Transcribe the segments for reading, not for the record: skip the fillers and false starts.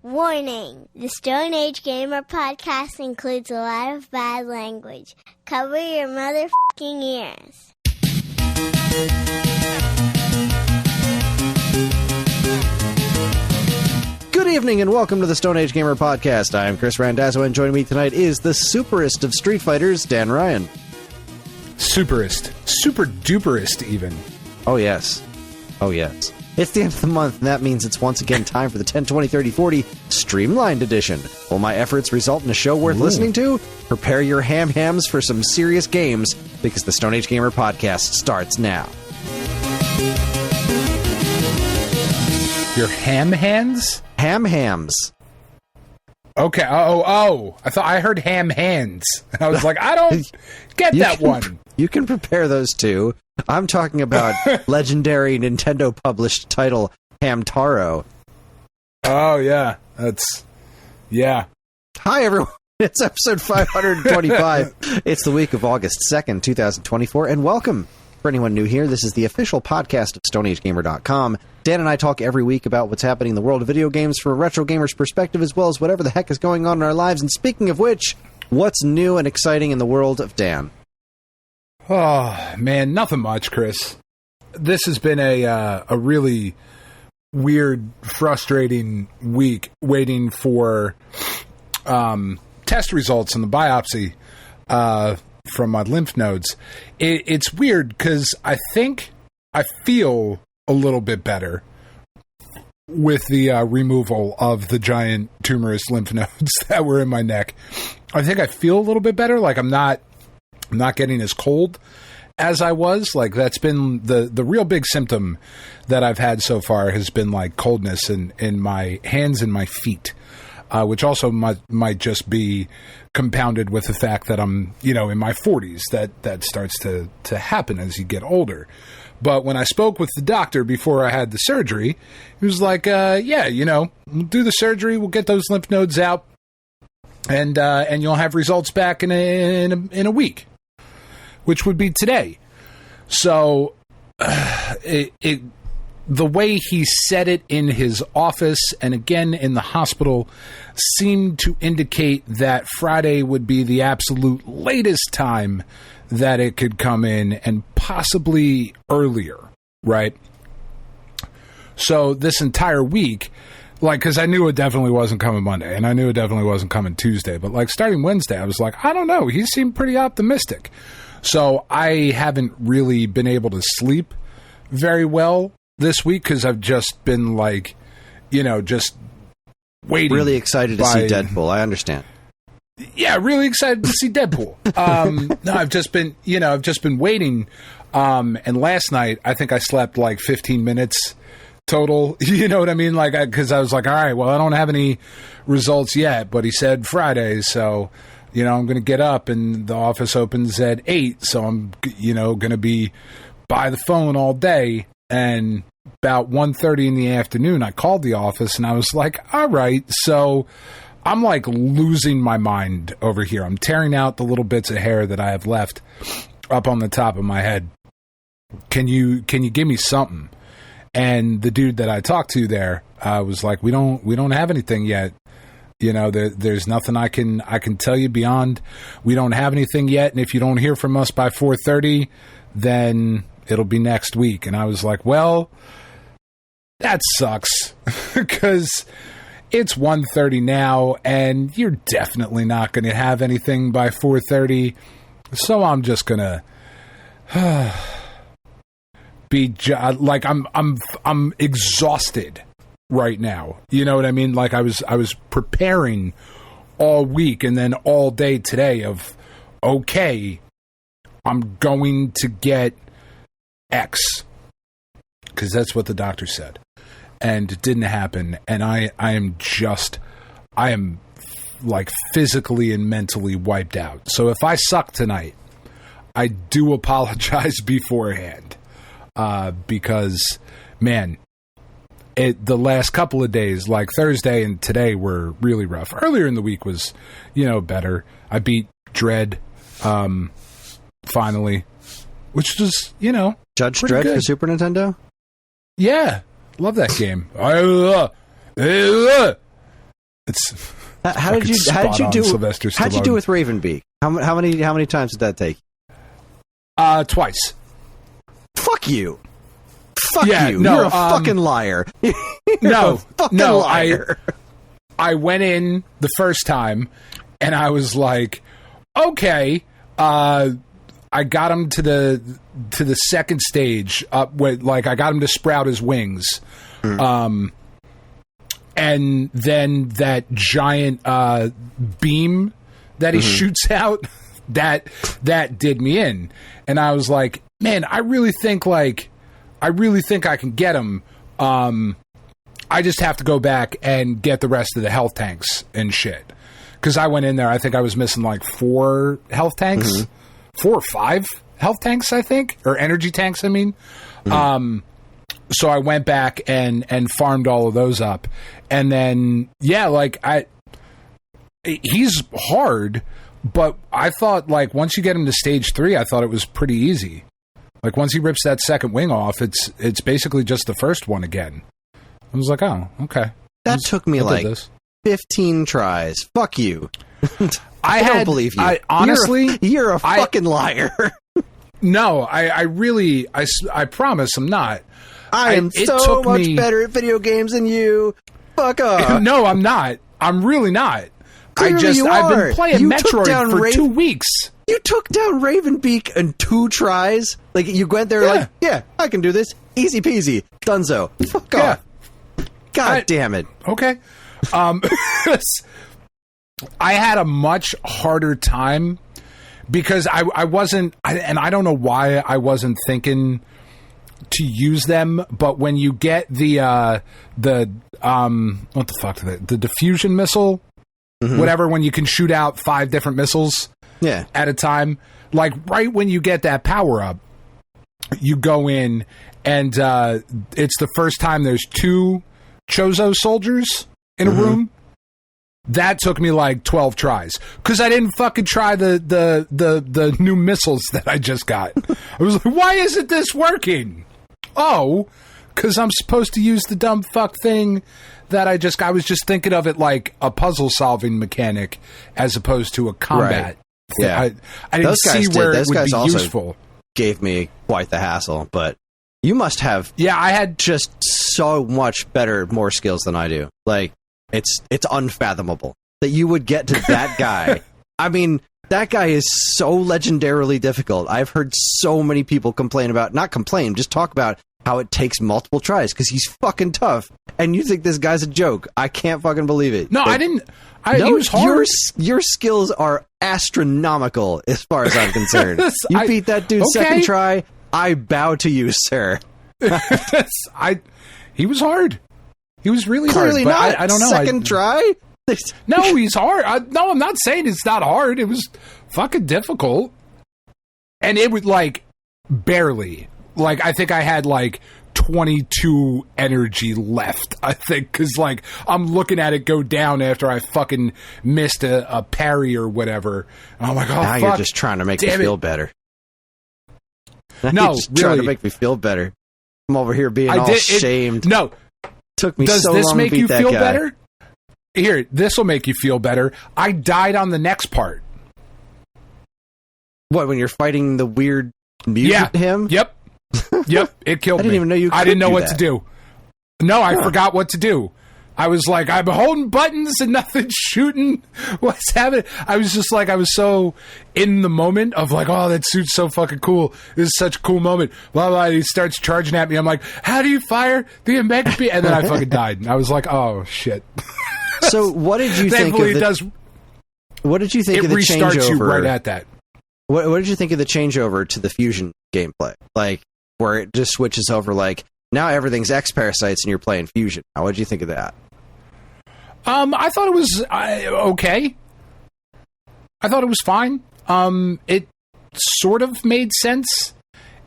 Warning! The Stone Age Gamer podcast includes a lot of bad language. Cover your motherfucking ears. Good evening and welcome to the Stone Age Gamer podcast. I am Kris Randazzo and joining me tonight is the superest of Street Fighters, Dan Ryan. Superest. Super duperest, even. Oh, yes. Oh, yes. It's the end of the month, and that means it's once again time for the 10, 20, 30, 40 Streamlined Edition. Will my efforts result in a show worth listening to? Prepare your hams for some serious games, because the Stone Age Gamer podcast starts now. Your ham hands? Hams. Okay. Oh. I heard ham hands. I was like, I don't get that one. You can prepare those two. I'm talking about legendary Nintendo-published title Hamtaro. Oh, yeah. Yeah. Hi, everyone. It's episode 525. It's the week of August 2nd, 2024, and welcome. For anyone new here, this is the official podcast of StoneAgeGamer.com. Dan and I talk every week about what's happening in the world of video games from a retro gamer's perspective, as well as whatever the heck is going on in our lives. And speaking of which, what's new and exciting in the world of Dan? Oh, man, nothing much, Kris. This has been a really weird, frustrating week waiting for test results on the biopsy from my lymph nodes. It's weird because I think I feel a little bit better with the removal of the giant tumorous lymph nodes that were in my neck. I think I feel a little bit better. Like I'm not getting as cold as I was. Like that's been the real big symptom that I've had so far has been like coldness in my hands and my feet, which also might just be compounded with the fact that I'm, in my 40s. That starts to happen as you get older. But when I spoke with the doctor before I had the surgery, he was like, we'll do the surgery, we'll get those lymph nodes out, and you'll have results back in a week, which would be today. So the way he said it in his office and again in the hospital seemed to indicate that Friday would be the absolute latest time that it could come in, and possibly earlier, right? So this entire week, because I knew it definitely wasn't coming Monday, and I knew it definitely wasn't coming Tuesday, but starting Wednesday, I was like, I don't know, he seemed pretty optimistic. So I haven't really been able to sleep very well this week because I've just been just waiting. Really excited to see Deadpool, I understand. Yeah, really excited to see Deadpool. No, I've just been waiting. And last night, I think I slept 15 minutes total. You know what I mean? Because I was like, all right, well, I don't have any results yet, but he said Friday, so I'm going to get up, and the office opens at 8, so I'm going to be by the phone all day. And about 1:30 in the afternoon, I called the office, and I was like, all right, so I'm losing my mind over here. I'm tearing out the little bits of hair that I have left up on the top of my head. Can you give me something? And the dude that I talked to there was like, we don't have anything yet. There's nothing I can tell you beyond we don't have anything yet. And if you don't hear from us by 4:30, then it'll be next week. And I was like, well, that sucks because it's 1:30 now, and you're definitely not going to have anything by 4:30. So I'm just gonna be I'm exhausted right now. You know what I mean? I was preparing all week and then all day today of okay, I'm going to get X because that's what the doctor said. And it didn't happen, and I am physically and mentally wiped out. So if I suck tonight, I do apologize beforehand, because, man, the last couple of days, Thursday and today, were really rough. Earlier in the week was, better. I beat Dread, finally, which was, Judge Dread good. For Super Nintendo? Yeah. Love that game. It's how did you do Sylvester Stallone. How'd you do with Ravenbeak? How many times did that take? Twice. Fuck you. Fuck Yeah, you. no, You're a fucking liar. No, liar. I went in the first time and I was like, okay, I got him to the second stage up with, like, I got him to sprout his wings. And then that giant beam that he shoots out, that did me in. And I was like, man, I really think I can get him. I just have to go back and get the rest of the health tanks and shit. Because I went in there, I think I was missing like 4 health tanks. 4 or 5 health tanks, I think. Or energy tanks, I mean. So I went back and farmed all of those up. And then, yeah, like, he's hard, but I thought, like, once you get him to stage 3, I thought it was pretty easy. Like, once he rips that second wing off, it's basically just the first one again. I was like, oh, okay. That took me like 15 tries. Fuck you. I don't believe you. Honestly, you're a fucking liar. No, I promise I'm not. I am so much better at video games than you. Fuck off. No, I'm not. I'm really not. Clearly I've been playing Metroid for 2 weeks. You took down Ravenbeak in 2 tries? Like, you went there like, yeah, I can do this. Easy peasy. Dunzo. Fuck off. God damn it. Okay. I had a much harder time because I wasn't, and I don't know why I wasn't thinking to use them, but when you get the what the fuck, the diffusion missile, whatever, when you can shoot out 5 different missiles at a time, like right when you get that power up, you go in and it's the first time there's 2 Chozo soldiers in a room. That took me like 12 tries because I didn't fucking try the new missiles that I just got. I was like, why isn't this working? Oh, because I'm supposed to use the dumb fuck thing that I was just thinking of it like a puzzle solving mechanic as opposed to a combat. Right. Yeah, I didn't see where it would be useful. Gave me quite the hassle, but you must have. Yeah, I had just so much more skills than I do. Like, it's unfathomable that you would get to that guy. I mean, that guy is so legendarily difficult. I've heard so many people just talk about how it takes multiple tries because he's fucking tough. And you think this guy's a joke. I can't fucking believe it. No, I didn't. He was hard. Your skills are astronomical as far as I'm concerned. You beat that dude's second try. I bow to you, sir. He was hard. He was really Clearly hard. Clearly not. I don't know. Second try? No, he's hard. No, I'm not saying it's not hard. It was fucking difficult. And it was like barely. Like, I think I had like 22 energy left, I think, because like I'm looking at it go down after I fucking missed a parry or whatever. And I'm like, oh, now fuck. You're just trying to make me feel better. No, you're just really. trying to make me feel better. I'm over here being shamed. No. Took me Does so this long make to beat you that feel guy. better? Here, this will make you feel better. I died on the next part. What, when you're fighting the weird mutant him? Yep. It killed me. I didn't even know you could I didn't know do what that. to do. No, I forgot what to do. I was like, I'm holding buttons and nothing's shooting. What's happening? I was just like, I was so in the moment of like, oh, that suit's so fucking cool. This is such a cool moment. Blah, blah. He starts charging at me. I'm like, how do you fire the Omega Beam? And then I fucking died. And I was like, oh, shit. So what did you think of what did you think of the changeover? It restarts you right at that. What did you think of the changeover to the fusion gameplay? Like, where it just switches over, like, now everything's X parasites and you're playing fusion. What did you think of that? I thought it was okay. I thought it was fine. It sort of made sense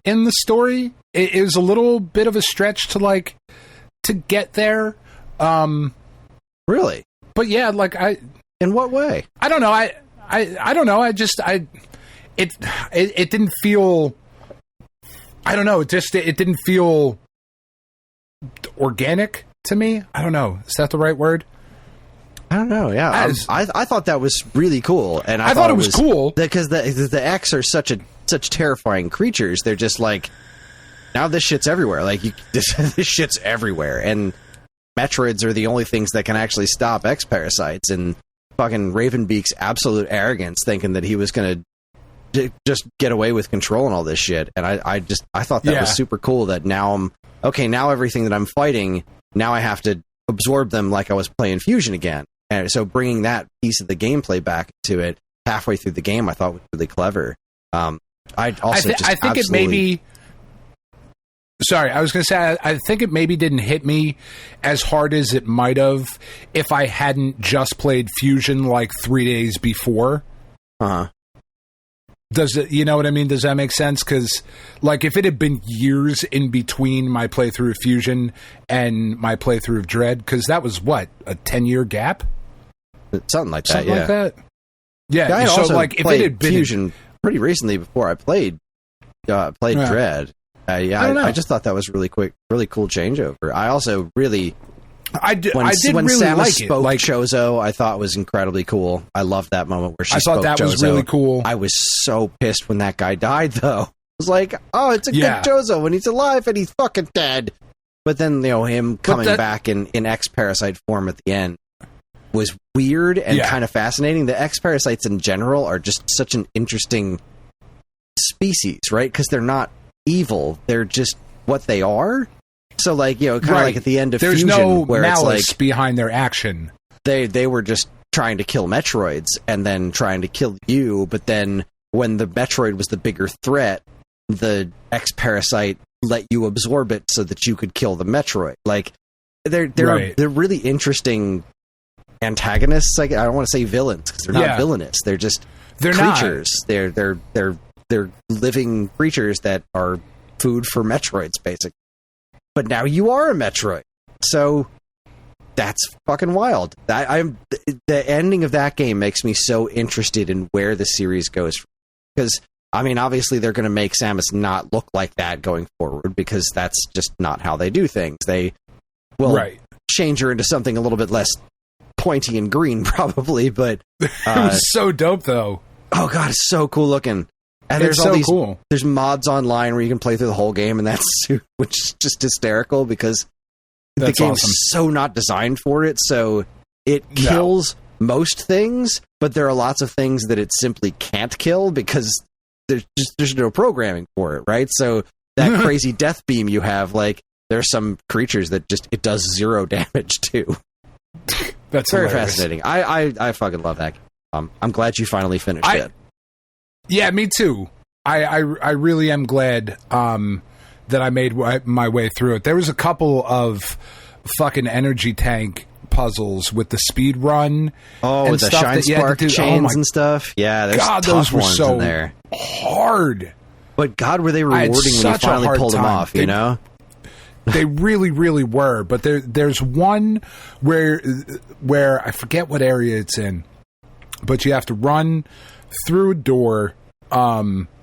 in the story. It was a little bit of a stretch to get there. Really? But yeah, like in what way? I don't know. I don't know. It didn't feel. I don't know. It didn't feel organic to me. I don't know. Is that the right word? I don't know. Yeah, I thought that was really cool, and I thought it was cool because the X are such terrifying creatures. They're just like, now this shit's everywhere. Like this shit's everywhere, and Metroids are the only things that can actually stop X parasites. And fucking Ravenbeak's absolute arrogance, thinking that he was going to just get away with control and all this shit. And I thought that was super cool. That now now everything that I'm fighting, now I have to absorb them like I was playing Fusion again. And so bringing that piece of the gameplay back to it halfway through the game, I thought was really clever. I think it maybe. Sorry, I was going to say, I think it maybe didn't hit me as hard as it might have if I hadn't just played Fusion like 3 days before. Uh-huh. Does it, you know what I mean? Does that make sense? Because, like, if it had been years in between my playthrough of Fusion and my playthrough of Dread, because that was, what, a 10-year gap? Something like that, Something like that? Yeah, I so, also like, if it had been... Fusion pretty recently before I played Dread. I just thought that was really cool changeover. I also really... When really Samus like spoke Chozo, I thought was incredibly cool. I loved that moment where she spoke Chozo. I thought that was really cool. I was so pissed when that guy died, though. I was like, oh, it's a good Chozo when he's alive and he's fucking dead. But then, him coming back in X-Parasite form at the end was weird and kind of fascinating. The X-Parasites in general are just such an interesting species, right? Because they're not evil. They're just what they are. So, like, kind of like at the end of There's Fusion, no where malice it's like behind their action. They were just trying to kill Metroids and then trying to kill you. But then when the Metroid was the bigger threat, the X-Parasite let you absorb it so that you could kill the Metroid. Like, they're really interesting antagonists. Like, I don't want to say villains because they're not villainous. They're just creatures. Not. They're living creatures that are food for Metroids, basically. But now you are a Metroid, so that's fucking wild. The ending of that game makes me so interested in where the series goes, because I mean, obviously they're going to make Samus not look like that going forward, because that's just not how they do things. They will change her into something a little bit less pointy and green, probably. But it was so dope, though. Oh god, it's so cool looking. And there's all these cool. There's mods online where you can play through the whole game, and which is just hysterical because the game's so not designed for it. So it kills most things, but there are lots of things that it simply can't kill because there's no programming for it, right? So that crazy death beam you have, like, there's some creatures that just it does 0 damage to. That's very hilarious. Fascinating. I fucking love that. I'm glad you finally finished it. Yeah, me too. I really am glad that I made my way through it. There was a couple of fucking energy tank puzzles with the speed run. Oh, and the shine spark chains and stuff. Yeah, there's tough ones so in there. Hard. But God, were they rewarding when you finally pulled them off, you know? They really, really were. But there's one where I forget what area it's in, but you have to run through a door.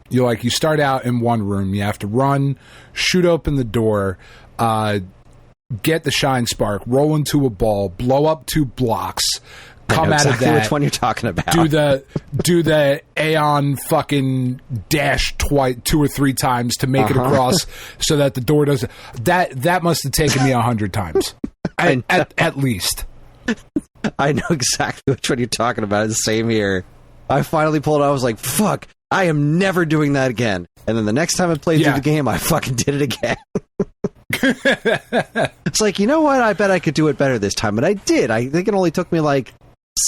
You start out in one room. You have to run, shoot open the door, get the shine spark, roll into a ball, blow up 2 blocks, come out of that. Which one you're talking about? Do the Aeon fucking dash 2 or 3 times to make it across, so that the door doesn't. That must have taken me 100 times, at least. I know exactly which one you're talking about. It's the same here. I finally pulled it out. I was like, fuck, I am never doing that again. And then the next time I played through the game, I fucking did it again. It's like, you know what? I bet I could do it better this time. And I did. I think it only took me like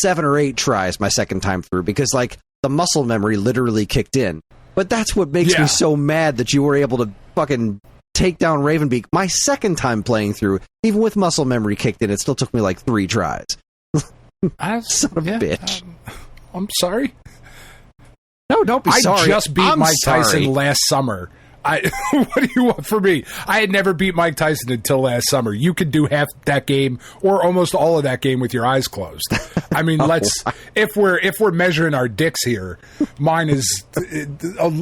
7 or 8 tries my second time through, because like the muscle memory literally kicked in. But that's what makes me so mad that you were able to fucking take down Ravenbeak my second time playing through. Even with muscle memory kicked in, it still took me like 3 tries. Son of a bitch. I'm sorry. No, don't be sorry. I just beat Mike Tyson last summer. What do you want from me? I had never beat Mike Tyson until last summer. You could do half that game or almost all of that game with your eyes closed. I mean, if we're measuring our dicks here, mine is a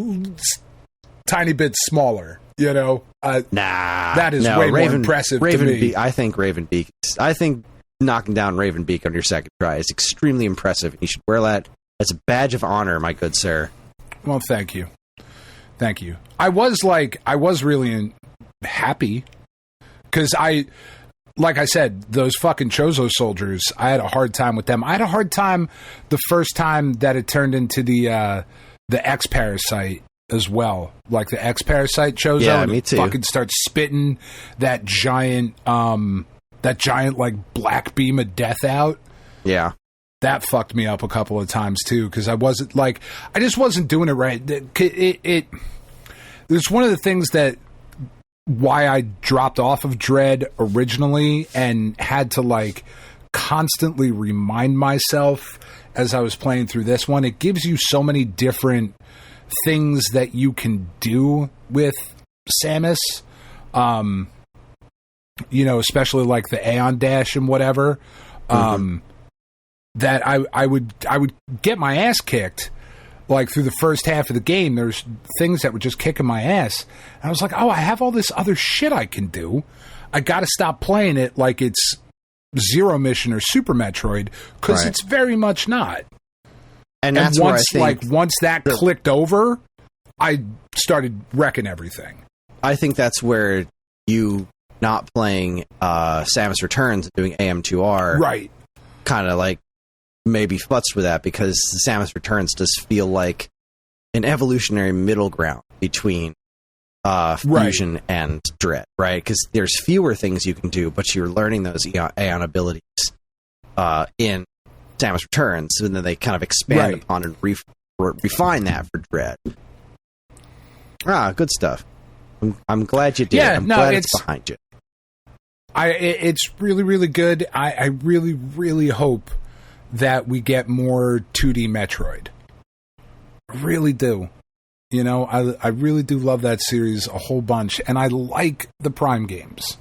tiny bit smaller. You know, that is way more impressive to me. I think Ravenbeak. I think knocking down Ravenbeak on your second try is extremely impressive. You should wear that as a badge of honor, my good sir. Well, thank you. Thank you. I was really happy because like I said, those fucking Chozo soldiers, I had a hard time with them. I had a hard time the first time that it turned into the X-Parasite as well. Like the X-Parasite Chozo. Yeah, me too. Fucking starts spitting that giant like black beam of death out. Yeah. That fucked me up a couple of times too, because I just wasn't doing it right. It was one of the things that why I dropped off of Dread originally and had to like constantly remind myself as I was playing through this one. It gives you so many different things that you can do with Samus. Especially like the Aeon Dash and whatever. That I would get my ass kicked like through the first half of the game. There's things that were just kicking my ass. And I was like, oh, I have all this other shit I can do. I got to stop playing it like it's Zero Mission or Super Metroid, because it's very much not. And that's once once that clicked over, I started wrecking everything. I think that's where you not playing Samus Returns and doing AM2R right kind of like maybe futzed with that, because Samus Returns does feel like an evolutionary middle ground between Fusion and Dread, right? Because there's fewer things you can do, but you're learning those Aeon abilities in Samus Returns, and then they kind of expand upon and refine that for Dread. Good stuff. I'm glad you did. Yeah, I'm glad it's behind you. It's really, really good. I really, really hope that we get more 2D Metroid. I really do. I really do love that series a whole bunch, and I like the Prime games.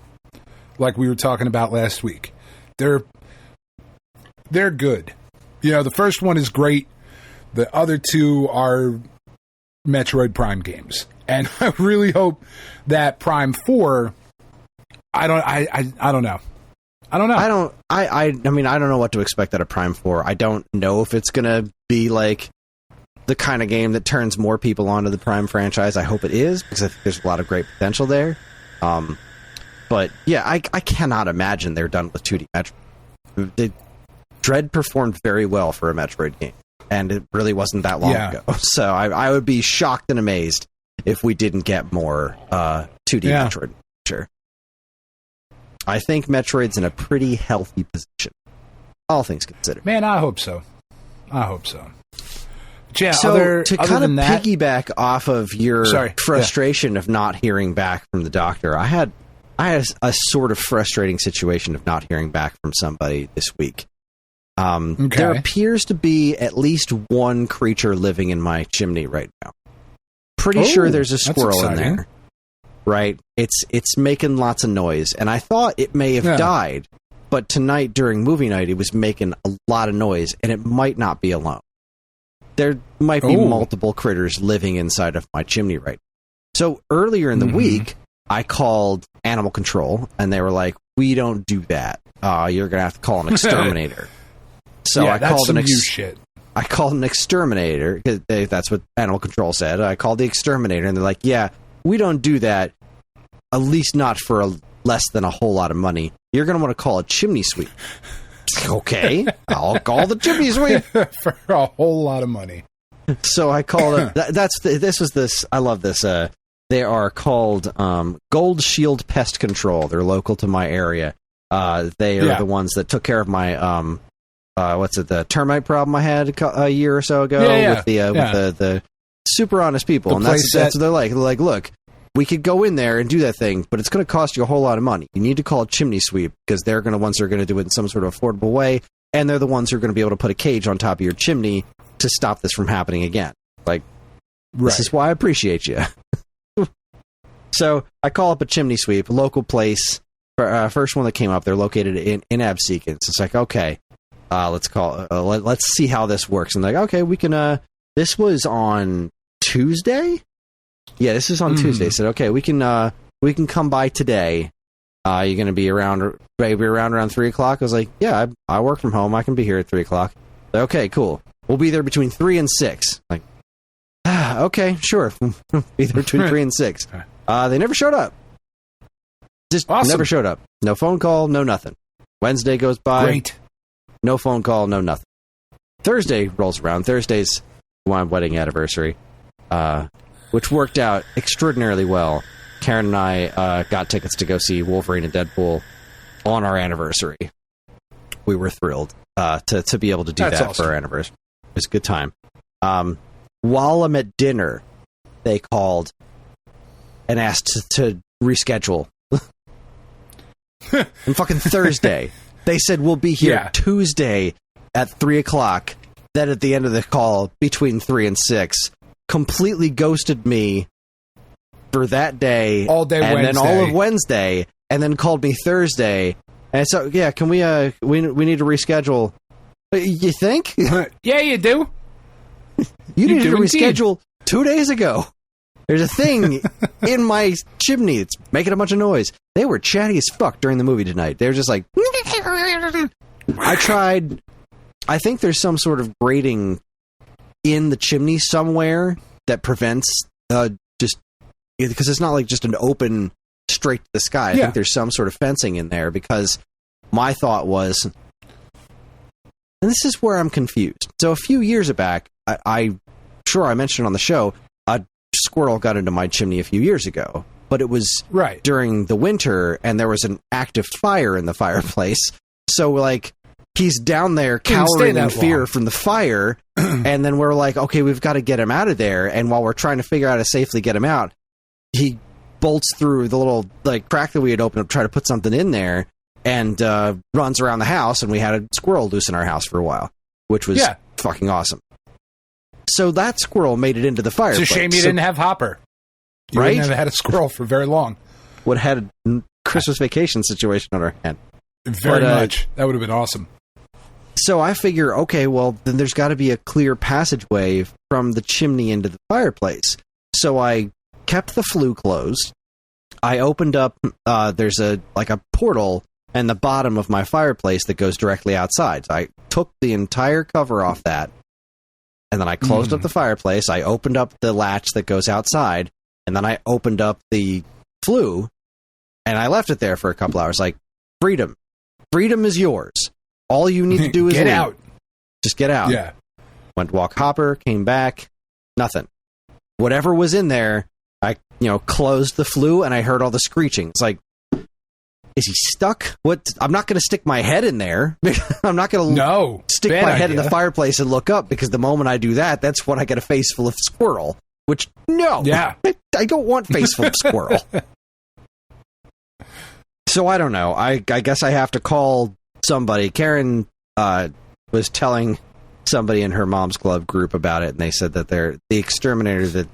Like we were talking about last week. They're good. The first one is great. The other two are Metroid Prime games. And I really hope that Prime 4, I don't know. I don't know. I mean, I don't know what to expect out of Prime 4. I don't know if it's going to be like the kind of game that turns more people onto the Prime franchise. I hope it is, because I think there's a lot of great potential there. But yeah, I cannot imagine they're done with 2D Metroid. Dread performed very well for a Metroid game, and it really wasn't that long ago. So I would be shocked and amazed if we didn't get more 2D Metroid. Sure. I think Metroid's in a pretty healthy position, all things considered. Man, I hope so. Yeah, so to kind of piggyback off of your frustration of not hearing back from the doctor, I had a sort of frustrating situation of not hearing back from somebody this week. There appears to be at least one creature living in my chimney right now. Pretty sure there's a squirrel in there. Right? It's making lots of noise, and I thought it may have died, but tonight during movie night it was making a lot of noise, and it might not be alone. There might be multiple critters living inside of my chimney right now. So earlier in the week, I called animal control, and they were like, "We don't do that. You're gonna have to call an exterminator." So I called I called an exterminator, because that's what animal control said. I called the exterminator, and they're like, "Yeah, we don't do that, at least not for less than a whole lot of money. You're going to want to call a chimney sweep." Okay, I'll call the chimney sweep. For a whole lot of money. So I called it. I love this. They are called Gold Shield Pest Control. They're local to my area. They are the ones that took care of my the termite problem I had a year or so ago with the super honest people. And that's what they're like. They're like, "Look, we could go in there and do that thing, but it's going to cost you a whole lot of money. You need to call a chimney sweep, because they're going to do it in some sort of affordable way, and they're the ones who are going to be able to put a cage on top of your chimney to stop this from happening again." Like, this is why I appreciate you. So I call up a chimney sweep, a local place. First one that came up, they're located in Absecons. It's like, okay, let's see how this works. And like, okay, we can. This was on Tuesday. Yeah, this is on Tuesday. So okay, we can come by today You going to be around around 3 o'clock? I was like, yeah, I work from home. I can be here at 3 o'clock. Okay, cool. We'll be there between 3 and 6. Like, okay, sure. Be there between 3 and 6. They never showed up. Just awesome. Never showed up. No phone call, no nothing. Wednesday goes by. Great. No phone call, no nothing. Thursday rolls around. Thursday's my wedding anniversary, which worked out extraordinarily well. Karen and I got tickets to go see Wolverine and Deadpool on our anniversary. We were thrilled to be able to do That's that awesome. for our anniversary. It was a good time. While I'm at dinner, they called and asked to reschedule. And fucking Thursday, they said we'll be here Tuesday at 3 o'clock. Then at the end of the call, between 3 and 6, completely ghosted me for that day, all day, and Wednesday. then all of Wednesday, and then called me Thursday. And so, yeah, can we need to reschedule? You think? Yeah, you do. You needed to do reschedule 2 days ago. There's a thing in my chimney. It's making a bunch of noise. They were chatty as fuck during the movie tonight. They were just like... I tried... I think there's some sort of grating in the chimney somewhere that prevents just... Because it's not like just an open straight to the sky. I think there's some sort of fencing in there, because my thought was... And this is where I'm confused. So a few years back, I mentioned on the show, a squirrel got into my chimney a few years ago, but it was during the winter, and there was an active fire in the fireplace. So, like, he's down there cowering in fear from the fire, and then we're like, okay, we've got to get him out of there. And while we're trying to figure out how to safely get him out, he bolts through the little like crack that we had opened up to try to put something in there, and runs around the house, and we had a squirrel loose in our house for a while, which was fucking awesome. So that squirrel made it into the fireplace. It's a shame you didn't have Hopper. You wouldn't have had a squirrel for very long. Would have had a Christmas vacation situation on our hand. Very much. That would have been awesome. So I figure, okay, well, then there's got to be a clear passageway from the chimney into the fireplace. So I kept the flue closed. I opened up, there's a portal in the bottom of my fireplace that goes directly outside. So I took the entire cover off that, and then I closed up the fireplace. I opened up the latch that goes outside, and then I opened up the flue, and I left it there for a couple hours. Like, freedom. Freedom is yours. All you need to do is get leave. out. Just get out. Yeah. Went to walk Hopper, came back, nothing. Whatever was in there, I closed the flue, and I heard all the screeching. It's like, is he stuck? What? I'm not going to stick my head in there. I'm not going to stick my head in the fireplace and look up, because the moment I do that, that's when I get a face full of squirrel. Which, no. Yeah. I don't want face full of squirrel. So I don't know. I guess I have to call somebody. Karen was telling somebody in her mom's club group about it, and they said that the exterminator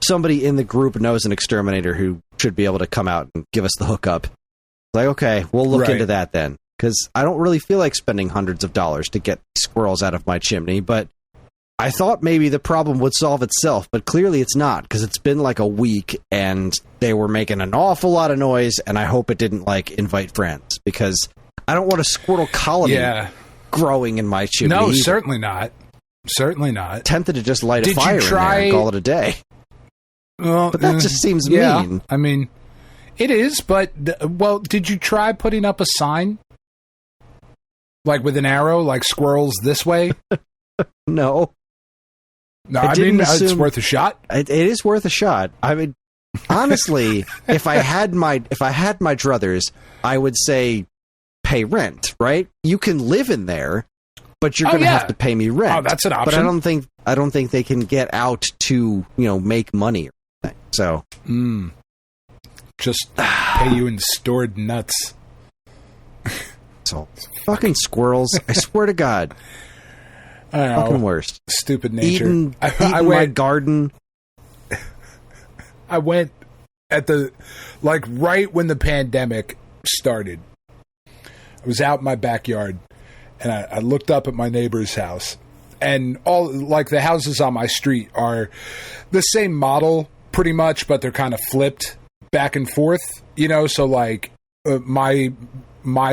somebody in the group knows an exterminator who should be able to come out and give us the hookup. Like, okay, we'll look into that then, because I don't really feel like spending hundreds of dollars to get squirrels out of my chimney, but I thought maybe the problem would solve itself, but clearly it's not, because it's been like a week, and they were making an awful lot of noise, and I hope it didn't, invite friends, because I don't want a squirrel colony growing in my chimney. No, certainly not. Certainly not. Tempted to just light a fire in there and call it a day. Well, but that just seems mean. I mean, it is, but, did you try putting up a sign? Like with an arrow, like squirrels this way? No. No, I mean, it's worth a shot. It is worth a shot. I mean, honestly, if I had my druthers, I would say pay rent, right? You can live in there, but you're going to have to pay me rent. Oh, that's an option. But I don't think they can get out to, make money or anything. So, just pay you in stored nuts. So, fucking squirrels. I swear to God. I know. Fucking worst. Stupid nature. Eating my garden. I went at right when the pandemic started. I was out in my backyard, and I looked up at my neighbor's house, and all the houses on my street are the same model pretty much, but they're kind of flipped back and forth, so my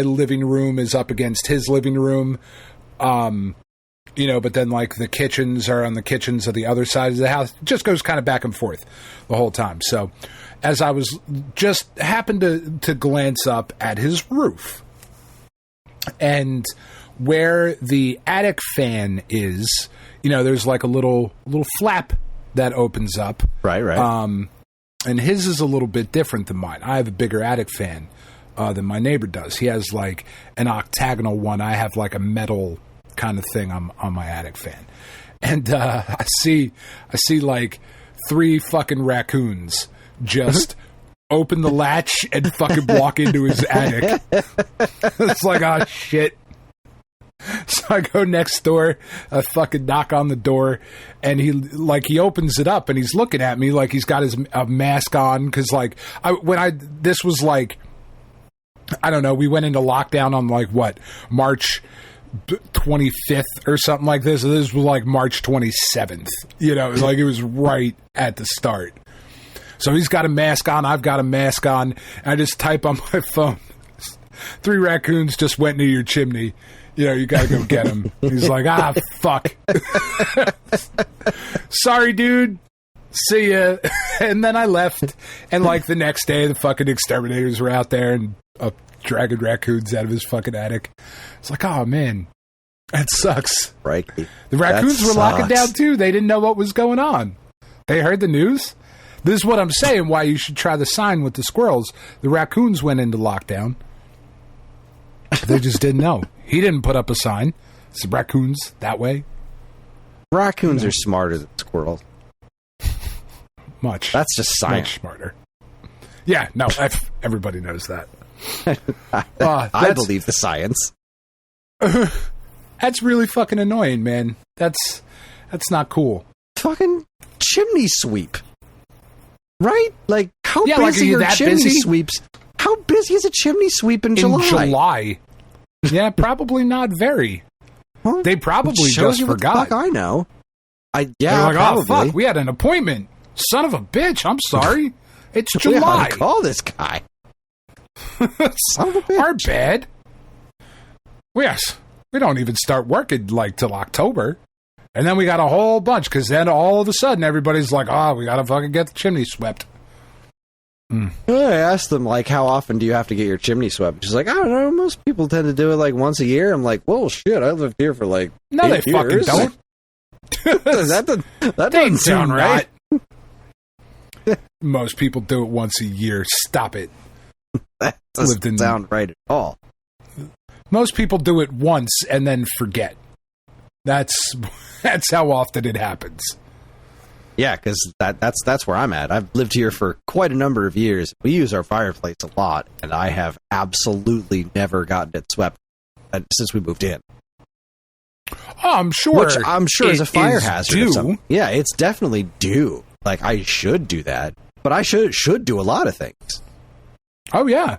living room is up against his living room. But then like the kitchens are on the kitchens of the other side of the house. It just goes kind of back and forth the whole time. So as I was just happened to glance up at his roof, and where the attic fan is, there's like a little flap that opens up. Right. And his is a little bit different than mine. I have a bigger attic fan than my neighbor does. He has like an octagonal one. I have like a metal kind of thing on my attic fan. And I see like 3 fucking raccoons just open the latch and fucking walk into his attic. It's like, oh shit. So I go next door, I fucking knock on the door, and he opens it up and he's looking at me like he's got his mask on, because like this was like, I don't know, we went into lockdown on like what, March 25th or something like this. So this was like March 27th. Like it was right at the start. So he's got a mask on, I've got a mask on, and I just type on my phone, 3 raccoons just went into your chimney. You gotta go get him. He's like, fuck. Sorry, dude. See ya. And then I left. And like the next day, the fucking exterminators were out there and dragging raccoons out of his fucking attic. It's like, oh man, that sucks. Right. The raccoons were locking down too. They didn't know what was going on. They heard the news. This is what I'm saying, why you should try the sign with the squirrels. The raccoons went into lockdown. They just didn't know. He didn't put up a sign. It's raccoons that way. Raccoons are smarter than squirrels. Much. That's just science. Much smarter. Yeah, no, everybody knows that. I believe the science. That's really fucking annoying, man. That's not cool. Fucking chimney sweep. Right? Like, how busy are chimney sweeps? How busy is a chimney sweep in July? In July? Yeah, probably not very. Well, they probably just forgot. What the fuck I know. They're like, probably. Oh, fuck, we had an appointment. Son of a bitch, I'm sorry. It's July. We call this guy. Son of a bitch. Our bad. Yes, we don't even start working like till October. And then we got a whole bunch, because then all of a sudden everybody's like, we gotta fucking get the chimney swept. I asked them, like, how often do you have to get your chimney swept? She's like, I don't know, most people tend to do it like once a year. I'm like, well, shit, I lived here for like no, 8 they years. Fucking don't. that doesn't sound right. Most people do it once a year. Stop it. That doesn't sound right at all. Most people do it once and then forget. That's how often it happens. Yeah, because that's where I'm at. I've lived here for quite a number of years. We use our fireplace a lot, and I have absolutely never gotten it swept since we moved in. Oh, I'm sure. Which I'm sure is a fire hazard. Or something. Yeah, it's definitely due. Like, I should do that, but I should do a lot of things. Oh yeah,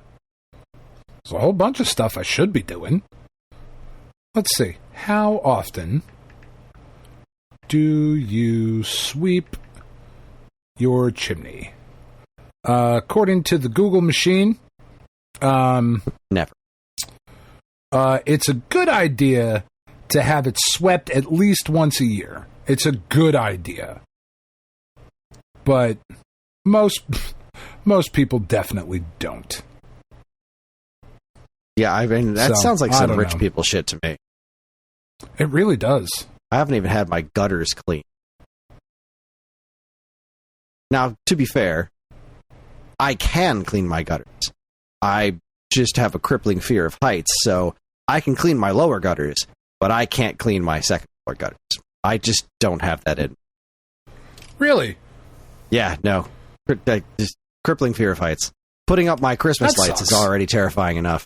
there's a whole bunch of stuff I should be doing. Let's see. How often do you sweep your chimney? According to the Google machine, never. It's a good idea to have it swept at least once a year. It's a good idea. But most people definitely don't. Yeah, I mean, that sounds like some rich people shit to me. It really does. I haven't even had my gutters cleaned. Now, to be fair, I can clean my gutters. I just have a crippling fear of heights, so I can clean my lower gutters, but I can't clean my second floor gutters. I just don't have that in. Really? Yeah, no. Just crippling fear of heights. Putting up my Christmas lights is already terrifying enough.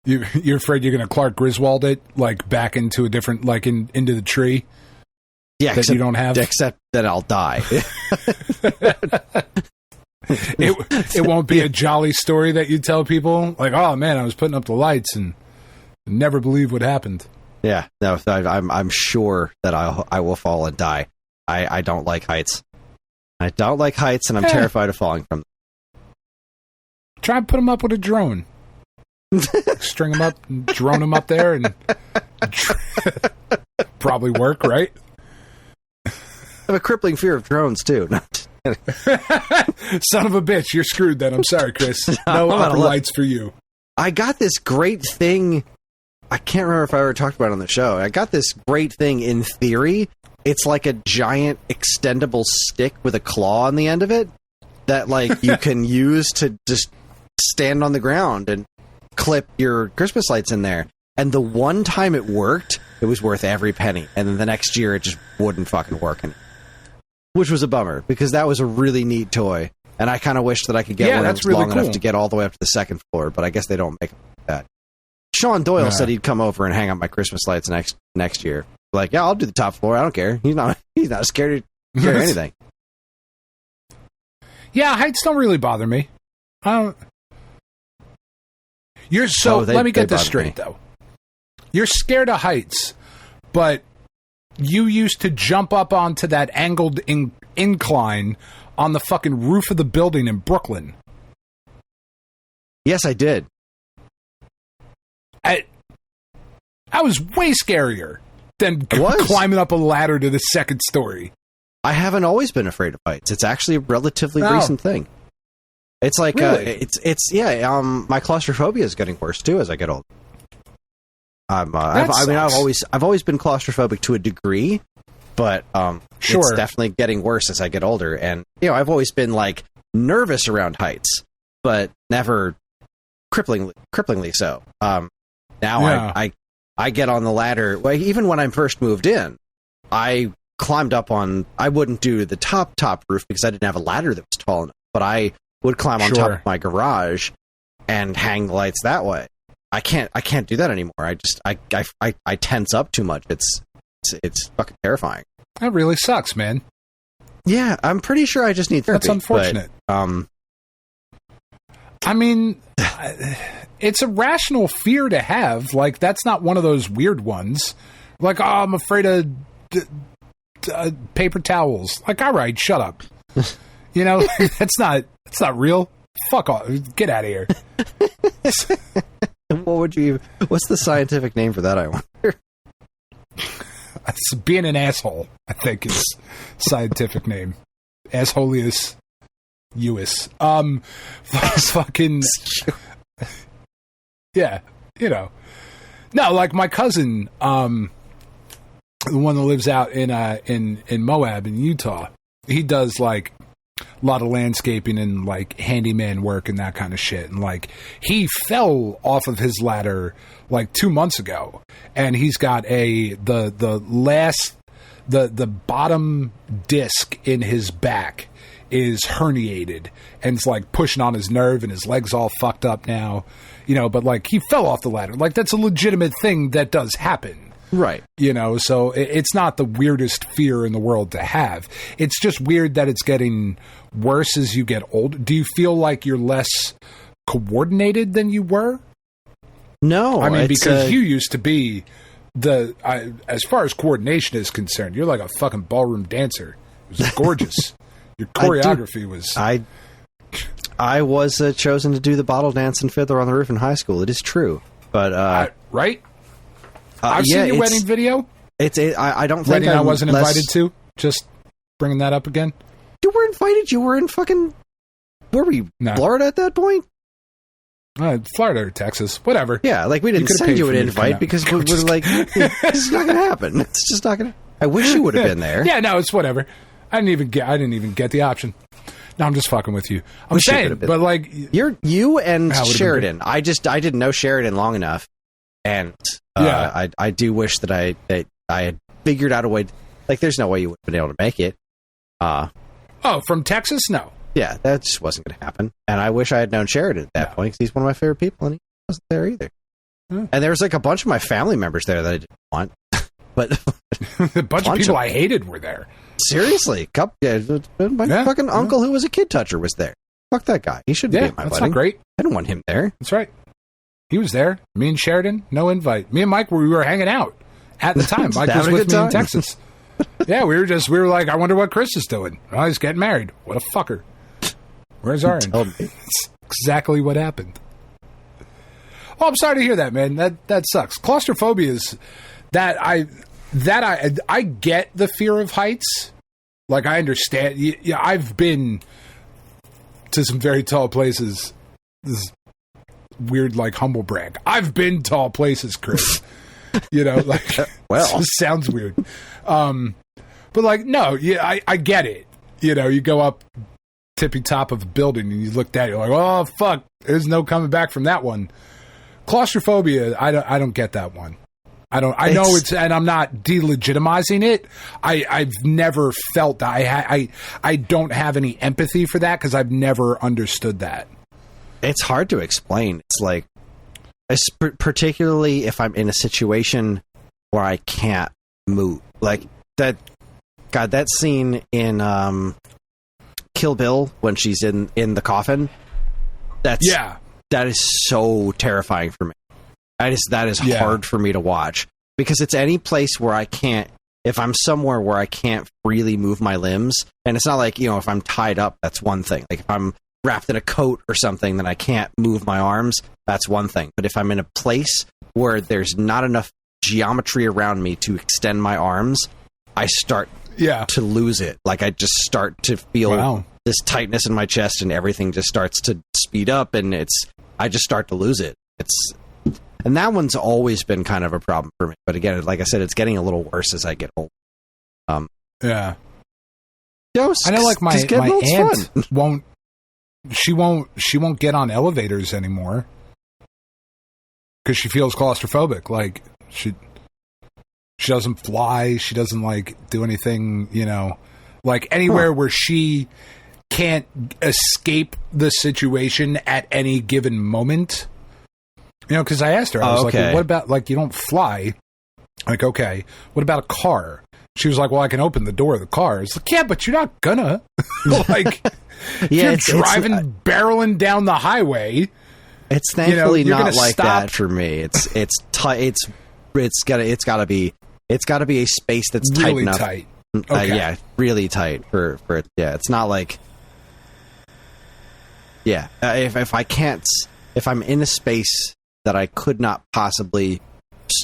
You're afraid you're going to Clark Griswold it, like, back into a different, like, into the tree? Yeah, that you don't have? Except that I'll die. It won't be a jolly story that you tell people? Like, oh, man, I was putting up the lights and never believe what happened. Yeah, no, I'm sure that I will fall and die. I don't like heights. I don't like heights, and I'm terrified of falling from them. Try and put them up with a drone. String them up, and drone them up there, and probably work, right? I have a crippling fear of drones, too. Son of a bitch, you're screwed then. I'm sorry, Chris. No upper lights for you. I got this great thing. I can't remember if I ever talked about it on the show. I got this great thing in theory. It's like a giant extendable stick with a claw on the end of it that, like, you can use to just stand on the ground and clip your Christmas lights in there. And the one time it worked, it was worth every penny. And then the next year, it just wouldn't fucking work anymore. Which was a bummer, because that was a really neat toy. And I kind of wish that I could get one that was really long enough to get all the way up to the second floor, but I guess they don't make them like that. Sean Doyle said he'd come over and hang up my Christmas lights next year. Like, yeah, I'll do the top floor. I don't care. He's not scared of anything. Yeah, heights don't really bother me. Let me get this straight, though. You're scared of heights, but you used to jump up onto that angled incline on the fucking roof of the building in Brooklyn. Yes, I did. I was way scarier than climbing up a ladder to the second story. I haven't always been afraid of heights. It's actually a relatively recent thing. It's like really? My claustrophobia is getting worse too as I get older. I've always been claustrophobic to a degree, but it's definitely getting worse as I get older. And I've always been like nervous around heights, but never cripplingly so. Now I get on the ladder. Well, even when I first moved in, I climbed up on. I wouldn't do the top roof because I didn't have a ladder that was tall enough. But I would climb on top of my garage and hang the lights that way. I can't do that anymore. I tense up too much. It's fucking terrifying. That really sucks, man. Yeah, I'm pretty sure I just need therapy. That's unfortunate. But, I mean, it's a rational fear to have. Like, that's not one of those weird ones. Like, I'm afraid of paper towels. Like, all right, shut up. That's not real. Fuck off. Get out of here. What's the scientific name for that, I wonder? It's being an asshole, I think, is scientific name. Assholeus Uis. Fucking yeah, No, like my cousin, the one that lives out in Moab in Utah, he does like a lot of landscaping and like handyman work and that kind of shit. And like he fell off of his ladder like 2 months ago, and he's got the bottom disc in his back is herniated and it's like pushing on his nerve and his leg's all fucked up now, but like he fell off the ladder. Like that's a legitimate thing that does happen. Right. So it's not the weirdest fear in the world to have. It's just weird that it's getting worse as you get older. Do you feel like you're less coordinated than you were? No. I mean, because you used to be as far as coordination is concerned, you're like a fucking ballroom dancer. It was gorgeous. Your choreography was... I was chosen to do the bottle dance and Fiddler on the Roof in high school. It is true. But... right? I've seen your wedding video. I don't think wedding I wasn't invited to. Just bringing that up again. You were invited. You were in fucking... Were we Florida at that point? Florida or Texas. Whatever. Yeah, like we didn't send you an invite because we were like, this is not going to happen. It's just not going to... I wish you would have been there. Yeah, no, it's whatever. I didn't even get the option. No, I'm just fucking with you. I'm saying, but like... You and Sheridan. I didn't know Sheridan long enough. And I do wish that I had figured out a way. Like, there's no way you would have been able to make it. From Texas? No. Yeah, that just wasn't going to happen. And I wish I had known Sheridan at that point because he's one of my favorite people, and he wasn't there either. And there was like a bunch of my family members there that I didn't want. But a bunch of people I hated were there. Seriously, my fucking uncle who was a kid toucher was there. Fuck that guy. He shouldn't be at my wedding. That's not great. I didn't want him there. That's right. He was there. Me and Sheridan, no invite. Me and Mike, we were hanging out at the time. Mike was with me in Texas. Yeah, we were like, I wonder what Kris is doing. Oh, he's getting married. What a fucker. Where's our invite? exactly what happened. Oh, I'm sorry to hear that, man. That sucks. Claustrophobia is that I get the fear of heights. Like, I understand. Yeah, I've been to some very tall places. This is weird, like, humble brag. I've been tall places, Kris. You know, like, well, this sounds weird. But, like, no, yeah, I get it. You know, you go up tippy top of a building and you look down, you're like, oh, fuck, there's no coming back from that one. Claustrophobia, I don't get that one. I know it's, and I'm not delegitimizing it. I've never felt that. I don't have any empathy for that because I've never understood that. It's hard to explain. It's like, particularly if I'm in a situation where I can't move. Like that scene in Kill Bill when she's in the coffin. That is so terrifying for me. That is hard for me to watch because it's any place where I can't. If I'm somewhere where I can't freely move my limbs, and it's not like, you know, if I'm tied up, that's one thing. Like if I'm wrapped in a coat or something, then I can't move my arms. That's one thing. But if I'm in a place where there's not enough geometry around me to extend my arms, I start to lose it. Like I just start to feel this tightness in my chest, and everything just starts to speed up, and I just start to lose it. And that one's always been kind of a problem for me. But again, like I said, it's getting a little worse as I get older. Yeah. I know, like my aunt won't get on elevators anymore because she feels claustrophobic. Like she doesn't fly. She doesn't like do anything, you know, like anywhere where she can't escape the situation at any given moment. You know, because I asked her, I was like, well, what about, like, you don't fly? Like, okay, what about a car? She was like, well, I can open the door of the car. It's like, yeah, but you're not gonna. Like, you're driving, barreling down the highway. It's thankfully not like that for me. It's gotta be a space that's tight really enough. Tight. Okay. Really tight for it. Yeah, it's not like, if I'm in a space that I could not possibly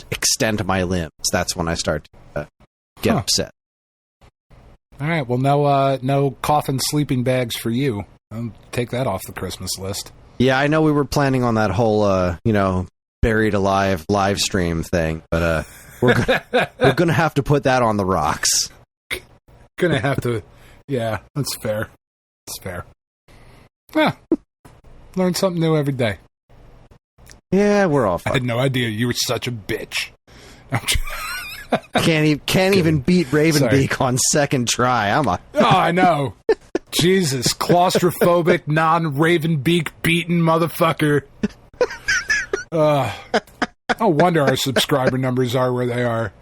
extend my limbs, that's when I start to get upset. All right, well, no coffin sleeping bags for you. I'll take that off the Christmas list. Yeah, I know we were planning on that whole, buried alive live stream thing, but we're gonna have to put that on the rocks. Gonna have to. Yeah, that's fair. It's fair. Yeah, learn something new every day. Yeah, we're all fine. I had no idea you were such a bitch. Can't even beat Ravenbeak on second try. Oh, I know. Jesus, claustrophobic, non-Ravenbeak beaten motherfucker. No wonder our subscriber numbers are where they are.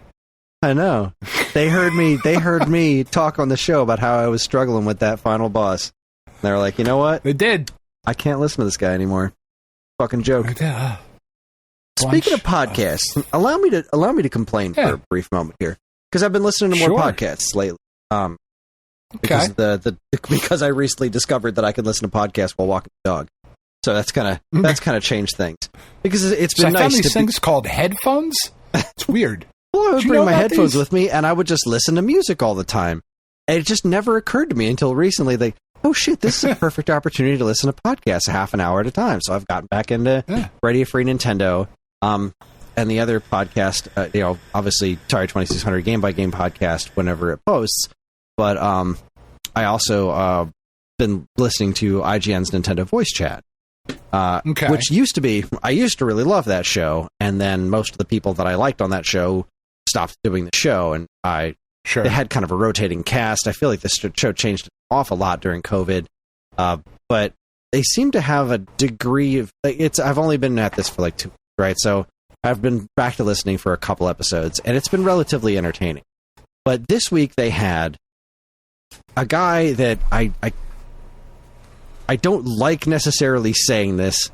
I know. They heard me talk on the show about how I was struggling with that final boss. And they were like, you know what? They did. I can't listen to this guy anymore. Fucking joke. Speaking of podcasts, allow me to complain for a brief moment here, because I've been listening to more podcasts lately. Because I recently discovered that I can listen to podcasts while walking the dog, so that's kind of changed things. Because it's been nice. I found these things called headphones. It's weird. Well, I would bring my headphones with me, and I would just listen to music all the time. And it just never occurred to me until recently. Like, oh shit, this is a perfect opportunity to listen to podcasts half an hour at a time. So I've gotten back into Radio Free Nintendo, and the other podcast, obviously Atari 2600 Game by Game podcast whenever it posts. But I also been listening to IGN's Nintendo Voice Chat, which I used to really love that show, and then most of the people that I liked on that show stopped doing the show, and they had kind of a rotating cast. I feel like this show changed off a lot during COVID, but they seem to have a degree of I've only been at this for like 2 weeks, right? So I've been back to listening for a couple episodes, and it's been relatively entertaining. But this week they had a guy that I don't like necessarily saying this,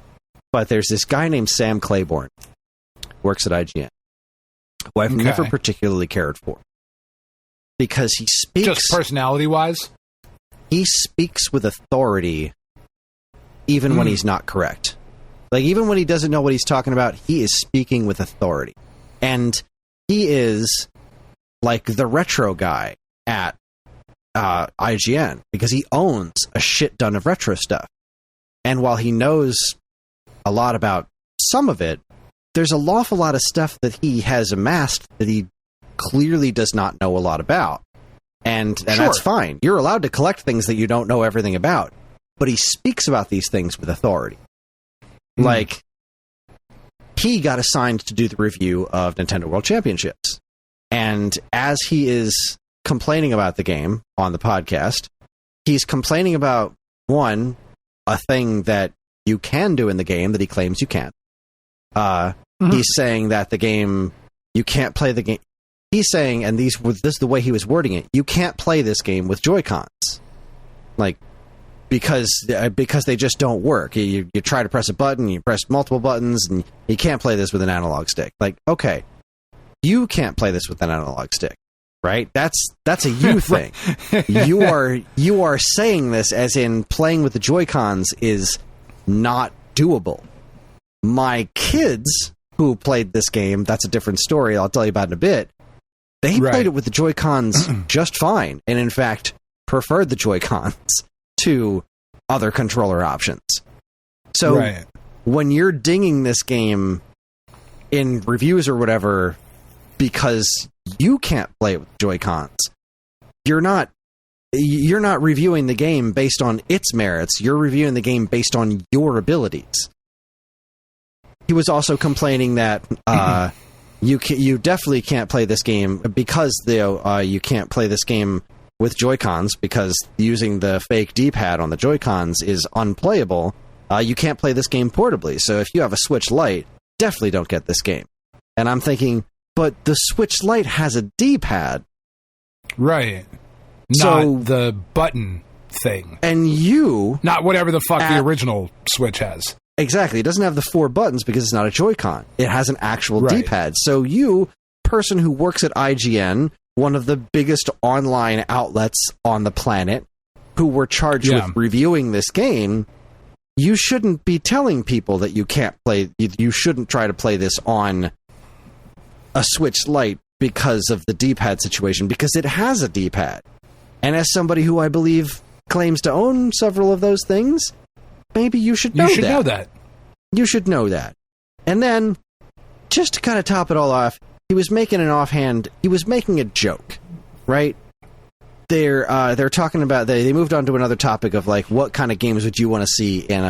but there's this guy named Sam Claiborne, works at IGN, who I've never particularly cared for, because he speaks... Just personality-wise? He speaks with authority, even when he's not correct. Like, even when he doesn't know what he's talking about, he is speaking with authority. And he is like the retro guy at IGN, because he owns a shit ton of retro stuff. And while he knows a lot about some of it, there's an awful lot of stuff that he has amassed that he clearly does not know a lot about. And that's fine. You're allowed to collect things that you don't know everything about. But he speaks about these things with authority. Like, he got assigned to do the review of Nintendo World Championships. And as he is complaining about the game on the podcast, he's complaining about, one, a thing that you can do in the game that he claims you can't. He's saying that the game, you can't play the game. He's saying, and this is the way he was wording it, you can't play this game with Joy-Cons. Like, because they just don't work. You try to press a button, you press multiple buttons, and you can't play this with an analog stick. Like, okay, you can't play this with an analog stick, right? That's a you thing. You are saying this as in playing with the Joy-Cons is not doable. My kids who played this game, that's a different story, I'll tell you about in a bit. They played it with the Joy-Cons just fine, and in fact, preferred the Joy-Cons to other controller options. So when you're dinging this game in reviews or whatever because you can't play it with Joy-Cons, you're not reviewing the game based on its merits. You're reviewing the game based on your abilities. He was also complaining that you definitely can't play this game because you can't play this game with Joy-Cons because using the fake D-pad on the Joy-Cons is unplayable. You can't play this game portably. So if you have a Switch Lite, definitely don't get this game. And I'm thinking, but the Switch Lite has a D-pad. Right. Not the button thing. And not whatever the fuck the original Switch has. Exactly. It doesn't have the 4 buttons because it's not a Joy-Con. It has an actual D-pad. So you, person who works at IGN, one of the biggest online outlets on the planet, who were charged with reviewing this game, you shouldn't be telling people that you can't play, you shouldn't try to play this on a Switch Lite because of the D-pad situation, because it has a D-pad. And as somebody who I believe claims to own several of those things, maybe you should know that. You should know that. And then, just to kind of top it all off, he was making a joke, right? They're talking about, they moved on to another topic of like, what kind of games would you want to see in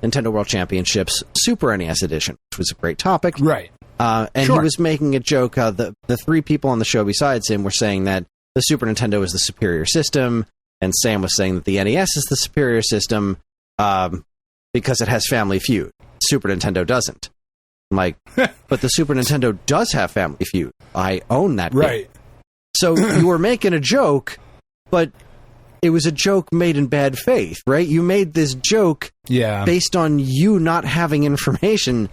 Nintendo World Championships Super NES Edition, which was a great topic. Right. And he was making a joke, the 3 people on the show besides him were saying that the Super Nintendo is the superior system, and Sam was saying that the NES is the superior system, because it has Family Feud. Super Nintendo doesn't. I'm like, but the Super Nintendo does have Family Feud. I own that game. So you were making a joke, but it was a joke made in bad faith, right? You made this joke based on you not having information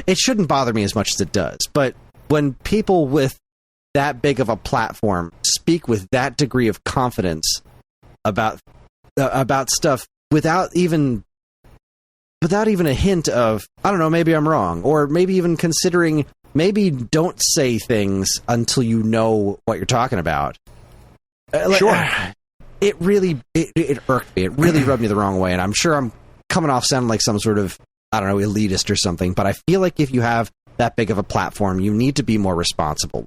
it shouldn't bother me as much as it does, but when people with that big of a platform speak with that degree of confidence about stuff without even a hint of, I don't know, maybe I'm wrong, or maybe even considering, maybe don't say things until you know what you're talking about. It really irked me. It really rubbed me the wrong way, and I'm sure I'm coming off sounding like some sort of, I don't know, elitist or something, but I feel like if you have that big of a platform, you need to be more responsible.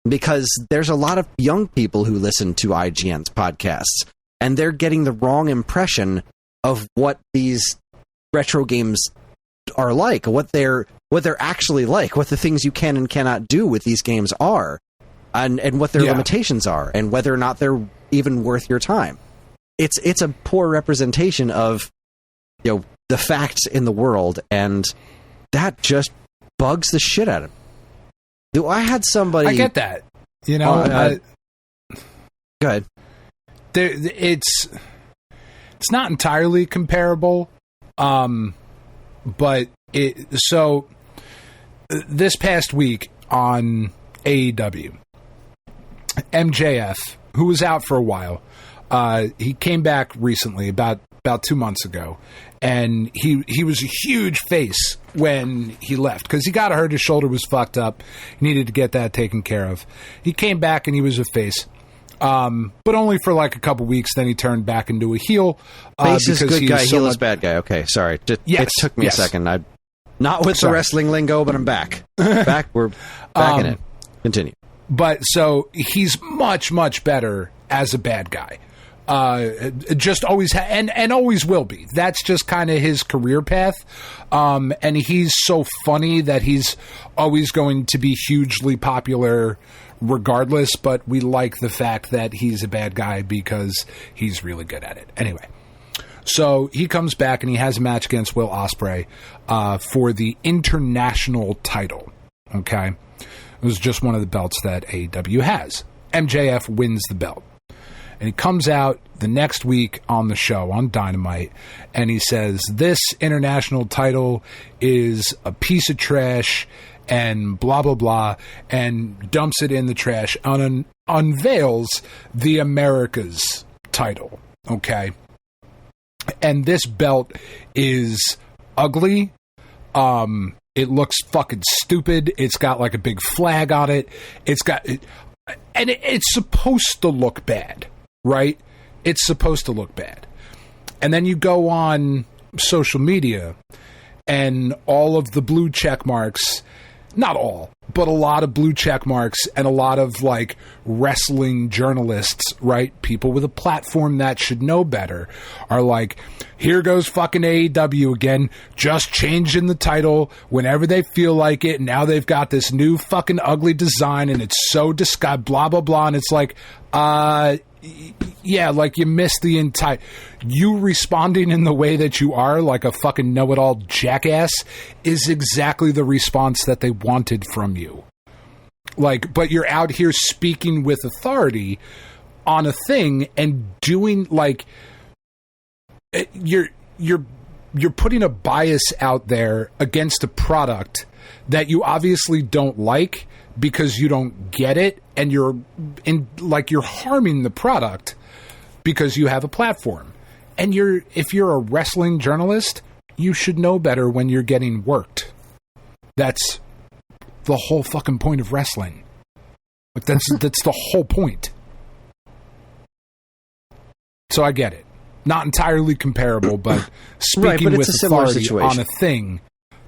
Because there's a lot of young people who listen to IGN's podcasts, and they're getting the wrong impression of what these retro games are like, what they're actually like, what the things you can and cannot do with these games are, and what their limitations are, and whether or not they're even worth your time. It's a poor representation of, the facts in the world, and that just bugs the shit out of me. I had somebody... I get that. Go ahead. It's not entirely comparable, but this past week on AEW, MJF, who was out for a while, He came back recently, about 2 months ago, and he was a huge face when he left because he got hurt. His shoulder was fucked up. He needed to get that taken care of. He came back and he was a face. But only for like a couple weeks. Then he turned back into a heel. Face is good guy, heel is bad guy. Okay, sorry. It took me a second. Not with the wrestling lingo, but I'm back. We're back in it. Continue. But so he's much, much better as a bad guy. Just always and always will be. That's just kind of his career path. And he's so funny that he's always going to be hugely popular regardless, but we like the fact that he's a bad guy because he's really good at it. Anyway, so he comes back and he has a match against Will Ospreay for the international title. Okay? It was just one of the belts that AEW has. MJF wins the belt. And he comes out the next week on the show, on Dynamite, and he says, this international title is a piece of trash and blah, blah, blah, and dumps it in the trash and unveils the Americas title, okay? And this belt is ugly. It looks fucking stupid. It's got like a big flag on it. It's supposed to look bad, right? It's supposed to look bad. And then you go on social media and all of the blue check marks, not all, but a lot of blue check marks and a lot of like wrestling journalists, right? People with a platform that should know better are like, here goes fucking AEW again, just changing the title whenever they feel like it. And now they've got this new fucking ugly design and it's so disgusting, blah, blah, blah. And it's like, yeah, like you missed the entire... You responding in the way that you are, like a fucking know-it-all jackass, is exactly the response that they wanted from you. Like, but you're out here speaking with authority on a thing and doing, like... You're putting a bias out there against a product that you obviously don't like because you don't get it, and you're harming the product because you have a platform. And if you're a wrestling journalist, you should know better when you're getting worked. That's the whole fucking point of wrestling. Like that's the whole point. So I get it. Not entirely comparable, but speaking with authority on a thing,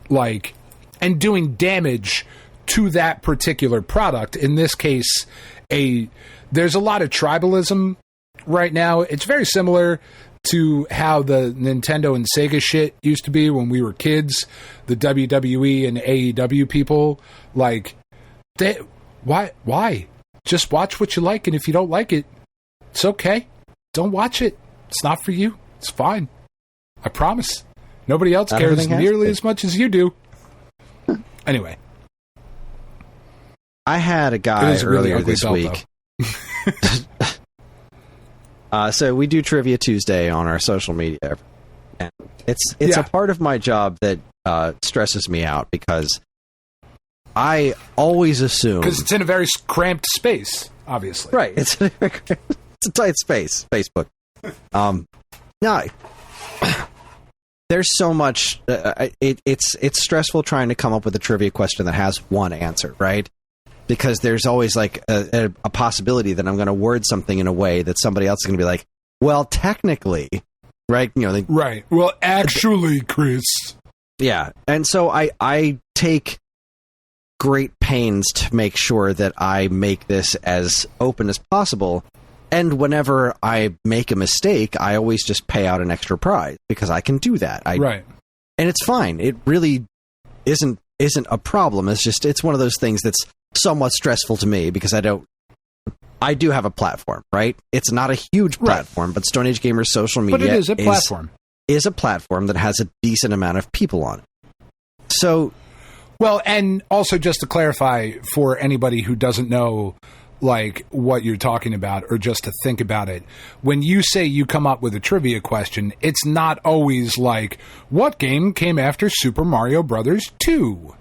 like, and doing damage to that particular product. In this case, there's a lot of tribalism right now. It's very similar to how the Nintendo and Sega shit used to be when we were kids. The WWE and AEW people, like, why? Just watch what you like, and if you don't like it, it's okay. Don't watch it. It's not for you. It's fine. I promise. Nobody else cares nearly as much as you do. Anyway. I had a guy earlier this week. So we do Trivia Tuesday on our social media. And it's a part of my job that stresses me out because I always assume... Because it's in a very cramped space, obviously. Right. It's a tight space, Facebook. No, there's so much. It's stressful trying to come up with a trivia question that has one answer, right? Because there's always like a possibility that I'm going to word something in a way that somebody else is going to be like, well, technically, right? You know, right. Well, actually, Kris. Yeah, and so I take great pains to make sure that I make this as open as possible. And whenever I make a mistake, I always just pay out an extra prize because I can do that. Right. And it's fine. It really isn't a problem. It's one of those things that's somewhat stressful to me because I do have a platform, right? It's not a huge platform, but Stone Age Gamer's social media but it is a platform. Is a platform that has a decent amount of people on it. So, well, and also just to clarify for anybody who doesn't know like what you're talking about, or just to think about it, when you say you come up with a trivia question, it's not always like, what game came after Super Mario Brothers 2?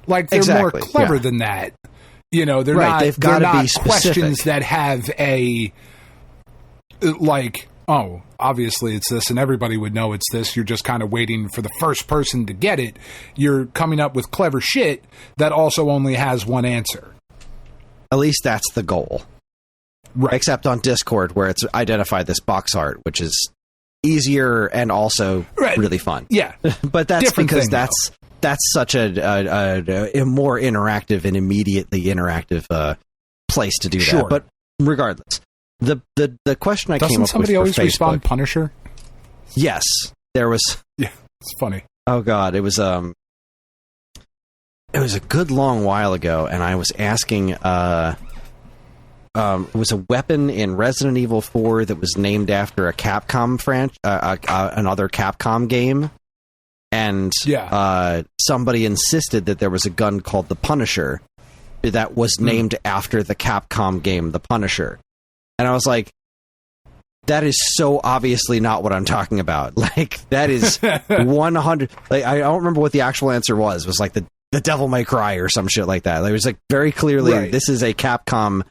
Like, they're more clever than that. You know, they're not, they've got to be questions that have a, like, oh, obviously it's this and everybody would know it's this. You're just kind of waiting for the first person to get it. You're coming up with clever shit that also only has one answer. At least that's the goal. Right. Except on Discord, where it's identified this box art, which is easier and also really fun. Yeah. But that's Different because thing, that's such a more interactive and immediately interactive place to do that. But regardless, the question I came up with somebody for always Facebook, respond Punisher? Yes, there was. Yeah, it's funny. Oh God, it was a good long while ago, and I was asking. It was a weapon in Resident Evil 4 that was named after a Capcom another Capcom game, and somebody insisted that there was a gun called the Punisher that was named after the Capcom game, the Punisher. And I was like, that is so obviously not what I'm talking about. Like, that is 100. Like, I don't remember what the actual answer was. It was like the Devil May Cry or some shit like that. It was like very clearly this is a Capcom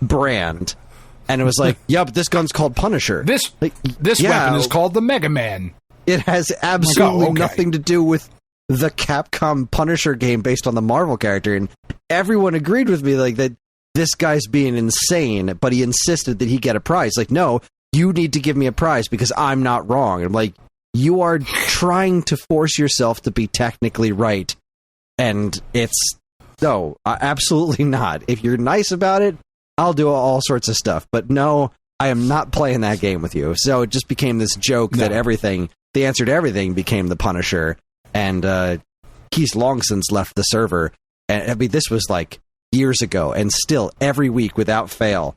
brand, and it was like, yeah, but this gun's called Punisher. This weapon is called the Mega Man. It has absolutely nothing to do with the Capcom Punisher game based on the Marvel character, and everyone agreed with me like that this guy's being insane, but he insisted that he get a prize. Like, no, you need to give me a prize because I'm not wrong. And I'm like, you are trying to force yourself to be technically right, and it's no, absolutely not. If you're nice about it, I'll do all sorts of stuff, but no, I am not playing that game with you. So it just became this joke that the answer to everything became the Punisher, and he's long since left the server. And I mean, this was like years ago, and still every week without fail,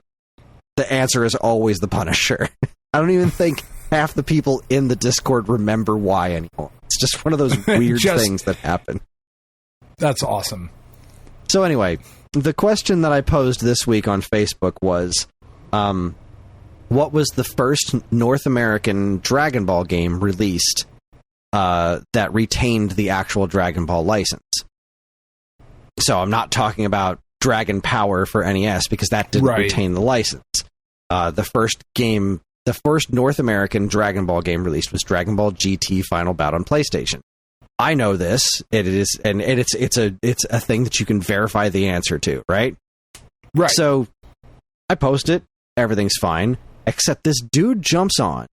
the answer is always the Punisher. I don't even think half the people in the Discord remember why anymore. It's just one of those weird things that happen. That's awesome. So anyway, the question that I posed this week on Facebook was, what was the first North American Dragon Ball game released that retained the actual Dragon Ball license? So I'm not talking about Dragon Power for NES, because that didn't retain the license. The first North American Dragon Ball game released was Dragon Ball GT Final Bout on PlayStation. I know this. It's a thing that you can verify the answer to, right? Right. So I post it, everything's fine, except this dude jumps on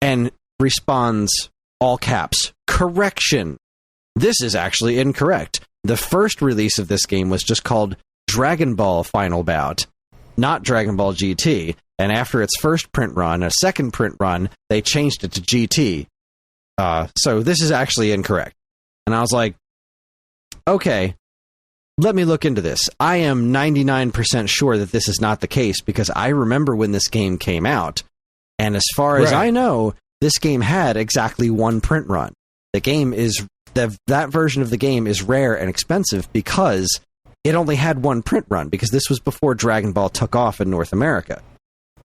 and responds, all caps, correction. This is actually incorrect. The first release of this game was just called Dragon Ball Final Bout, not Dragon Ball GT. And after its first print run, a second print run, they changed it to GT. So this is actually incorrect. And I was like, okay, let me look into this. I am 99% sure that this is not the case, because I remember when this game came out. And as far as I know, this game had exactly one print run. The game is, that version of the game is rare and expensive because it only had one print run, because this was before Dragon Ball took off in North America.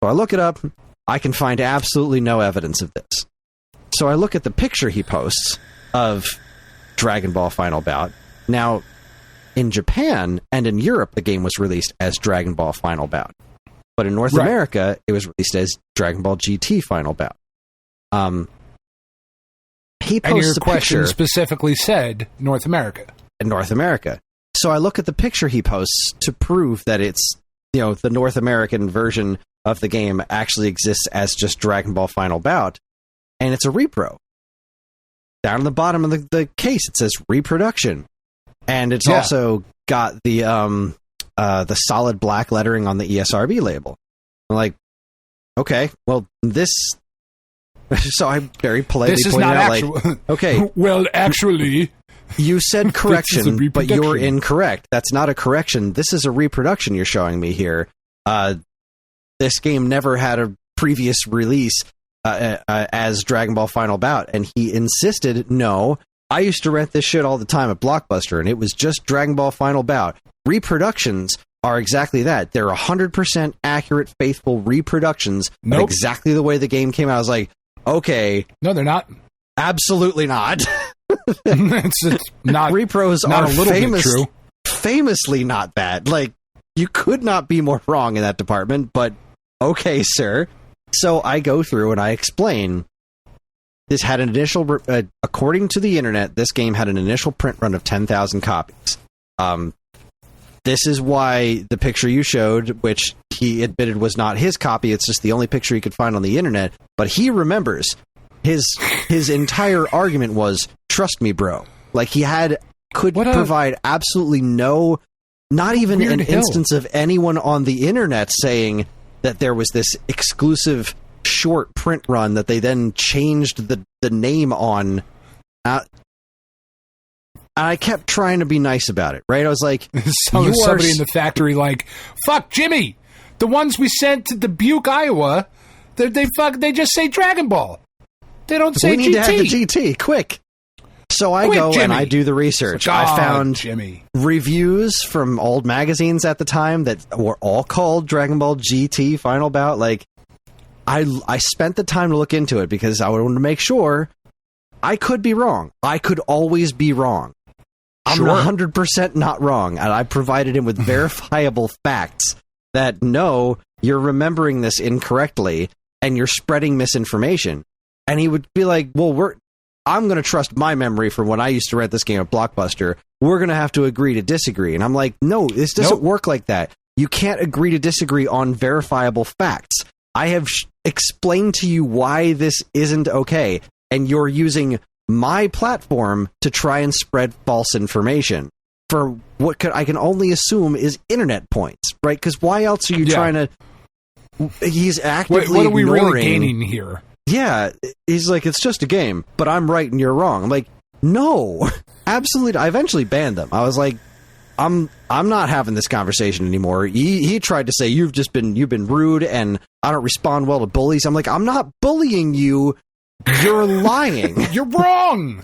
So I look it up. I can find absolutely no evidence of this. So I look at the picture he posts of Dragon Ball Final Bout. Now, in Japan and in Europe, the game was released as Dragon Ball Final Bout. But in North America, it was released as Dragon Ball GT Final Bout. He posts and your a question picture, specifically said North America. In North America. So I look at the picture he posts to prove that it's, the North American version of the game actually exists as just Dragon Ball Final Bout. And it's a repro. Down on the bottom of the case, it says reproduction. And it's also got the solid black lettering on the ESRB label. I'm like, okay, well, this... So I very politely pointed out, like, okay. Well, actually... You said correction, but you're incorrect. That's not a correction. This is a reproduction you're showing me here. This game never had a previous release as Dragon Ball Final Bout, and he insisted, no, I used to rent this shit all the time at Blockbuster, and it was just Dragon Ball Final Bout. Reproductions are exactly that. They're 100% accurate, faithful reproductions of exactly the way the game came out. I was like, okay. No, they're not. Absolutely not. it's not. Repros not are a little bit true. Famously not that. Like, you could not be more wrong in that department, but okay, sir. So I go through and I explain this had an initial, according to the internet, this game had an initial print run of 10,000 copies. This is why the picture you showed, which he admitted was not his copy, it's just the only picture he could find on the internet, but he remembers his entire argument was, trust me, bro. Like, he could provide absolutely no, not even an instance of anyone on the internet saying that there was this exclusive short print run that they then changed the name on. I kept trying to be nice about it, right? I was like, somebody in the factory like, fuck Jimmy, the ones we sent to Dubuque, Iowa, they just say Dragon Ball. They don't say GT. We need to have the GT, quick. So I go Jimmy. And I do the research. Like, I found Jimmy. Reviews from old magazines at the time that were all called Dragon Ball GT Final Bout. Like, I spent the time to look into it because I wanted to make sure. I could be wrong. I could always be wrong. I'm 100% not wrong, and I provided him with verifiable facts that, no, you're remembering this incorrectly, and you're spreading misinformation. And he would be like, well, I'm going to trust my memory from when I used to rent this game at Blockbuster. We're going to have to agree to disagree. And I'm like, no, this doesn't work like that. You can't agree to disagree on verifiable facts. I have explained to you why this isn't okay, and you're using my platform to try and spread false information for what I can only assume is internet points, right? Because why else are you trying to... He's actively what are we ignoring, really gaining here? Yeah, he's like, it's just a game, but I'm right and you're wrong. I'm like, no, absolutely. I eventually banned them. I was like, I'm not having this conversation anymore. He tried to say you've been rude and I don't respond well to bullies. I'm like, I'm not bullying you. You're lying. You're wrong.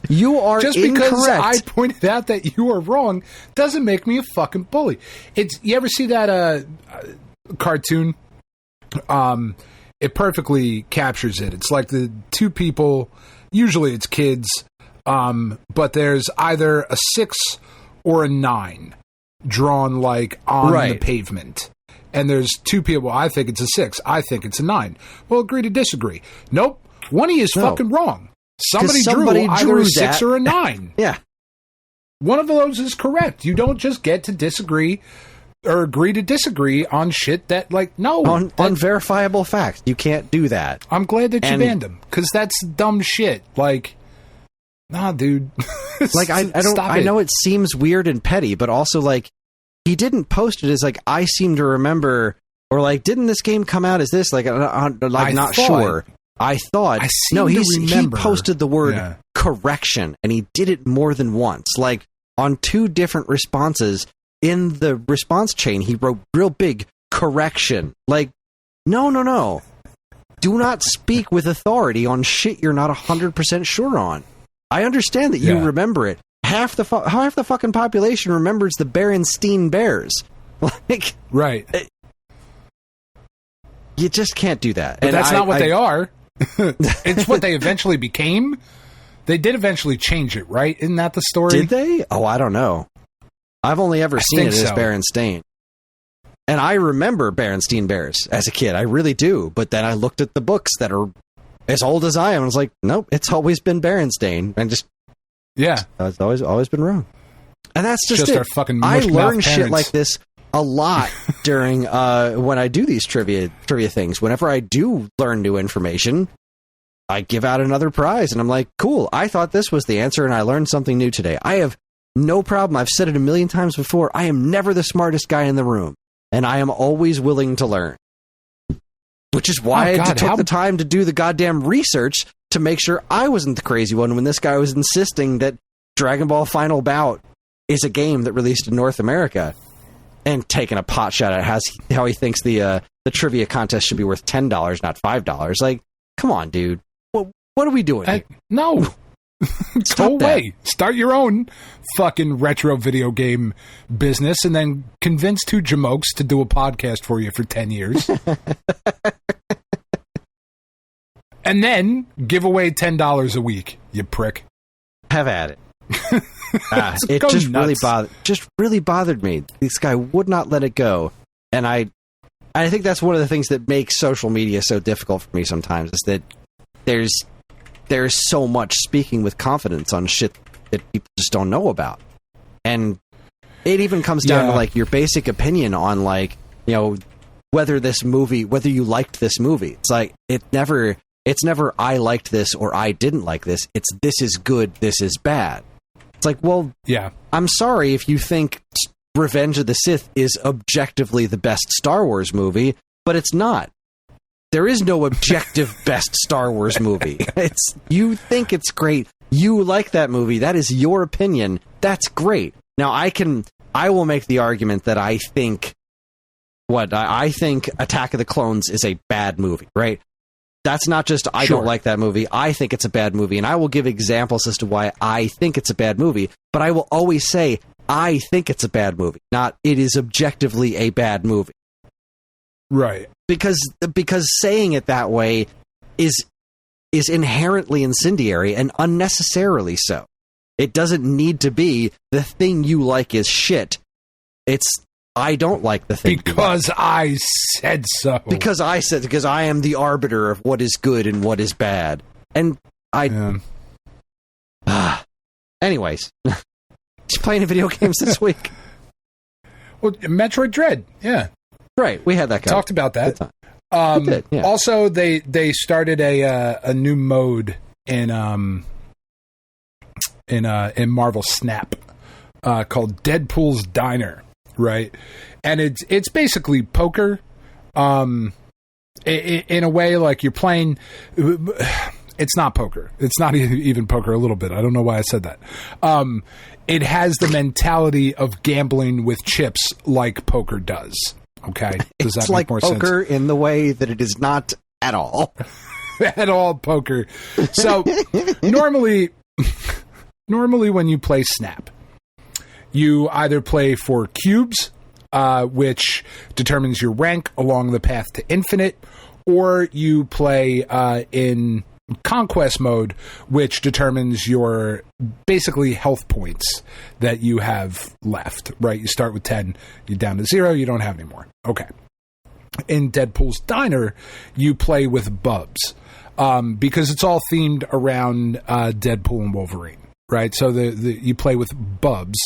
You are just incorrect. Because I pointed out that you are wrong doesn't make me a fucking bully. You ever see that cartoon? It perfectly captures it. It's like the two people, usually it's kids, but there's either a 6 or a 9 drawn like on the pavement. And there's two people, I think it's a 6, I think it's a 9. Well, agree to disagree. Nope. One of you is fucking wrong. Somebody drew either a 6 or a 9. Yeah. One of those is correct. You don't just get to disagree or agree to disagree on shit that, like, no. On verifiable facts. You can't do that. I'm glad that you banned him, because that's dumb shit. Like, nah, dude. Like, I know it seems weird and petty, but also, like, he didn't post it as, like, I seem to remember, or, like, didn't this game come out as this? Like, not sure. I thought, he posted the word correction, and he did it more than once. Like, on 2 different responses, in the response chain, he wrote real big, correction. Like, no. Do not speak with authority on shit you're not 100% sure on. I understand that you remember it. Half the fucking population remembers the Berenstain Bears. Like, right. You just can't do that. But that's not what they are. It's what they eventually became. They did eventually change it, right? Isn't that the story? Did they? Oh, I don't know. I've only ever seen it as Berenstain. And I remember Berenstain Bears as a kid. I really do. But then I looked at the books that are as old as I am and was like, nope, it's always been Berenstain. And just... Yeah. It's always been wrong. And that's just it. Our fucking I learn shit like this a lot during when I do these trivia things. Whenever I do learn new information, I give out another prize. And I'm like, cool, I thought this was the answer and I learned something new today. I have no problem. I've said it a million times before. I am never the smartest guy in the room. And I am always willing to learn. Which is why I took the time to do the goddamn research to make sure I wasn't the crazy one when this guy was insisting that Dragon Ball Final Bout is a game that released in North America, and taking a pot shot at how he thinks the trivia contest should be worth $10, not $5. Like, come on, dude. What are we doing here? No. Go away. Start your own fucking retro video game business and then convince 2 jamokes to do a podcast for you for 10 years. And then give away $10 a week, you prick. Have at it. It just really bothered me. This guy would not let it go. And I think that's one of the things that makes social media so difficult for me sometimes, is that there's so much speaking with confidence on shit that people just don't know about. And it even comes down to like your basic opinion on like, you know, whether you liked this movie. It's like it's never I liked this or I didn't like this. It's this is good, this is bad. It's like, well, yeah. I'm sorry if you think Revenge of the Sith is objectively the best Star Wars movie, but it's not. There is no objective best Star Wars movie. You think it's great. You like that movie. That is your opinion. That's great. Now I will make the argument that I think Attack of the Clones is a bad movie, right? That's not just I don't like that movie. I think it's a bad movie, and I will give examples as to why I think it's a bad movie, but I will always say I think it's a bad movie, not it is objectively a bad movie. Right. Because saying it that way is inherently incendiary and unnecessarily so. It doesn't need to be the thing you like is shit. It's I don't like the thing because I said so. Because I am the arbiter of what is good and what is bad. And anyways, just playing video games this week. Well, Metroid Dread, yeah. Right, we had that guy. Talked about that. We did, yeah. Also, they started a new mode in Marvel Snap called Deadpool's Diner, right? And it's basically poker, in a way, like you're playing. It's not poker. It's not even poker a little bit. I don't know why I said that. It has the mentality of gambling with chips like poker does. Okay, does that make more sense? It's like poker in the way that it is not at all. At all poker. So normally when you play Snap, you either play for cubes, which determines your rank along the path to infinite, or you play in conquest mode, which determines your basically health points that you have left, right? You start with 10, you're down to 0, you don't have any more. Okay. In Deadpool's Diner, you play with bubs, because it's all themed around Deadpool and Wolverine, right? So you play with bubs,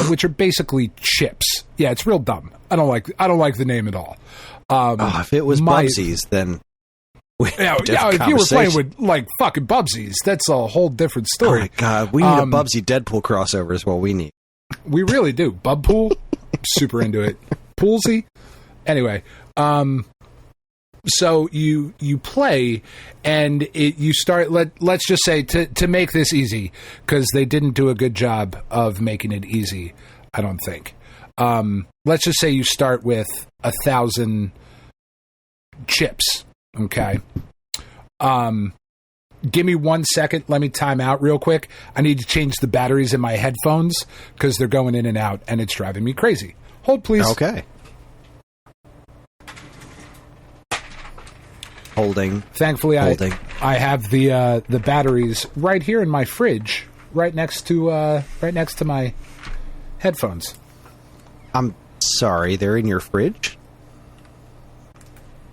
which are basically chips. Yeah, it's real dumb. I don't like the name at all. If it was Bubsies, then if you were playing with like fucking Bubsies, that's a whole different story. Oh my god, we need a Bubsy Deadpool crossover is what we need. We really do. Bubpool, super into it. Poolsy. Anyway, so you play and you start. Let's just say to make this easy, because they didn't do a good job of making it easy, I don't think. Let's just say you start with 1,000 chips. Okay. Give me 1 second. Let me time out real quick. I need to change the batteries in my headphones because they're going in and out, and it's driving me crazy. Hold, please. Okay. Holding. Thankfully, I have the batteries right here in my fridge, right next to my headphones. I'm sorry, they're in your fridge?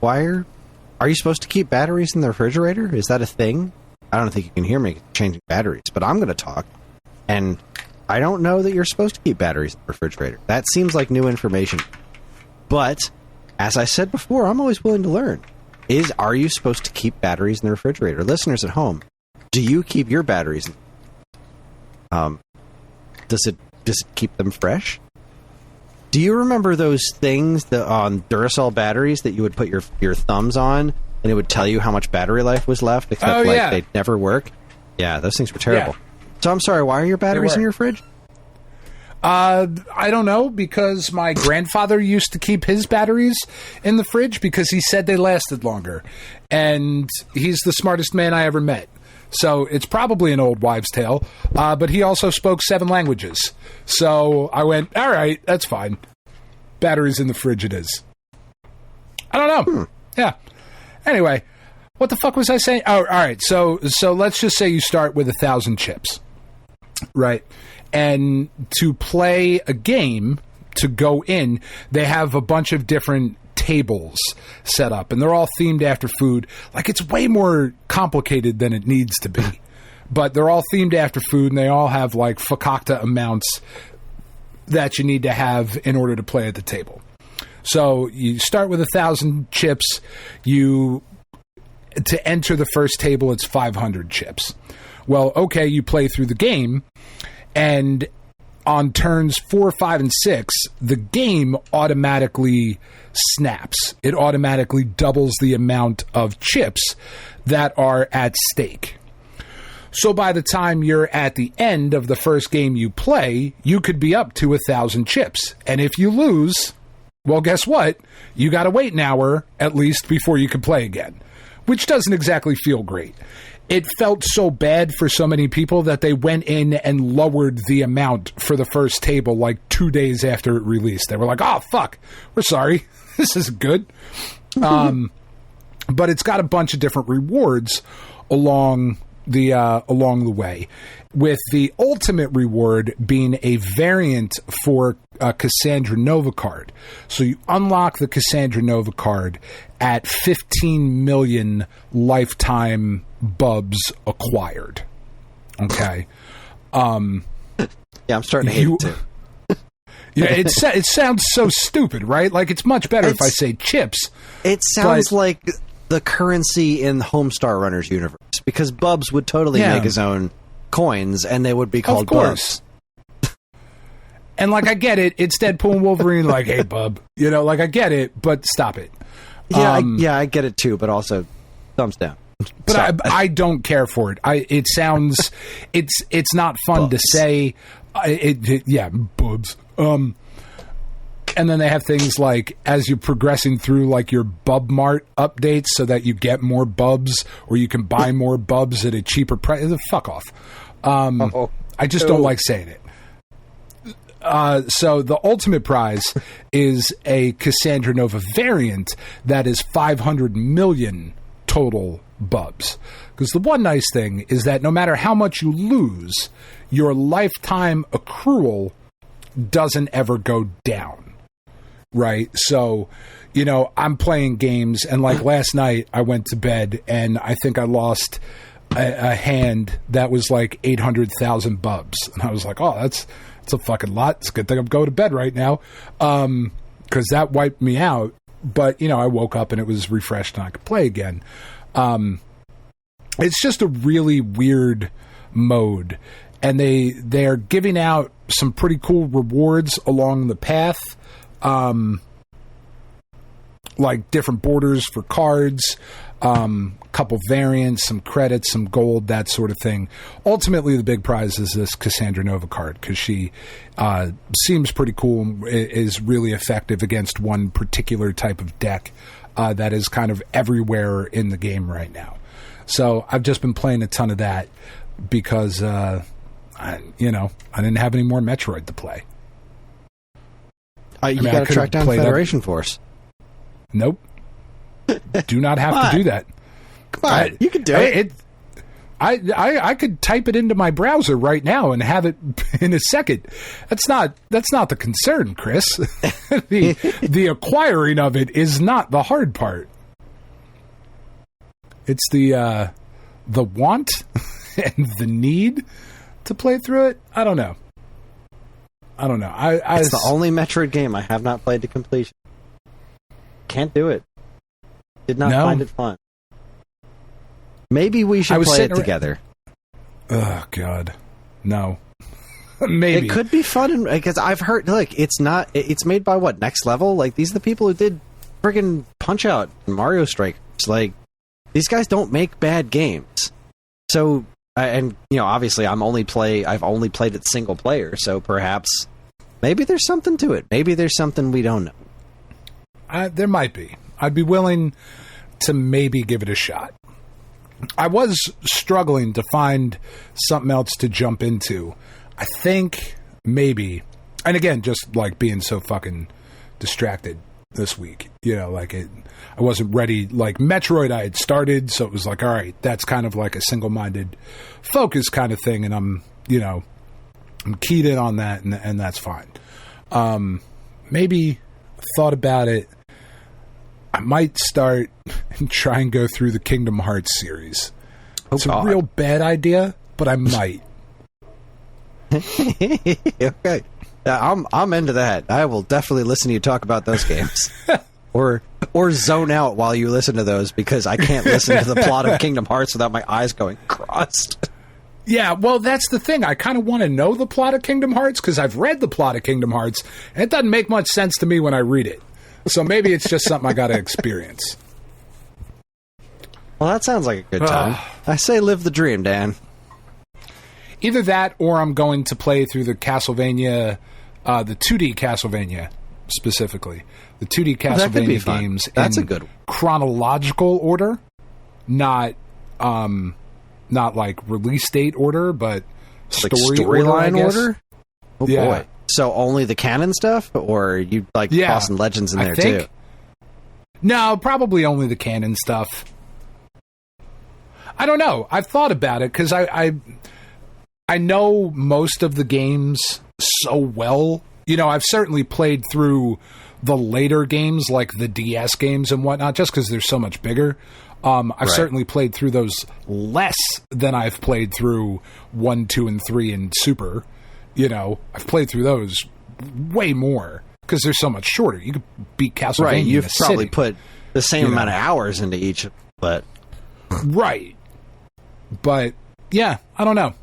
Are you supposed to keep batteries in the refrigerator? Is that a thing? I don't think you can hear me changing batteries, but I'm going to talk. And I don't know that you're supposed to keep batteries in the refrigerator. That seems like new information. But, as I said before, I'm always willing to learn. Are you supposed to keep batteries in the refrigerator? Listeners at home, do you keep your batteries? Does it keep them fresh? Do you remember those things on Duracell batteries that you would put your thumbs on and it would tell you how much battery life was left, except they'd never work? Yeah, those things were terrible. Yeah. So I'm sorry, why are your batteries in your fridge? I don't know, because my grandfather used to keep his batteries in the fridge because he said they lasted longer. And he's the smartest man I ever met. So it's probably an old wives' tale, but he also spoke 7 languages. So I went, all right, that's fine. Batteries in the fridge it is. I don't know. Yeah. Anyway, what the fuck was I saying? Oh, all right. So let's just say you start with 1,000 chips, right? And to play a game, to go in, they have a bunch of different tables set up, and they're all themed after food. Like, it's way more complicated than it needs to be. But they're all themed after food, and they all have, like, fakakta amounts that you need to have in order to play at the table. So you start with 1,000 chips. To enter the first table, it's 500 chips. Well, okay, you play through the game, and on turns 4, 5, and 6, the game automatically snaps. It automatically doubles the amount of chips that are at stake. So by the time you're at the end of the first game you play, you could be up to 1,000 chips. And if you lose, well, guess what? You got to wait an hour at least before you can play again, which doesn't exactly feel great. It felt so bad for so many people that they went in and lowered the amount for the first table like 2 days after it released. They were like, oh, fuck, we're sorry. This isn't good. But it's got a bunch of different rewards along the way, with the ultimate reward being a variant for a Cassandra Nova card. So you unlock the Cassandra Nova card at 15 million lifetime bubs acquired. Okay. Yeah, I'm starting to hate it too. Yeah, it sounds so stupid, right? Like, it's much better if I say chips. It sounds like the currency in Homestar Runner's universe, because Bubs would totally make his own coins, and they would be called Bubs. And, like, I get it. It's Deadpool and Wolverine, like, hey, Bub. You know, like, I get it, but stop it. Yeah, I get it, too, but also, thumbs down. But I don't care for it. It sounds... It's not fun to say. Bubs. And then they have things like, as you're progressing through, like, your Bub Mart updates so that you get more Bubs, or you can buy more Bubs at a cheaper price. Fuck off. I just don't like saying it. So the ultimate prize is a Cassandra Nova variant that is 500 million total Bubs. Because the one nice thing is that no matter how much you lose, your lifetime accrual doesn't ever go down. Right? So, you know, I'm playing games, and like last night I went to bed and I think I lost a hand that was like 800,000 Bubs. And I was like, oh, that's a fucking lot. It's a good thing I'm going to bed right now. Because that wiped me out. But, you know, I woke up and it was refreshed and I could play again. It's just a really weird mode. And they're giving out some pretty cool rewards along the path. Like different borders for cards, couple variants, some credits, some gold, that sort of thing. Ultimately, the big prize is this Cassandra Nova card, because she seems pretty cool and is really effective against one particular type of deck that is kind of everywhere in the game right now. So I've just been playing a ton of that because, I didn't have any more Metroid to play. You got to track down Federation Force. Nope. Do not have to do that. Come on, you can do it. I could type it into my browser right now and have it in a second. That's not the concern, Chris. the acquiring of it is not the hard part. It's the want and the need to play through it. I don't know. It's the only Metroid game I have not played to completion. Can't do it. Did not find it fun. Maybe we should play it together. Oh, God. No. Maybe. It could be fun, because I've heard, like, it's made by what, Next Level? Like, these are the people who did friggin' Punch-Out and Mario Strikers. Like, these guys don't make bad games. So, and, you know, obviously I've only played it single player, so perhaps maybe there's something to it. Maybe there's something we don't know. There might be. I'd be willing to maybe give it a shot. I was struggling to find something else to jump into. I think maybe, and again, just like being so fucking distracted this week, you know, like I wasn't ready. Like Metroid I had started, so it was like, all right, that's kind of like a single-minded focus kind of thing, and I'm keyed in on that, and that's fine. Maybe thought about it I might start and try and go through the Kingdom Hearts series. It's God. a real bad idea, but I might. Okay. I'm into that. I will definitely listen to you talk about those games. or zone out while you listen to those, because I can't listen to the plot of Kingdom Hearts without my eyes going crossed. Yeah, well, that's the thing. I kind of want to know the plot of Kingdom Hearts, because I've read the plot of Kingdom Hearts, and it doesn't make much sense to me when I read it. So maybe it's just something I got to experience. Well, that sounds like a good time. I say live the dream, Dan. Either that, or I'm going to play through the Castlevania, the 2D Castlevania, specifically. The 2D Castlevania games. That's in a good one. Chronological order, not like release date order, but storyline order. Oh, yeah. Boy. So only the canon stuff, or you like tossing Legends in there too? No, probably only the canon stuff. I don't know. I've thought about it, because I know most of the games so well. You know, I've certainly played through the later games, like the DS games and whatnot, just because they're so much bigger. I've certainly played through those less than I've played through 1, 2, and 3 and Super. You know, I've played through those way more, because they're so much shorter. You could beat Castlevania. Right, you've probably city, put the same amount of hours into each, but right. But yeah, I don't know.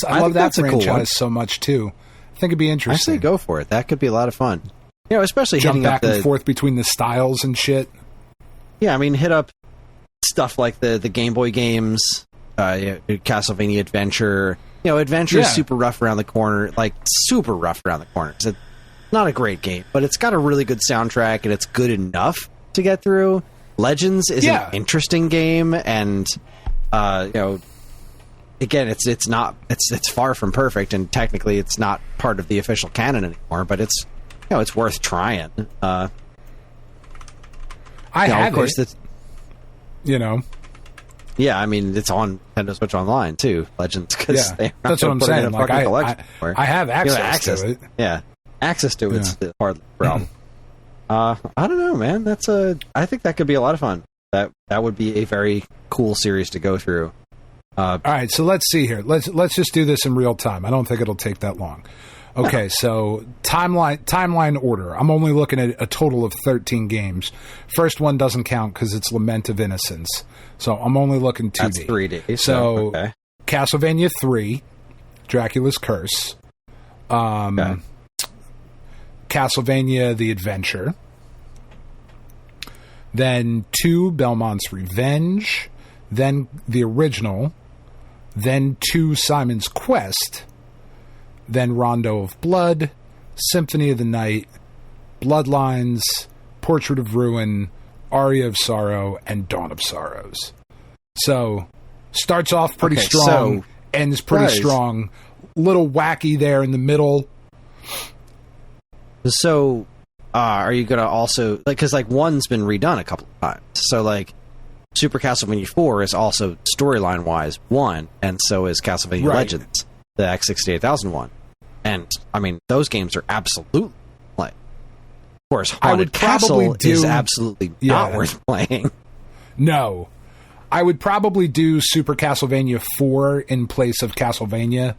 I love that franchise so much too. I think it'd be interesting. I say go for it. That could be a lot of fun. You know, especially jump hitting back up and forth between the styles and shit. Yeah, I mean, hit up stuff like the Game Boy games, Castlevania Adventure. You know, Adventure is super rough around the corner, like super rough around the corners. It's not a great game, but it's got a really good soundtrack, and it's good enough to get through. Legends is an interesting game, and you know, again, it's far from perfect, and technically, it's not part of the official canon anymore. But it's it's worth trying. I have, of course, it. Yeah, I mean, it's on Nintendo Switch Online too, Legends. Because that's what I'm saying. Like, I have access to it. Yeah, access to it's part of the problem. I don't know, man. I think that could be a lot of fun. That would be a very cool series to go through. All right, so let's see here. Let's just do this in real time. I don't think it'll take that long. Okay, so timeline order. I'm only looking at a total of 13 games. First one doesn't count because it's Lament of Innocence. So I'm only looking 2D. That's 3D. So okay. Castlevania 3, Dracula's Curse, Castlevania The Adventure, then 2, Belmont's Revenge, then the original, then 2, Simon's Quest, then Rondo of Blood, Symphony of the Night, Bloodlines, Portrait of Ruin, Aria of Sorrow, and Dawn of Sorrows. So, starts off pretty strong, ends pretty strong. Little wacky there in the middle. So, are you going to also... because, one's been redone a couple of times. So, Super Castlevania 4 is also, storyline-wise, 1, and so is Castlevania Legends, the X68000 one. And, I mean, those games are absolutely... of course, Haunted Castle is absolutely not worth playing. No. I would probably do Super Castlevania 4 in place of Castlevania.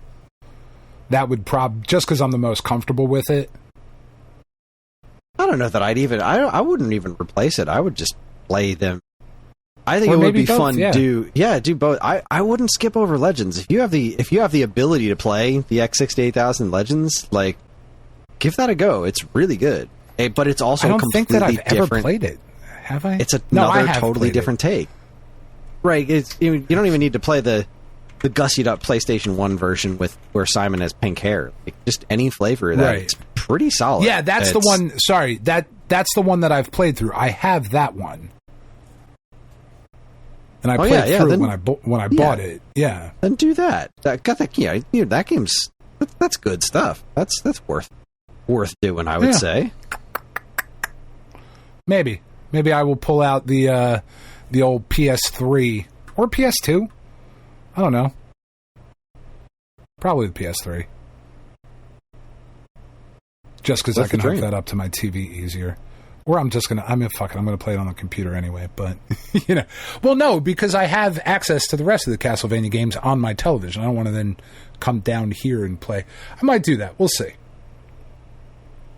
That would just because I'm the most comfortable with it. I don't know that I wouldn't even replace it. I would just play them. I think it would be fun to do both. I wouldn't skip over Legends. If you have the ability to play the X68000 Legends, give that a go. It's really good. But it's also I don't think that I've different. Ever played it. Have I? It's another totally different take. Right. You don't even need to play the gussied up PlayStation 1 version where Simon has pink hair. Just any flavor of that. It's pretty solid. Yeah, that's the one. Sorry, that's the one that I've played through. I have that one. And I played through it when I bought it. Yeah. Then do that. That game's that's good stuff. That's worth doing, I would say. Maybe I will pull out the old PS3 or PS2. I don't know. Probably the PS3. Just because I can hook that up to my TV easier. Or I'm gonna play it on the computer anyway. But well, no, because I have access to the rest of the Castlevania games on my television. I don't want to then come down here and play. I might do that. We'll see.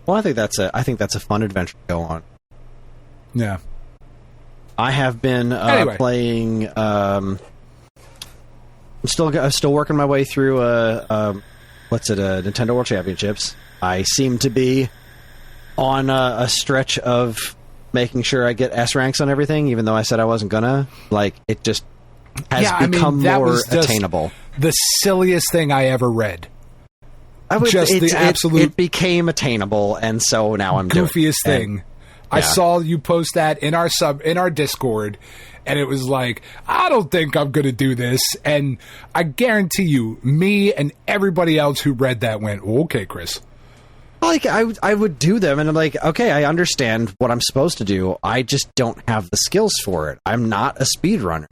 Well, I think that's a fun adventure to go on. Yeah. I have been playing. I'm still working my way through Nintendo World Championships. I seem to be on a stretch of making sure I get S ranks on everything, even though I said I wasn't gonna. Like, it just has become more attainable. The silliest thing I ever read. It became attainable, and so now I'm doing goofiest thing. I saw you post that in our Discord, and it was like, I don't think I'm going to do this. And I guarantee you, me and everybody else who read that went, okay, Kris. Like, I would do them, and I'm like, okay, I understand what I'm supposed to do. I just don't have the skills for it. I'm not a speedrunner.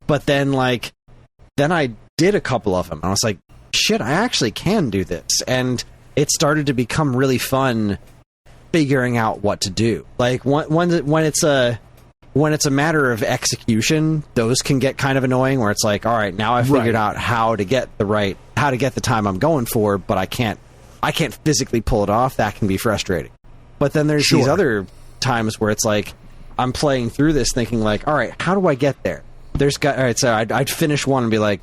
But then I did a couple of them, and I was like, shit, I actually can do this. And it started to become really fun figuring out what to do. Like, when it's a matter of execution, those can get kind of annoying, where it's like, all right, now I figured out how to get the time I'm going for, but I can't physically pull it off. That can be frustrating. But then there's these other times where it's like, I'm playing through this thinking like, all right, how do I get there? So I'd finish one and be like,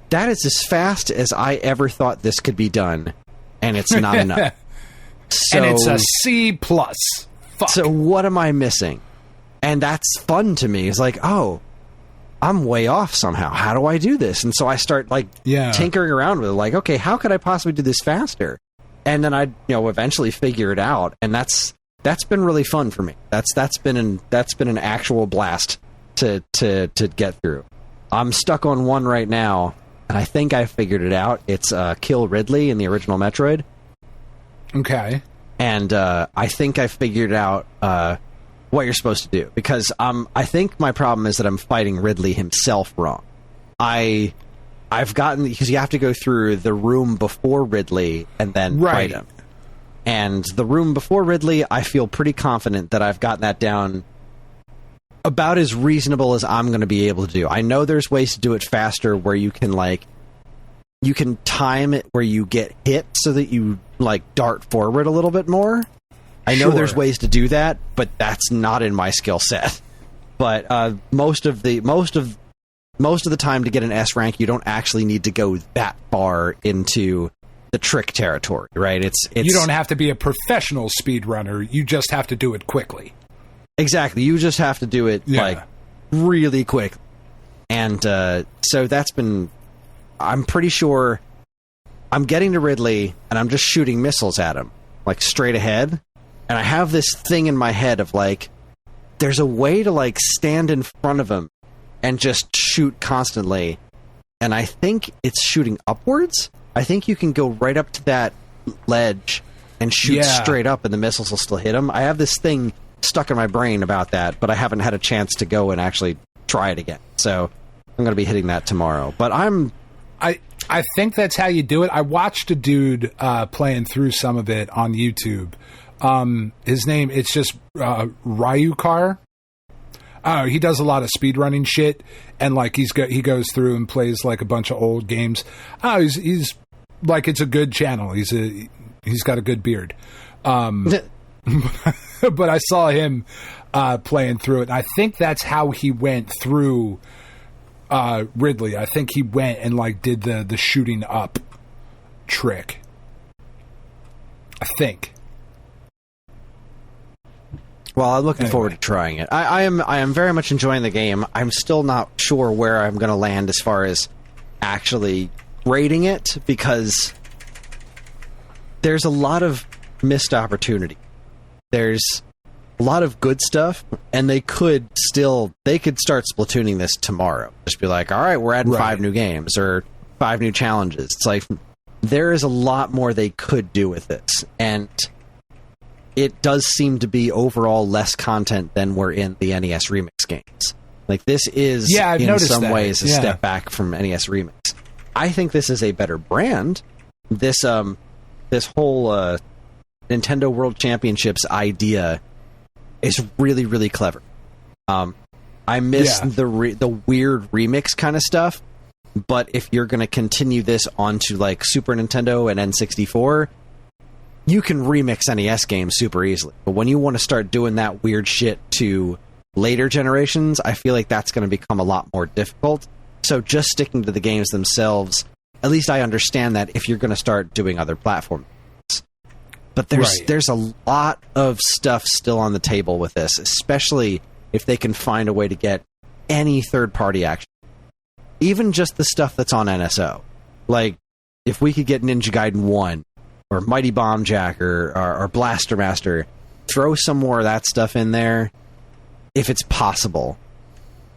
that is as fast as I ever thought this could be done, and it's not enough. And it's a C+. Fuck. So what am I missing? And that's fun to me. It's like, oh, I'm way off somehow. How do I do this? And so I start tinkering around with it, like, okay, how could I possibly do this faster? And then I eventually figure it out, and that's been really fun for me. That's been an actual blast to get through. I'm stuck on one right now, and I think I figured it out. It's kill Ridley in the original Metroid. Okay. And I think I figured out what you're supposed to do, because I think my problem is that I'm fighting Ridley himself wrong. I've gotten, because you have to go through the room before Ridley and then fight him. And the room before Ridley, I feel pretty confident that I've gotten that down about as reasonable as I'm going to be able to do. I know there's ways to do it faster, where you can time it where you get hit so that you dart forward a little bit more. I know there's ways to do that, but that's not in my skill set. But most of the time to get an S rank, you don't actually need to go that far into the trick territory, right? It's you don't have to be a professional speedrunner. You just have to do it quickly. Exactly. You just have to do it really quick. And so that's been... I'm pretty sure I'm getting to Ridley, and I'm just shooting missiles at him, straight ahead. And I have this thing in my head of, there's a way to, stand in front of him and just shoot constantly. And I think it's shooting upwards. I think you can go right up to that ledge and shoot straight up, and the missiles will still hit him. I have this thing stuck in my brain about that, but I haven't had a chance to go and actually try it again. So I'm going to be hitting that tomorrow. But I think that's how you do it. I watched a dude playing through some of it on YouTube. His name, it's just Ryukar. He does a lot of speedrunning shit, and he goes through and plays a bunch of old games. He's it's a good channel. He's got a good beard. But I saw him playing through it. I think that's how he went through Ridley. I think he went and did the shooting up trick. I think. Well, I'm looking forward to trying it. I am very much enjoying the game. I'm still not sure where I'm going to land as far as actually rating it, because there's a lot of missed opportunity. There's a lot of good stuff, and they could start splatooning this tomorrow. Just be like, all right, we're adding 5 new games or 5 new challenges. It's there is a lot more they could do with this, and it does seem to be overall less content than were in the NES Remix games. This is, in some ways, a step back from NES Remix. I think this is a better brand. This whole Nintendo World Championships idea is really, really clever. I miss the weird remix kind of stuff, but if you're going to continue this onto like Super Nintendo and N64, you can remix NES games super easily. But when you want to start doing that weird shit to later generations, I feel like that's going to become a lot more difficult. So just sticking to the games themselves, at least I understand that if you're going to start doing other platforms. But there's a lot of stuff still on the table with this, especially if they can find a way to get any third-party action. Even just the stuff that's on NSO. Like, if we could get Ninja Gaiden 1, or Mighty Bomb Jack, or Blaster Master, throw some more of that stuff in there, if it's possible.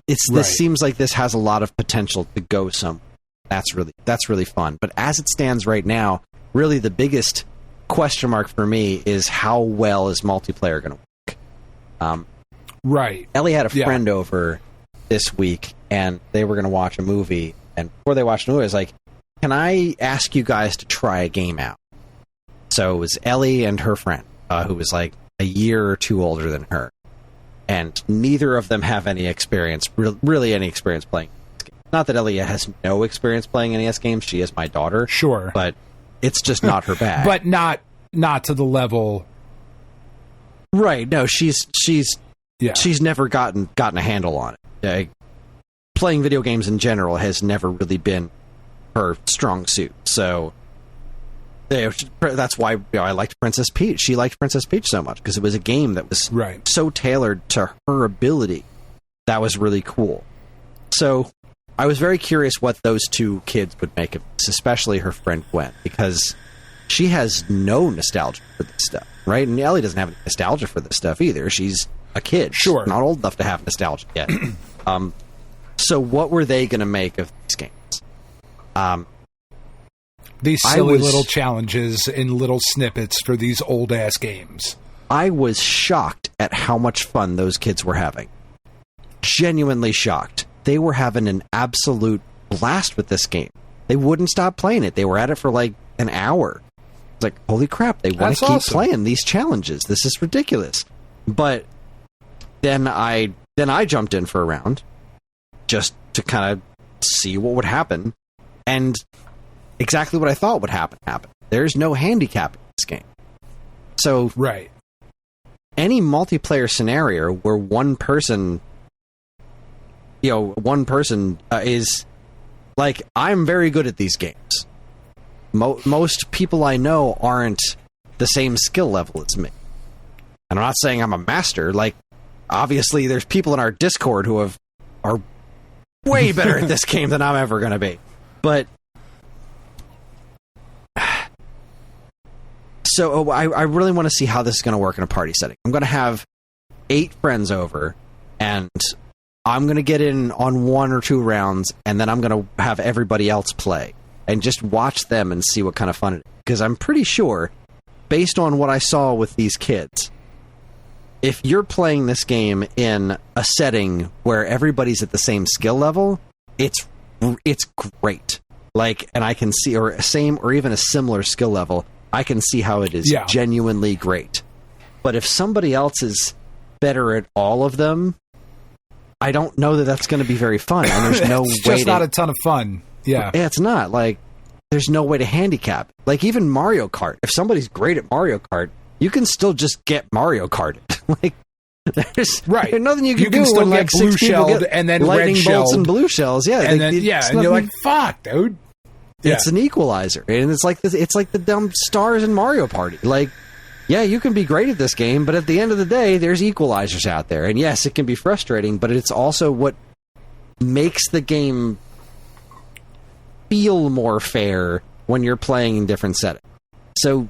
This seems like this has a lot of potential to go somewhere. That's really fun. But as it stands right now, really the biggest question mark for me is how well is multiplayer going to work? Right. Ellie had a friend over this week, and they were going to watch a movie. And before they watched the movie, I was like, can I ask you guys to try a game out? So it was Ellie and her friend, who was like a year or two older than her. And neither of them have any experience, really any experience playing NES games. Not that Ellie has no experience playing NES games. She is my daughter. Sure. But it's just not her bag. But not to the level. Right. No, she's never gotten a handle on it. Playing video games in general has never really been her strong suit. So that's why I liked Princess Peach. She liked Princess Peach so much because it was a game that was so tailored to her ability. That was really cool. So I was very curious what those two kids would make of this, especially her friend Gwen, because she has no nostalgia for this stuff, right? And Ellie doesn't have any nostalgia for this stuff either. She's a kid. Sure. She's not old enough to have nostalgia yet. So what were they going to make of these games? These silly little challenges and little snippets for these old-ass games. I was shocked at how much fun those kids were having. Genuinely shocked. They were having an absolute blast with this game. They wouldn't stop playing it. They were at it for like an hour. It's like, holy crap, they want to keep playing these challenges. This is ridiculous. But then I jumped in for a round just to kind of see what would happen. And exactly what I thought would happen happened. There's no handicap in this game. So any multiplayer scenario where one person is like, I'm very good at these games. Most people I know aren't the same skill level as me. And I'm not saying I'm a master. Like, obviously, there's people in our Discord who are way better at this game than I'm ever going to be. But so I really want to see how this is going to work in a party setting. I'm going to have 8 friends over, and I'm going to get in on 1 or 2 rounds, and then I'm going to have everybody else play and just watch them and see what kind of fun it is. Because I'm pretty sure, based on what I saw with these kids, if you're playing this game in a setting where everybody's at the same skill level, it's great. Like, and I can see, or same, or even a similar skill level, I can see how it is genuinely great. But if somebody else is better at all of them, I don't know that that's going to be very fun. And there's no way. It's just not a ton of fun. Yeah, it's not. Like, there's no way to handicap. Like, even Mario Kart. If somebody's great at Mario Kart, you can still just get Mario Karted. Like, there's nothing you can do. Still when, get like, blue 6 people shelled get and then lightning red bolts shelled and blue shells. Yeah, and then and you're like, fuck, dude. It's an equalizer, and it's like this. It's like the dumb stars in Mario Party. Like, yeah, you can be great at this game, but at the end of the day, there's equalizers out there, and yes, it can be frustrating, but it's also what makes the game feel more fair when you're playing in different settings. So,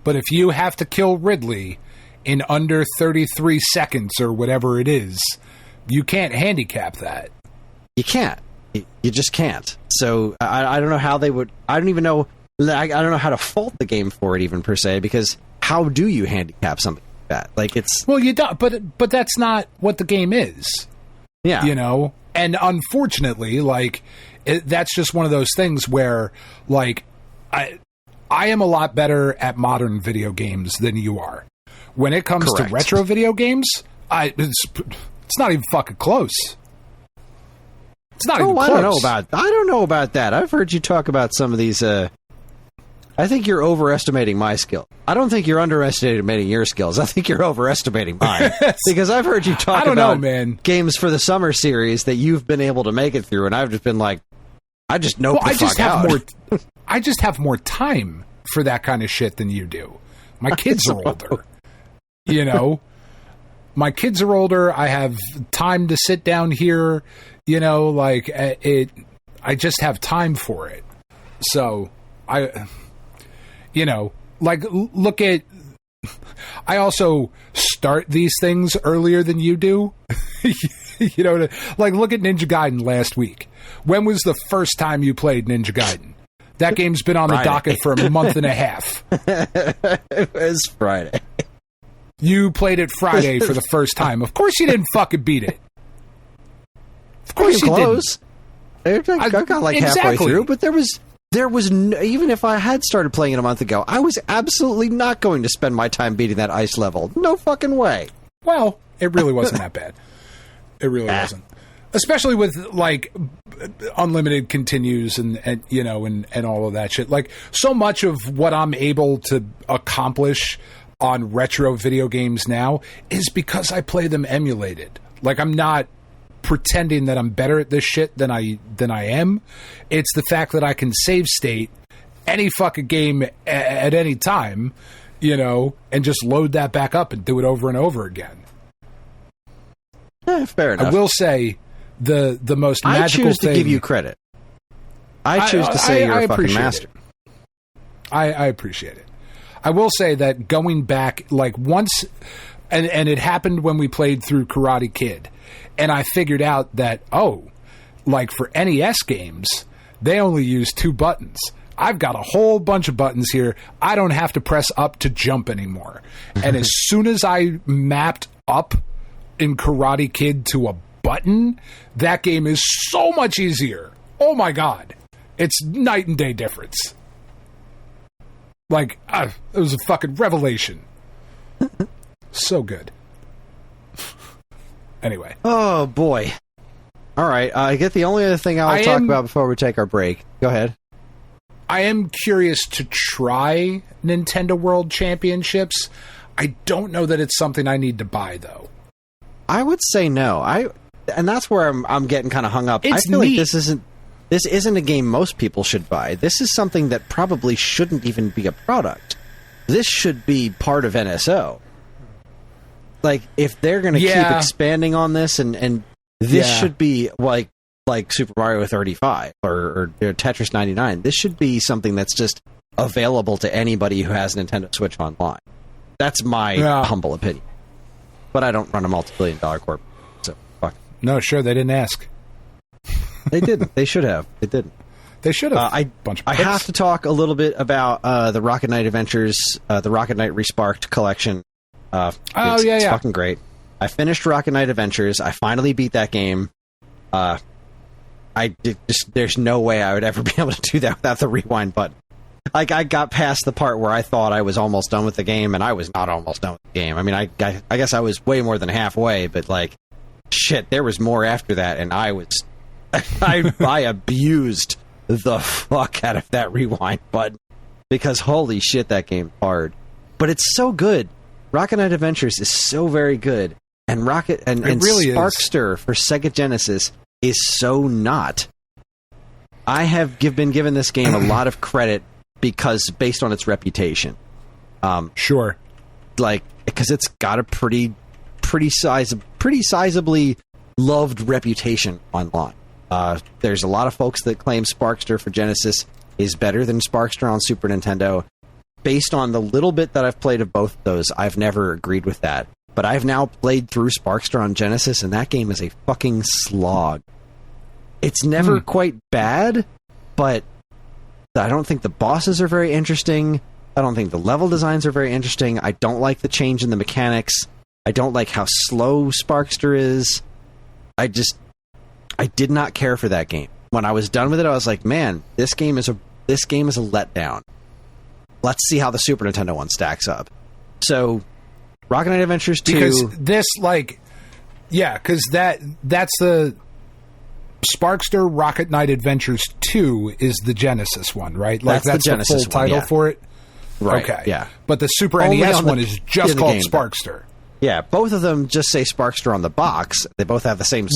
but if you have to kill Ridley in under 33 seconds or whatever it is, you can't handicap that. You can't. You just can't. So I don't know how they would. I don't even know. I don't know how to fault the game for it, even per se, because how do you handicap something like that? Like, it's you don't. But that's not what the game is. Yeah, you know. And unfortunately, like, that's just one of those things where, like, I am a lot better at modern video games than you are. When it comes to retro video games, It's not even fucking close. It's not even close. I don't know about that. I've heard you talk about some of these. I think you're overestimating my skill. I don't think you're underestimating your skills. I think you're overestimating mine. Because I've heard you talk about games for the summer series that you've been able to make it through, and I've just been like, I just know. I just have more time for that kind of shit than you do. My kids are older. You know, my kids are older. I have time to sit down here. You know, like I just have time for it. So you know, like look at. I also start these things earlier than you do. You know, like look at Ninja Gaiden last week. When was the first time you played Ninja Gaiden? That game's been on the docket for a month and a half. It was Friday. You played it Friday for the first time. Of course you didn't fucking beat it. Of course you didn't. I got like halfway through, but there was no, even if I had started playing it a month ago, I was absolutely not going to spend my time beating that ice level. No fucking way. Well, it really wasn't that bad. It really wasn't. Especially with like unlimited continues and you know and all of that shit. Like so much of what I'm able to accomplish on retro video games now is because I play them emulated. Like I'm not pretending that I'm better at this shit than I am. It's the fact that I can save state any fucking game at any time, you know, and just load that back up and do it over and over again. Fair enough. I will say the most magical thing. I choose to give you credit. I choose to say you're a fucking master. I appreciate it. I will say that going back, like once, and it happened when we played through Karate Kid, and I figured out that, like for NES games, they only use 2 buttons. I've got a whole bunch of buttons here. I don't have to press up to jump anymore. And as soon as I mapped up in Karate Kid to a button, that game is so much easier. Oh my God. It's night and day difference. Like, it was a fucking revelation. So good. Anyway. Oh, boy. All right. I get the only other thing I'll talk about before we take our break. Go ahead. I am curious to try Nintendo World Championships. I don't know that it's something I need to buy, though. I would say no. And that's where I'm getting kind of hung up. I feel like this isn't a game most people should buy. This is something that probably shouldn't even be a product. This should be part of NSO. Like, if they're going to keep expanding on this, and this should be like Super Mario 35 or Tetris 99, this should be something that's just available to anybody who has Nintendo Switch Online. That's my humble opinion. But I don't run a multi-billion-dollar corp, so fuck. No, sure, they didn't ask. They didn't. They should have. They didn't. They should have. I have to talk a little bit about the Rocket Knight Adventures, the Rocket Knight Resparked collection. It's fucking great. I finished Rocket Knight Adventures. I finally beat that game. There's no way I would ever be able to do that without the rewind button. Like, I got past the part where I thought I was almost done with the game, and I was not almost done with the game. I mean, I guess I was way more than halfway, but, like, shit, there was more after that, and I was... I abused the fuck out of that rewind button, because holy shit, that game's hard. But it's so good. Rocket Knight Adventures is so very good, and really Sparkster for Sega Genesis is so not. I have been given this game a lot of credit because based on its reputation. Sure. Like, because it's got a pretty sizably loved reputation online. There's a lot of folks that claim Sparkster for Genesis is better than Sparkster on Super Nintendo. Based on the little bit that I've played of both of those, I've never agreed with that. But I've now played through Sparkster on Genesis, and that game is a fucking slog. It's never quite bad, but I don't think the bosses are very interesting. I don't think the level designs are very interesting. I don't like the change in the mechanics. I don't like how slow Sparkster is. I did not care for that game. When I was done with it, I was like, man, this game is a letdown. Let's see how the Super Nintendo one stacks up. So Rocket Knight Adventures 2. Because this, like, yeah, because that's the Sparkster Rocket Knight Adventures 2 is the Genesis one, right? Like, that's the Genesis full title for it? Right. Okay. Yeah. But the Super Only NES on the- one is just in the called game, Sparkster. Yeah, both of them just say Sparkster on the box. They both have the same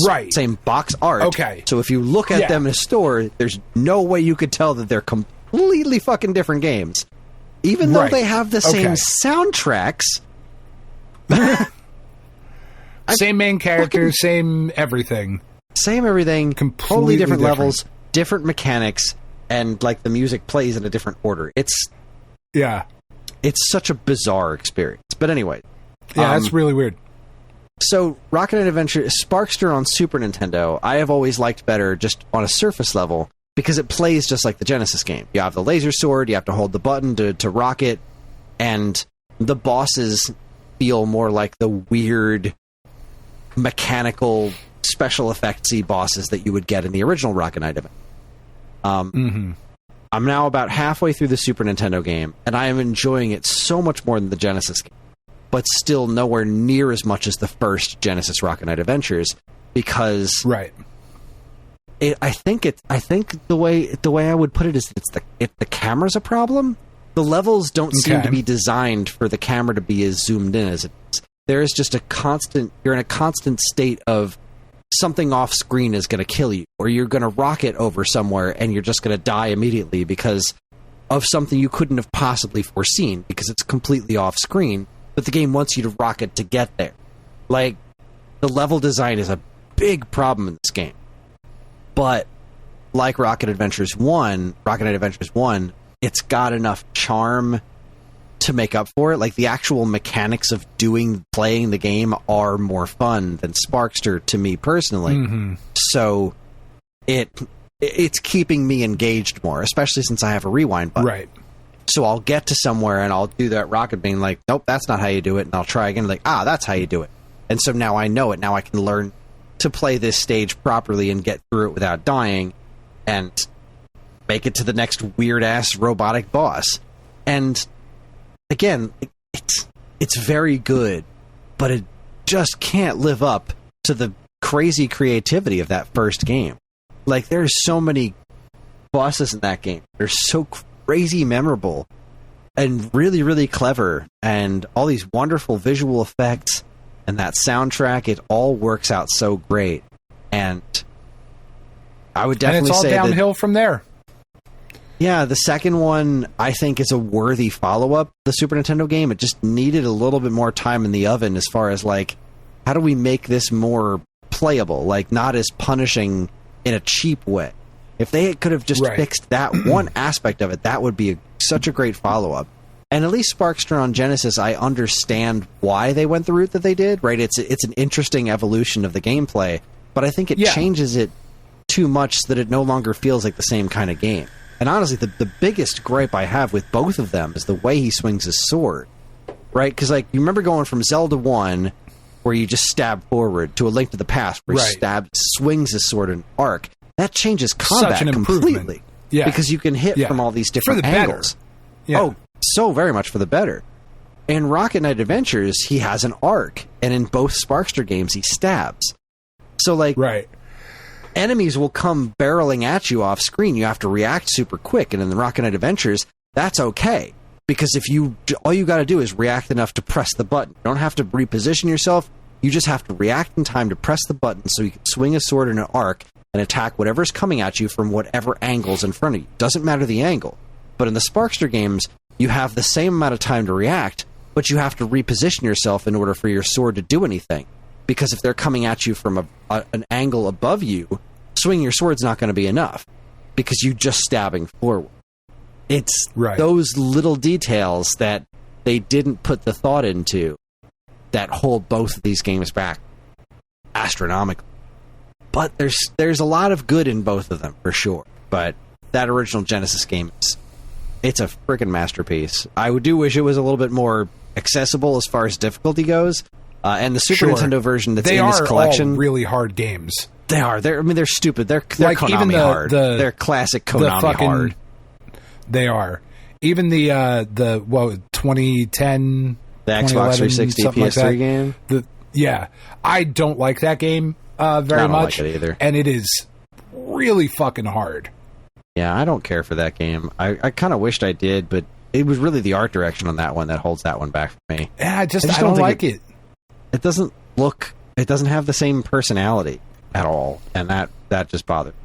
box art. Okay. So if you look at them in a store, there's no way you could tell that they're completely fucking different games. Even though they have the same soundtracks. Same main character, same everything. Same everything, Completely totally different different. levels, different mechanics, and like the music plays in a different order. It's such a bizarre experience. But anyway. Yeah, that's really weird. So, Rocket Knight Adventure, Sparkster on Super Nintendo, I have always liked better just on a surface level because it plays just like the Genesis game. You have the laser sword, you have to hold the button to rock it, and the bosses feel more like the weird mechanical special effectsy bosses that you would get in the original Rocket Knight event. I'm now about halfway through the Super Nintendo game, and I am enjoying it so much more than the Genesis game, but still nowhere near as much as the first Genesis Rocket Knight Adventures, because I think the way I would put it is the camera's a problem. The levels don't seem to be designed for the camera to be as zoomed in as it is. There is just you're in a constant state of something off screen is going to kill you, or you're going to rocket over somewhere and you're just going to die immediately because of something you couldn't have possibly foreseen because it's completely off screen, but the game wants you to rocket to get there. Like, the level design is a big problem in this game. But like Rocket Knight Adventures 1, it's got enough charm to make up for it. Like, the actual mechanics of playing the game are more fun than Sparkster to me personally. So it's keeping me engaged more, especially since I have a rewind button. Right. So I'll get to somewhere and I'll do that rocket being like, nope, that's not how you do it. And I'll try again, like, that's how you do it. And so now I know it. Now I can learn to play this stage properly and get through it without dying and make it to the next weird-ass robotic boss. And again, it's very good, but it just can't live up to the crazy creativity of that first game. Like, there's so many bosses in that game. They're so crazy memorable and really, really clever, and all these wonderful visual effects and that soundtrack, it all works out so great. And I would definitely say and it's all downhill from there. Yeah, the second one, I think, is a worthy follow-up to the Super Nintendo game. It just needed a little bit more time in the oven as far as, like, how do we make this more playable? Like, not as punishing in a cheap way. If they could have just fixed that one aspect of it, that would be such a great follow-up. And at least Sparkster on Genesis, I understand why they went the route that they did, right? It's an interesting evolution of the gameplay, but I think it changes it too much so that it no longer feels like the same kind of game. And honestly, the biggest gripe I have with both of them is the way he swings his sword, right? Because, like, you remember going from Zelda 1, where you just stab forward, to A Link to the Past, where he swings his sword in an arc. That changes combat completely. Yeah. Because you can hit from all these different angles. Yeah. Oh, so very much for the better. In Rocket Knight Adventures, he has an arc, and in both Sparkster games, he stabs. So, like, enemies will come barreling at you off screen. You have to react super quick, and in the Rocket Knight Adventures, that's okay. Because if all you got to do is react enough to press the button. You don't have to reposition yourself. You just have to react in time to press the button so you can swing a sword in an arc and attack whatever's coming at you from whatever angle's in front of you. Doesn't matter the angle. But in the Sparkster games, you have the same amount of time to react, but you have to reposition yourself in order for your sword to do anything. Because if they're coming at you from an angle above you, swinging your sword's not going to be enough. Because you're just stabbing forward. It's those little details that they didn't put the thought into that hold both of these games back astronomically. But there's a lot of good in both of them, for sure. But that original Genesis game, it's a freaking masterpiece. I do wish it was a little bit more accessible as far as difficulty goes. And the Super Nintendo version that's in this collection... They are all really hard games. They are. They're stupid. They're like Konami hard. They're classic Konami hard. They are. Even the 2010 The Xbox 360 PS3 game? Yeah. I don't like that game very much. I don't like it either. And it is really fucking hard. Yeah, I don't care for that game. I kind of wished I did, but it was really the art direction on that one that holds that one back for me. Yeah, I don't like it. It doesn't look... It doesn't have the same personality at all, and that just bothered me.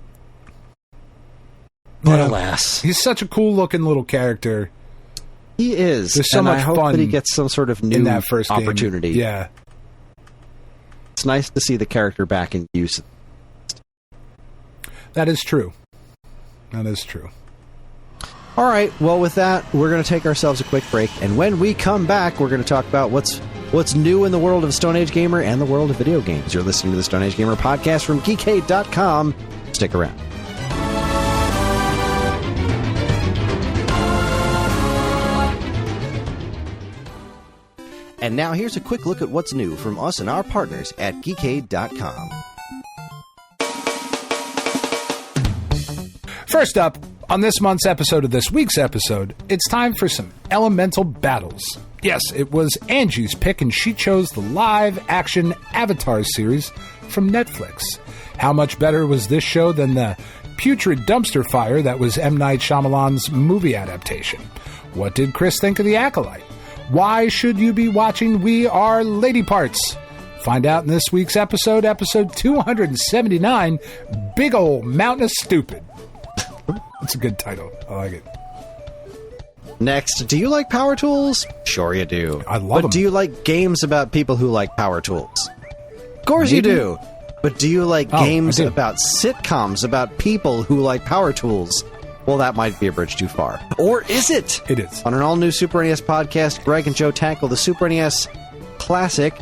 But alas. He's such a cool-looking little character. He is. There's so much I hope fun that he gets some sort of new in that first opportunity. Game. Yeah. It's nice to see the character back in use. That is true. That is true. All right. Well, with that, we're going to take ourselves a quick break, and when we come back, we're going to talk about what's new in the world of Stone Age Gamer and the world of video games. You're listening to the Stone Age Gamer podcast from geekade.com. Stick around. And now here's a quick look at what's new from us and our partners at geekade.com. First up, on this month's episode of this week's episode, it's time for some elemental battles. Yes, it was Angie's pick, and she chose the live-action Avatar series from Netflix. How much better was this show than the putrid dumpster fire that was M. Night Shyamalan's movie adaptation? What did Kris think of The Acolyte? Why should you be watching We Are Lady Parts? Find out in this week's episode 279, Big Ol' Mountain of Stupid. That's a good title. I like it. Next, do you like power tools? Sure you do. I love them. But do you like games about people who like power tools? Of course you do. But do you like games about sitcoms about people who like power tools? Well, that might be a bridge too far. Or is it? It is. On an all-new Super NES podcast, Greg and Joe tackle the Super NES classic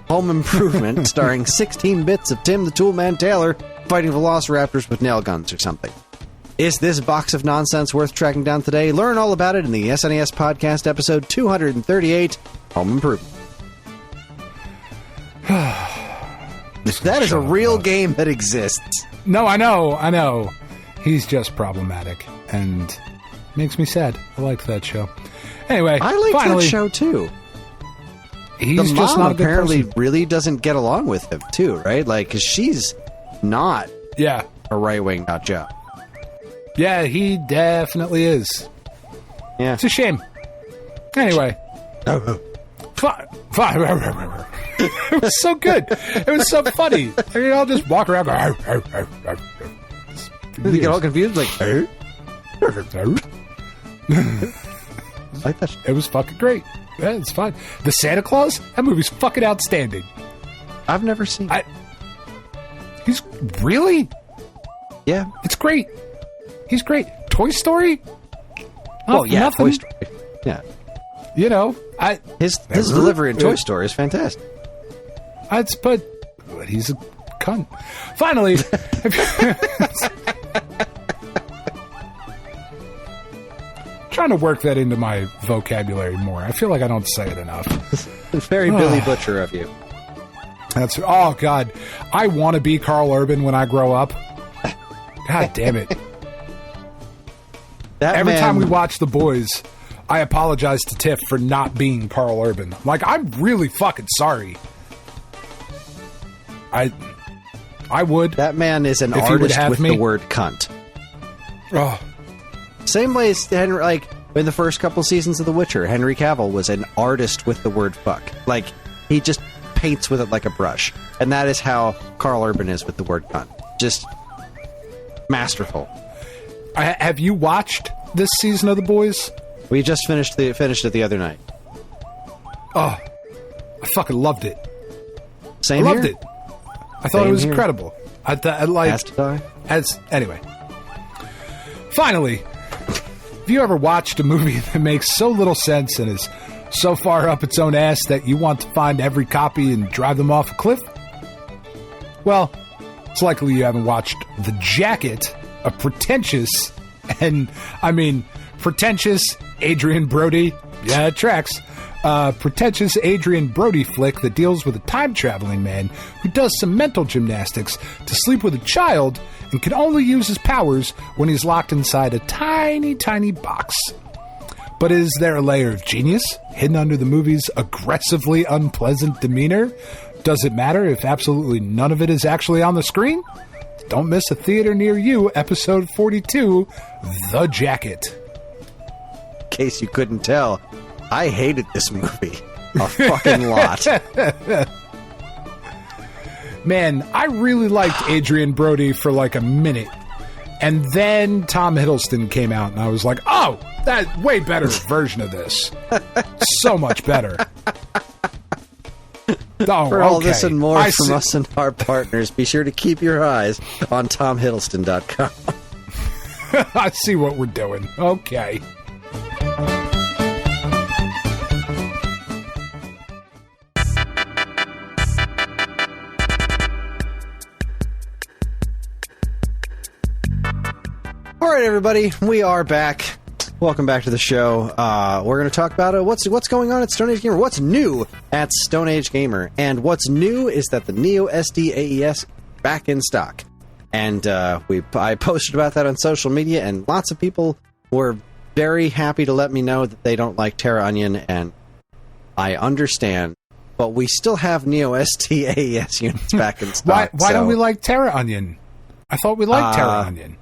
Home Improvement starring 16 bits of Tim the Toolman Taylor fighting velociraptors with nail guns or something. Is this box of nonsense worth tracking down today? Learn all about it in the SNES podcast episode 238, Home Improvement. That is a real game that exists. No, I know. He's just problematic and makes me sad. I liked that show. Anyway, I liked that show too. He's the just mom not a good apparently person. really doesn't get along with him too, right? Like, because she's not a right-wing nut job. Yeah, he definitely is. Yeah. It's a shame. Anyway. Fine. It was so good. It was so funny. I mean, I'll just walk around going, You get all confused, like, like that. It was fucking great. Yeah, it's fine. The Santa Claus? That movie's fucking outstanding. I've never seen it. He's really? Yeah. It's great. He's great. Toy Story? Toy Story. Yeah. You know, his delivery in Toy Story is fantastic. But he's a cunt. Finally, trying to work that into my vocabulary more. I feel like I don't say it enough. It's very Billy Butcher of you. Oh God, I want to be Carl Urban when I grow up. God damn it! Every time we watch The Boys, I apologize to Tiff for not being Carl Urban. Like, I'm really fucking sorry. I would. That man is an artist with the word cunt. Oh. Same way as Henry, like in the first couple seasons of The Witcher, Henry Cavill was an artist with the word fuck. Like, he just paints with it like a brush. And that is how Carl Urban is with the word cunt. Just masterful. Have you watched this season of The Boys? We just finished it the other night. Oh, I fucking loved it. I loved it. I thought it was incredible. Anyway. Finally, have you ever watched a movie that makes so little sense and is so far up its own ass that you want to find every copy and drive them off a cliff? Well, it's likely you haven't watched The Jacket, a pretentious Adrian Brody. Yeah, it tracks. Pretentious Adrian Brody flick that deals with a time-traveling man who does some mental gymnastics to sleep with a child and can only use his powers when he's locked inside a tiny, tiny box. But is there a layer of genius hidden under the movie's aggressively unpleasant demeanor? Does it matter if absolutely none of it is actually on the screen? Don't miss a theater near you, episode 42, The Jacket. In case you couldn't tell, I hated this movie a fucking lot. Man, I really liked Adrian Brody for like a minute. And then Tom Hiddleston came out, and I was like, oh, that way better version of this. So much better. Oh, For all okay. this and more from us and our partners, be sure to keep your eyes on TomHiddleston.com. I see what we're doing. Okay. All right, everybody, we are back. Welcome back to the show. We're going to talk about what's going on at Stone Age Gamer. What's new at Stone Age Gamer? And what's new is that the Neo SD AES is back in stock. And I posted about that on social media, and lots of people were very happy to let me know that they don't like Terra Onion, and I understand. But we still have Neo SD AES units back in stock. Why don't we like Terra Onion? I thought we liked Terra Onion.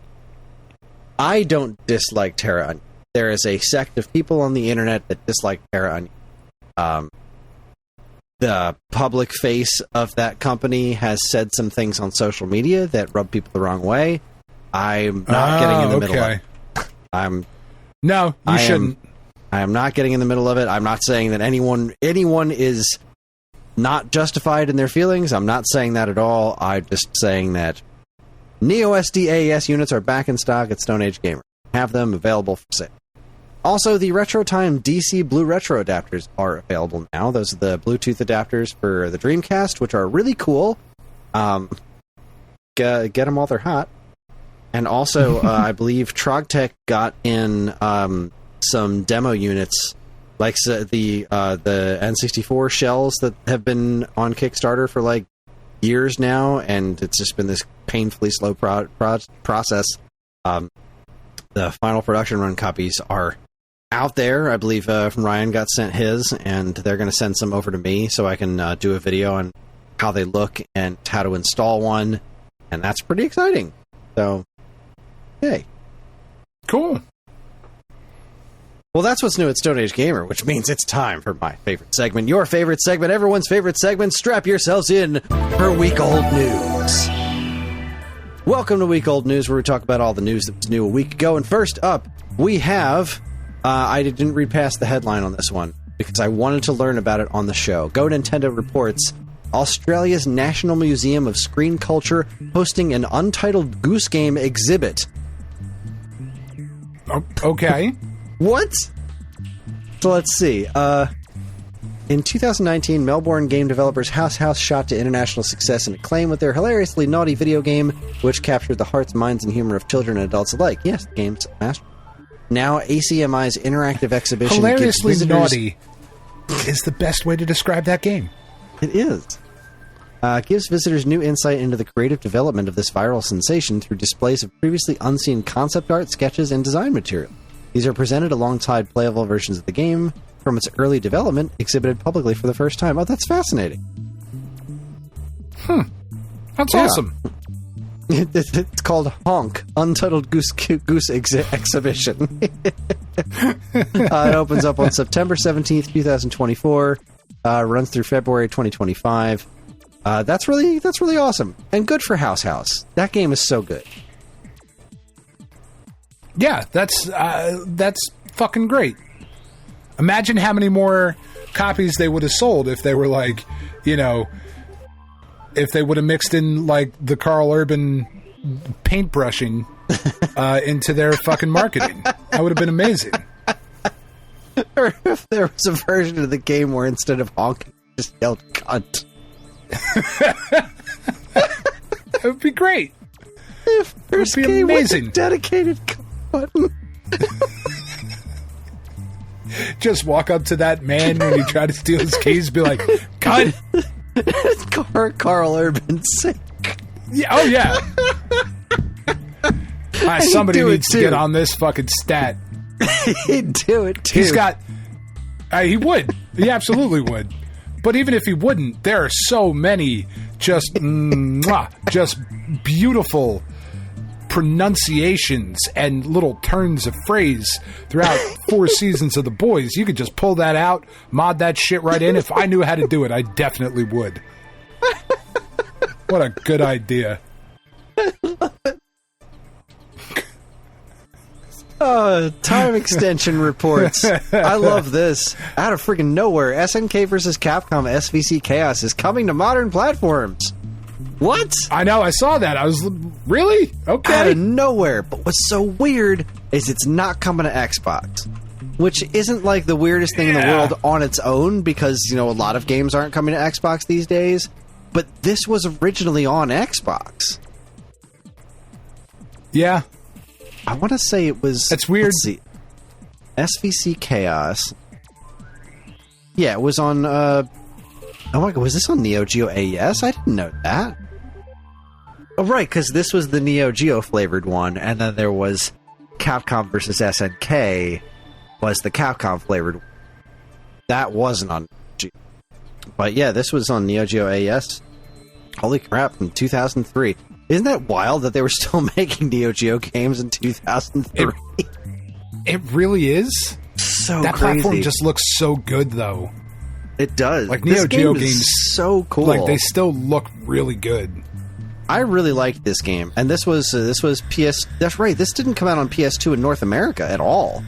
I don't dislike Terra Onion. There is a sect of people on the internet that dislike Terra Onion. The public face of that company has said some things on social media that rub people the wrong way. I'm not getting in the middle of it. No, you shouldn't. I am not getting in the middle of it. I'm not saying that anyone is not justified in their feelings. I'm not saying that at all. I'm just saying that Neo SD AES units are back in stock at Stone Age Gamer. Have them available for sale. Also, the Retro Time DC Blue Retro adapters are available now. Those are the Bluetooth adapters for the Dreamcast, which are really cool. Get them while they're hot. And also, I believe Trogtech got in some demo units, like the N64 shells that have been on Kickstarter for like years now, and it's just been this painfully slow process. The final production run copies are out there. I believe Ryan got sent his, and they're going to send some over to me so I can do a video on how they look and how to install one, and that's pretty exciting. So, yay. Cool. Well, that's what's new at Stone Age Gamer, which means it's time for my favorite segment, your favorite segment, everyone's favorite segment. Strap yourselves in for Week Old News. Welcome to Week Old News, where we talk about all the news that was new a week ago. And first up, we have... I didn't read past the headline on this one, because I wanted to learn about it on the show. Go Nintendo reports, Australia's National Museum of Screen Culture hosting an untitled Goose Game exhibit. Okay. What? So let's see. In 2019, Melbourne game developers House shot to international success and acclaim with their hilariously naughty video game, which captured the hearts, minds, and humor of children and adults alike. Yes, the game's master. Now, ACMI's interactive exhibition hilariously gives visitors... naughty is the best way to describe that game. It is. Gives visitors new insight into the creative development of this viral sensation through displays of previously unseen concept art, sketches, and design material. These are presented alongside playable versions of the game from its early development, exhibited publicly for the first time. Oh, that's fascinating. That's awesome. It's called Honk, Untitled Goose Exhibition. It opens up on September 17th, 2024. Runs through February 2025. That's really awesome. And good for House. That game is so good. Yeah, that's fucking great. Imagine how many more copies they would have sold if they were like, if they would have mixed in like the Carl Urban paintbrushing into their fucking marketing. That would have been amazing. Or if there was a version of the game where instead of honking, just yelled cunt. That would be great. If there's a game amazing. With a dedicated cunt button. Just walk up to that man when you try to steal his keys, be like, "Cut!" It's Carl Urban's sake. Yeah. Oh yeah. Somebody needs to get on this fucking stat. He'd do it too. He's got. He would. He absolutely would. But even if he wouldn't, there are so many just beautiful pronunciations and little turns of phrase throughout 4 seasons of The Boys. You could just pull that out, mod that shit right in. If I knew how to do it, I definitely would. What a good idea. Time extension reports. I love this. Out of freaking nowhere, SNK versus Capcom SVC Chaos is coming to modern platforms. What? I know, I saw that. I was... Really? Okay. Out of nowhere. But what's so weird is it's not coming to Xbox. Which isn't like the weirdest thing in the world on its own, because, you know, a lot of games aren't coming to Xbox these days. But this was originally on Xbox. Yeah. I want to say it was... That's weird. Let's see. SVC Chaos. Yeah, it was on... oh my god, was this on Neo Geo AES? I didn't know that. Oh, right, because this was the Neo Geo flavored one, and then there was Capcom versus SNK was the Capcom flavored one. That wasn't on Geo. But yeah, this was on Neo Geo AES. Holy crap, in 2003. Isn't that wild that they were still making Neo Geo games in 2003? It really is. So that crazy. platform just looks so good, though. It does. Like Neo Geo games, is so cool. Like they still look really good. I really liked this game, and this was PS. That's right. This didn't come out on PS2 in North America at all.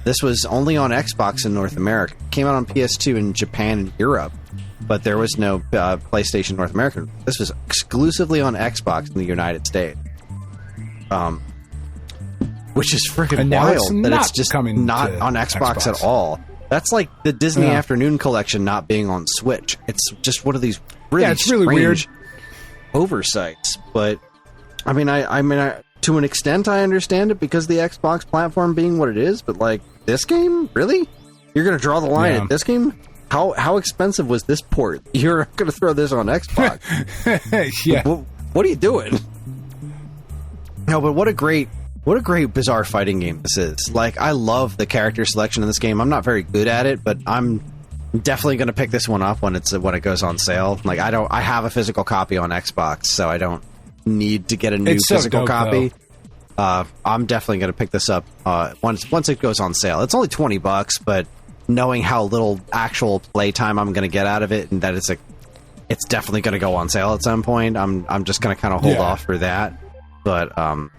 This was only on Xbox in North America. It came out on PS2 in Japan and Europe, but there was no PlayStation North America. This was exclusively on Xbox in the United States. Which is freaking wild that it's just not on Xbox at all. That's like the Disney Afternoon Collection not being on Switch. It's just one of these really strange weird oversights. But I mean, I to an extent I understand it because the Xbox platform being what it is. But like this game, really, you're going to draw the line at this game? How expensive was this port? You're going to throw this on Xbox? Yeah. What are you doing? No, but what a great bizarre fighting game this is. Like, I love the character selection in this game. I'm not very good at it, but I'm definitely going to pick this one up when it goes on sale. Like, I have a physical copy on Xbox, so I don't need to get a new physical copy. I'm definitely going to pick this up once it goes on sale. It's only $20, but knowing how little actual playtime I'm going to get out of it, and that it's definitely going to go on sale at some point, I'm just going to kind of hold off for that. But I'm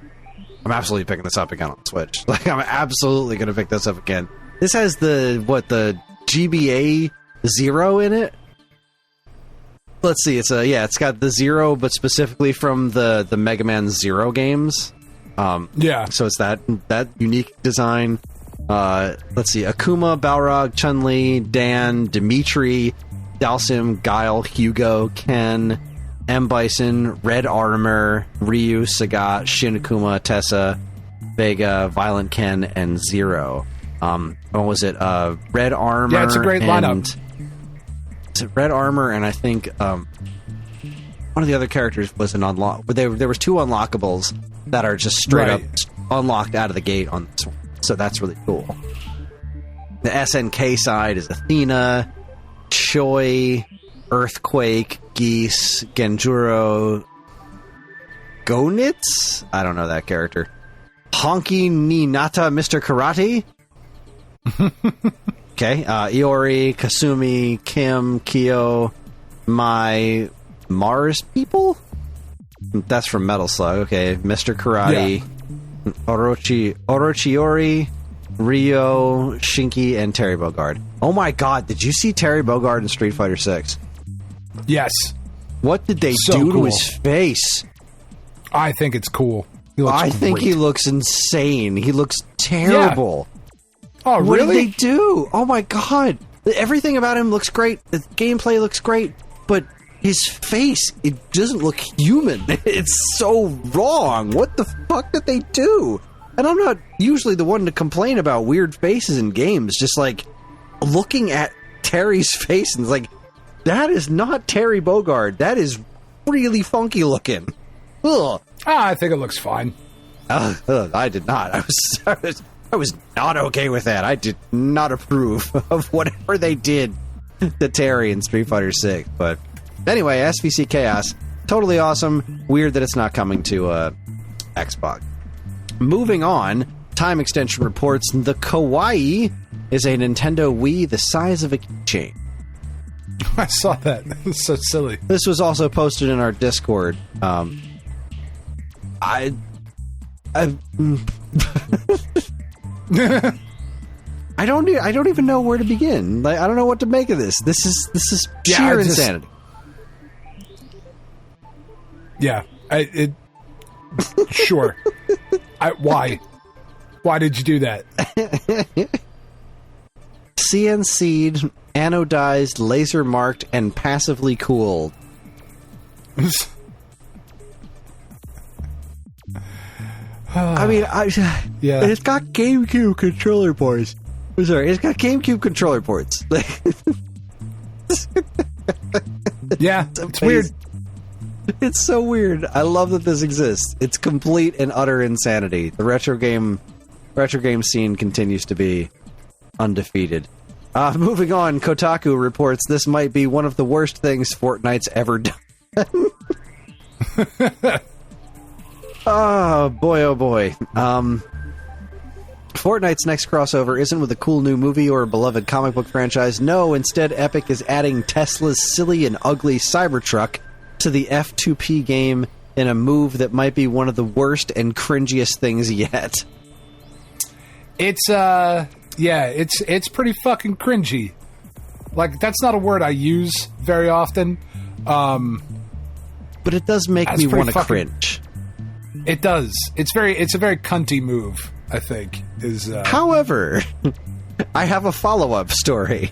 absolutely picking this up again on Switch. Like, I'm absolutely going to pick this up again. This has the GBA 0 in it. Let's see. It's got the 0, but specifically from the Mega Man 0 games. So it's that unique design. Let's see. Akuma, Balrog, Chun-Li, Dan, Dimitri, Dalsim, Guile, Hugo, Ken, M. Bison, Red Armor, Ryu, Sagat, Shin Akuma, Tessa, Vega, Violent Ken, and Zero. What was it? Red Armor. Yeah, it's a great lineup. It's Red Armor, and I think one of the other characters was an unlock. But there was 2 unlockables that are just straight up unlocked out of the gate on this one. So that's really cool. The SNK side is Athena, Choi, Earthquake, Geese, Genjuro, Gonitz? I don't know that character. Honky Ninata Mr. Karate? Okay. Iori, Kasumi, Kim, Kyo, My Mars People? That's from Metal Slug. Okay. Mr. Karate, Orochiori, Ryo, Shinky, and Terry Bogard. Oh my god, did you see Terry Bogard in Street Fighter 6? Yes. What did they do to his face? I think it's cool. I think he looks insane. He looks terrible. Yeah. Oh, really? What did they do? Oh my god. Everything about him looks great. The gameplay looks great. But his face, it doesn't look human. It's so wrong. What the fuck did they do? And I'm not usually the one to complain about weird faces in games. Just like looking at Terry's face and it's like, that is not Terry Bogard. That is really funky looking. Ugh. I think it looks fine. I did not. I was not okay with that. I did not approve of whatever they did to Terry in Street Fighter 6. But anyway, SVC Chaos, totally awesome. Weird that it's not coming to Xbox. Moving on, Time Extension reports the Kawaii is a Nintendo Wii the size of a keychain. I saw that. It was so silly. This was also posted in our Discord. I don't even know where to begin. Like, I don't know what to make of this. This is sheer insanity. Yeah, sure. Why? Why did you do that? CNC'd, anodized, laser marked, and passively cooled. I mean, yeah. It's got GameCube controller ports. I'm sorry, it's got GameCube controller ports. Yeah, it's weird. It's so weird. I love that this exists. It's complete and utter insanity. The retro game scene continues to be undefeated. Moving on, Kotaku reports this might be one of the worst things Fortnite's ever done. Oh boy. Fortnite's next crossover isn't with a cool new movie or a beloved comic book franchise. No, instead Epic is adding Tesla's silly and ugly Cybertruck to the F2P game in a move that might be one of the worst and cringiest things yet. It's it's pretty fucking cringy. Like, that's not a word I use very often. But it does make me want to cringe. It does. It's a very cunty move, I think. However, I have a follow-up story.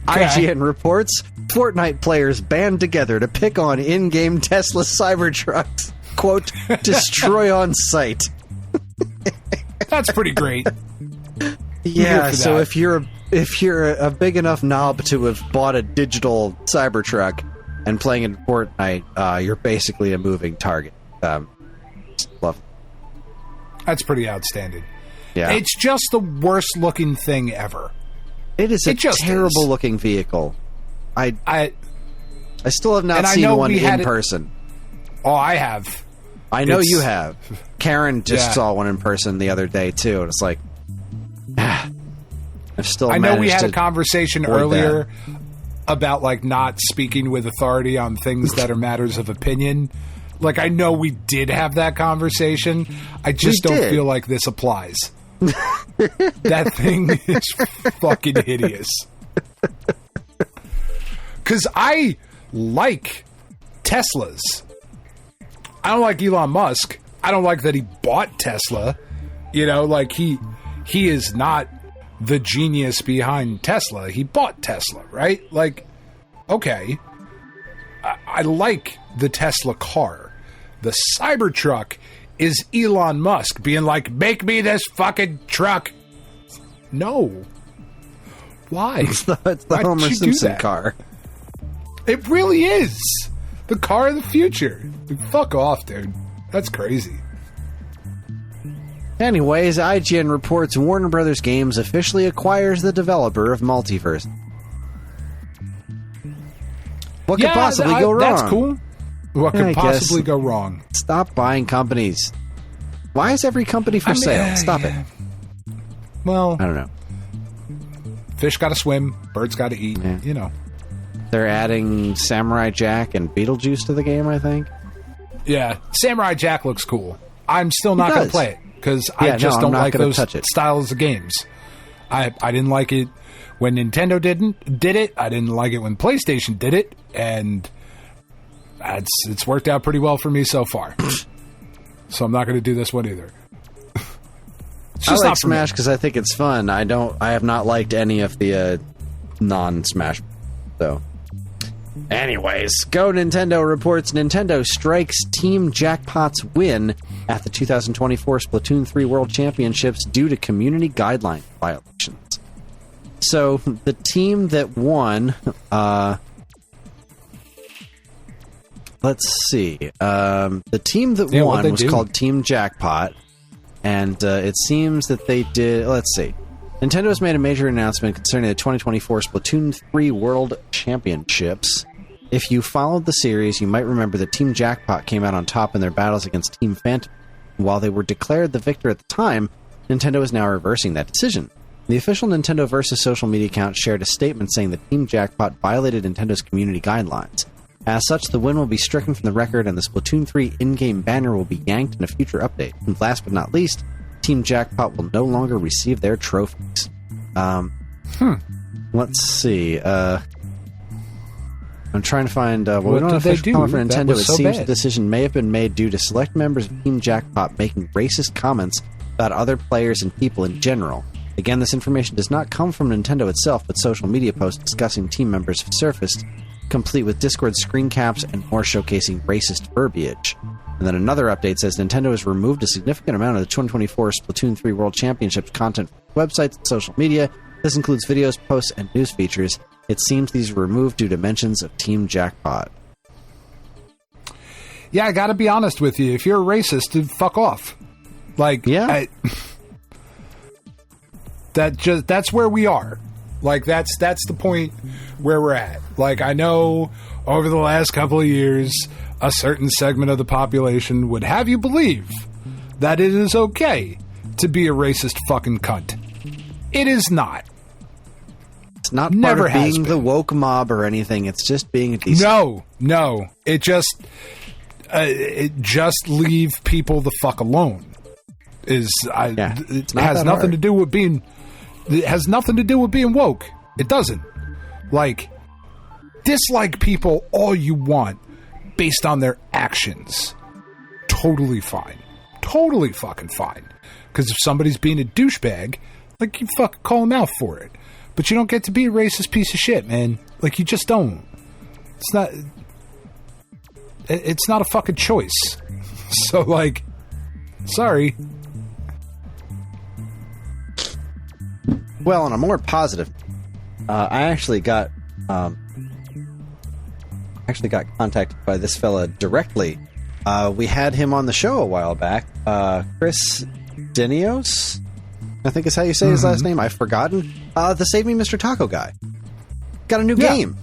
Okay. IGN reports Fortnite players band together to pick on in-game Tesla Cybertrucks. Quote, destroy on sight. That's pretty great. Yeah, so if you're a big enough knob to have bought a digital Cybertruck and playing in Fortnite, you're basically a moving target. Love. That's pretty outstanding. Yeah. It's just the worst looking thing ever. It is a terrible looking vehicle. I still have not seen one in person. Oh, I have. I know you have. Karen just saw one in person the other day too, and it's like, I know we had a conversation earlier about like not speaking with authority on things that are matters of opinion. Like, I know we did have that conversation. I just don't feel like this applies. That thing is fucking hideous. Because I like Teslas. I don't like Elon Musk. I don't like that he bought Tesla. You know, like he is not the genius behind Tesla. He bought Tesla, right? Like, okay. I like the Tesla car. The Cybertruck is Elon Musk being like, make me this fucking truck. No. Why? It's the Homer Simpson car. It really is. The car of the future. Fuck off, dude. That's crazy. Anyways, IGN reports Warner Brothers Games officially acquires the developer of Multiverse. What could possibly go wrong? That's cool. What could possibly go wrong? Stop buying companies. Why is every company for sale? Stop it. Well, I don't know. Fish gotta swim, birds gotta eat, you know. They're adding Samurai Jack and Beetlejuice to the game, I think. Yeah, Samurai Jack looks cool. I'm still not going to play it, because I just don't like those styles of games. I didn't like it when Nintendo did it. I didn't like it when PlayStation did it, and it's worked out pretty well for me so far. So I'm not going to do this one either. I like Smash because I think it's fun. I have not liked any of the non-Smash, though. Anyways, Go Nintendo reports Nintendo strikes Team Jackpot's win at the 2024 Splatoon 3 World Championships due to community guideline violations. So, the team that won, let's see, the team that won was called Team Jackpot, And it seems that they did... Let's see. Nintendo has made a major announcement concerning the 2024 Splatoon 3 World Championships. If you followed the series, you might remember that Team Jackpot came out on top in their battles against Team Phantom. While they were declared the victor at the time, Nintendo is now reversing that decision. The official Nintendo Versus social media account shared a statement saying that Team Jackpot violated Nintendo's community guidelines. As such, the win will be stricken from the record and the Splatoon 3 in-game banner will be yanked in a future update. And last but not least, Team Jackpot will no longer receive their trophies. Let's see. I'm trying to find... we don't have official comment for Nintendo. It seems the decision may have been made due to select members of Team Jackpot making racist comments about other players and people in general. Again, this information does not come from Nintendo itself, but social media posts discussing team members have surfaced, complete with Discord screen caps and more showcasing racist verbiage. And then another update says Nintendo has removed a significant amount of the 2024 Splatoon 3 World Championships content from websites and social media. This includes videos, posts, and news features. It seems these were removed due to mentions of Team Jackpot. Yeah, I gotta be honest with you. If you're a racist, dude, fuck off. Like, yeah. That's where we are. Like, that's the point where we're at. Like, I know over the last couple of years, a certain segment of the population would have you believe that it is okay to be a racist fucking cunt. It is not. It's not part of being the woke mob or anything. It's just being a decent... No. It just leave people the fuck alone. It has nothing to do with being... It has nothing to do with being woke. It doesn't. Like, dislike people all you want based on their actions. Totally fine. Totally fucking fine. Because if somebody's being a douchebag, like, you fucking call them out for it. But you don't get to be a racist piece of shit, man. Like, you just don't. It's not a fucking choice. So, like, sorry. Well, on a more positive, I actually got contacted by this fella directly. We had him on the show a while back. Kris Denios, I think is how you say his last name. I've forgotten. The Save Me Mr. Taco guy. Got a new game.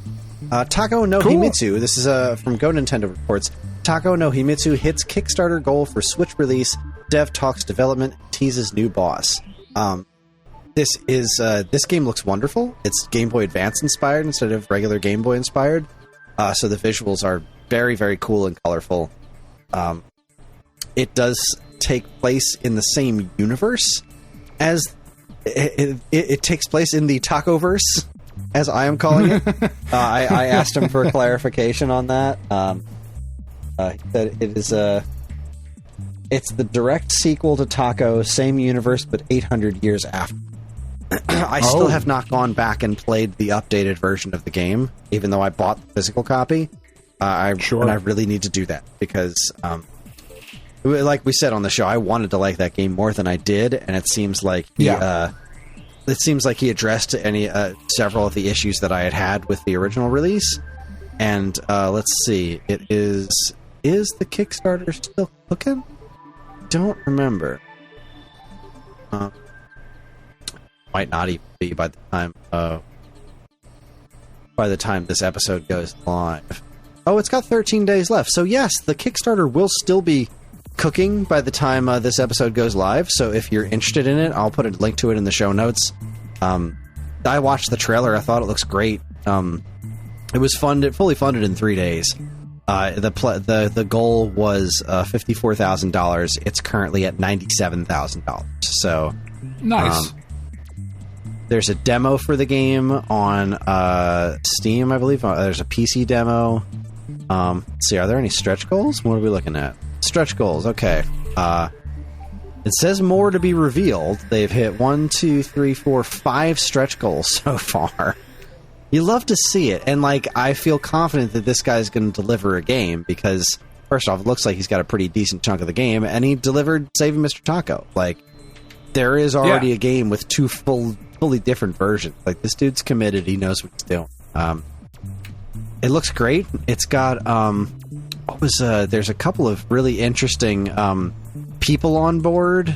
Taco no Himitsu. This is from Go Nintendo Reports. Taco no Himitsu hits Kickstarter goal for Switch release. Dev talks development. Teases new boss. This game looks wonderful. It's Game Boy Advance inspired instead of regular Game Boy inspired. So the visuals are very, very cool and colorful. It does take place in the same universe as it takes place in the Tacoverse, as I am calling it. I asked him for clarification on that. He said it is it's the direct sequel to Taco, same universe, but 800 years after. I still have not gone back and played the updated version of the game, even though I bought the physical copy. And I really need to do that because, like we said on the show, I wanted to like that game more than I did, and it seems like he addressed several of the issues that I had with the original release. And let's see, is the Kickstarter still cooking? Don't remember. Might not even be by the time this episode goes live. Oh, it's got 13 days left. So yes, the Kickstarter will still be cooking by the time this episode goes live. So if you're interested in it, I'll put a link to it in the show notes. I watched the trailer. I thought it looks great. It was fully funded in 3 days. The goal was $54,000. It's currently at $97,000. So nice. There's a demo for the game on Steam, I believe. There's a PC demo. Let's see, are there any stretch goals? What are we looking at? Stretch goals, okay. It says more to be revealed. They've hit 5 stretch goals so far. You love to see it, and I feel confident that this guy's going to deliver a game because, first off, it looks like he's got a pretty decent chunk of the game, and he delivered Saving Mr. Taco. There is already a game with 2 fully different versions. This dude's committed. He knows what he's doing. It looks great. It's got there's a couple of really interesting people on board.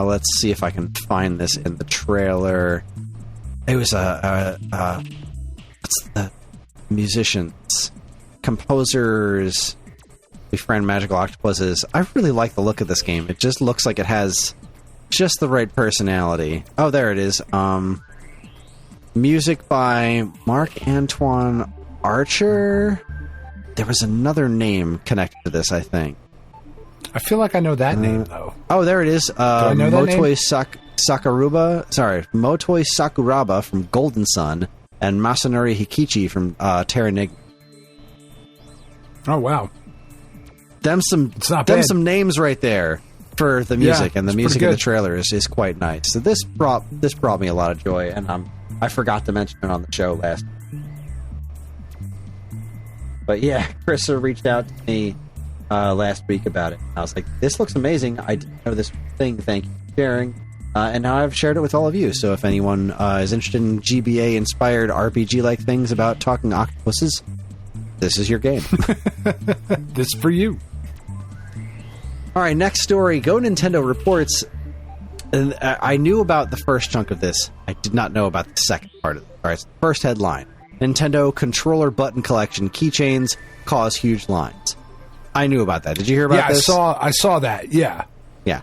Let's see if I can find this in the trailer. It was what's the musicians, composers, befriend magical octopuses. I really like the look of this game. It just looks like it has just the right personality. Oh, there it is. Music by Mark Antoine Archer. There was another name connected to this, I think. I feel like I know that name, though. Oh, there it is. Do I know that name? Motoi Sakuraba from Golden Sun, and Masanori Hikichi from Terranigma. Oh, wow. Them some names right there for the music, and the music in the trailer is quite nice. So this brought me a lot of joy, and I forgot to mention it on the show last. But yeah, Kris reached out to me last week about it. I was like, this looks amazing. I didn't know this thing. Thank you for sharing. And now I've shared it with all of you. So if anyone is interested in GBA-inspired RPG-like things about talking octopuses, this is your game. This is for you. All right, next story. Go Nintendo reports. And I knew about the first chunk of this. I did not know about the second part of it. All right, first headline. Nintendo controller button collection keychains cause huge lines. I knew about that. Did you hear about this? Yeah, I saw that. Yeah. Yeah.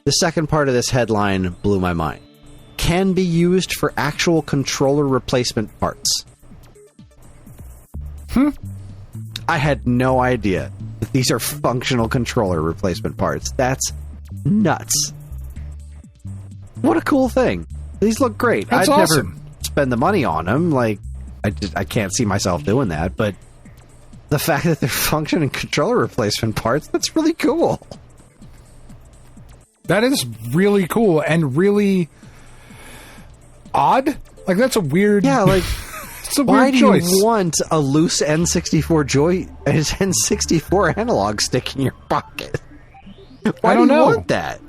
The second part of this headline blew my mind. Can be used for actual controller replacement parts. I had no idea that these are functional controller replacement parts. That's nuts. What a cool thing. These look great. That's I'd awesome. never spend the money on them. Like, I can't see myself doing that, but the fact that they're functioning controller replacement parts, that's really cool. That is really cool and really odd. Like, that's a weird... Yeah, like, it's a why weird choice. do you want a loose N64 analog stick in your pocket? Why I don't do you know. want that?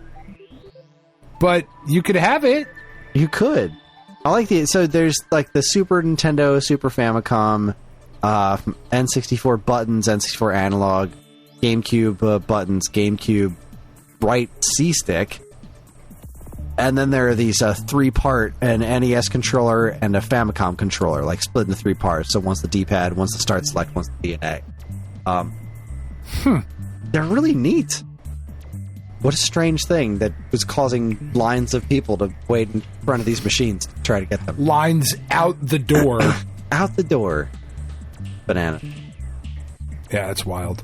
But you could have it. You could. I like so there's like the Super Nintendo, Super Famicom, N64 buttons, N64 analog, GameCube buttons, GameCube right C-stick, and then there are these 3-part an NES controller and a Famicom controller, like split into 3 parts. So one's the D-pad, one's the start select, one's the DNA. They're really neat. What a strange thing that was causing lines of people to wait in front of these machines to try to get them. Lines out the door. Out the door. Banana. Yeah, it's wild.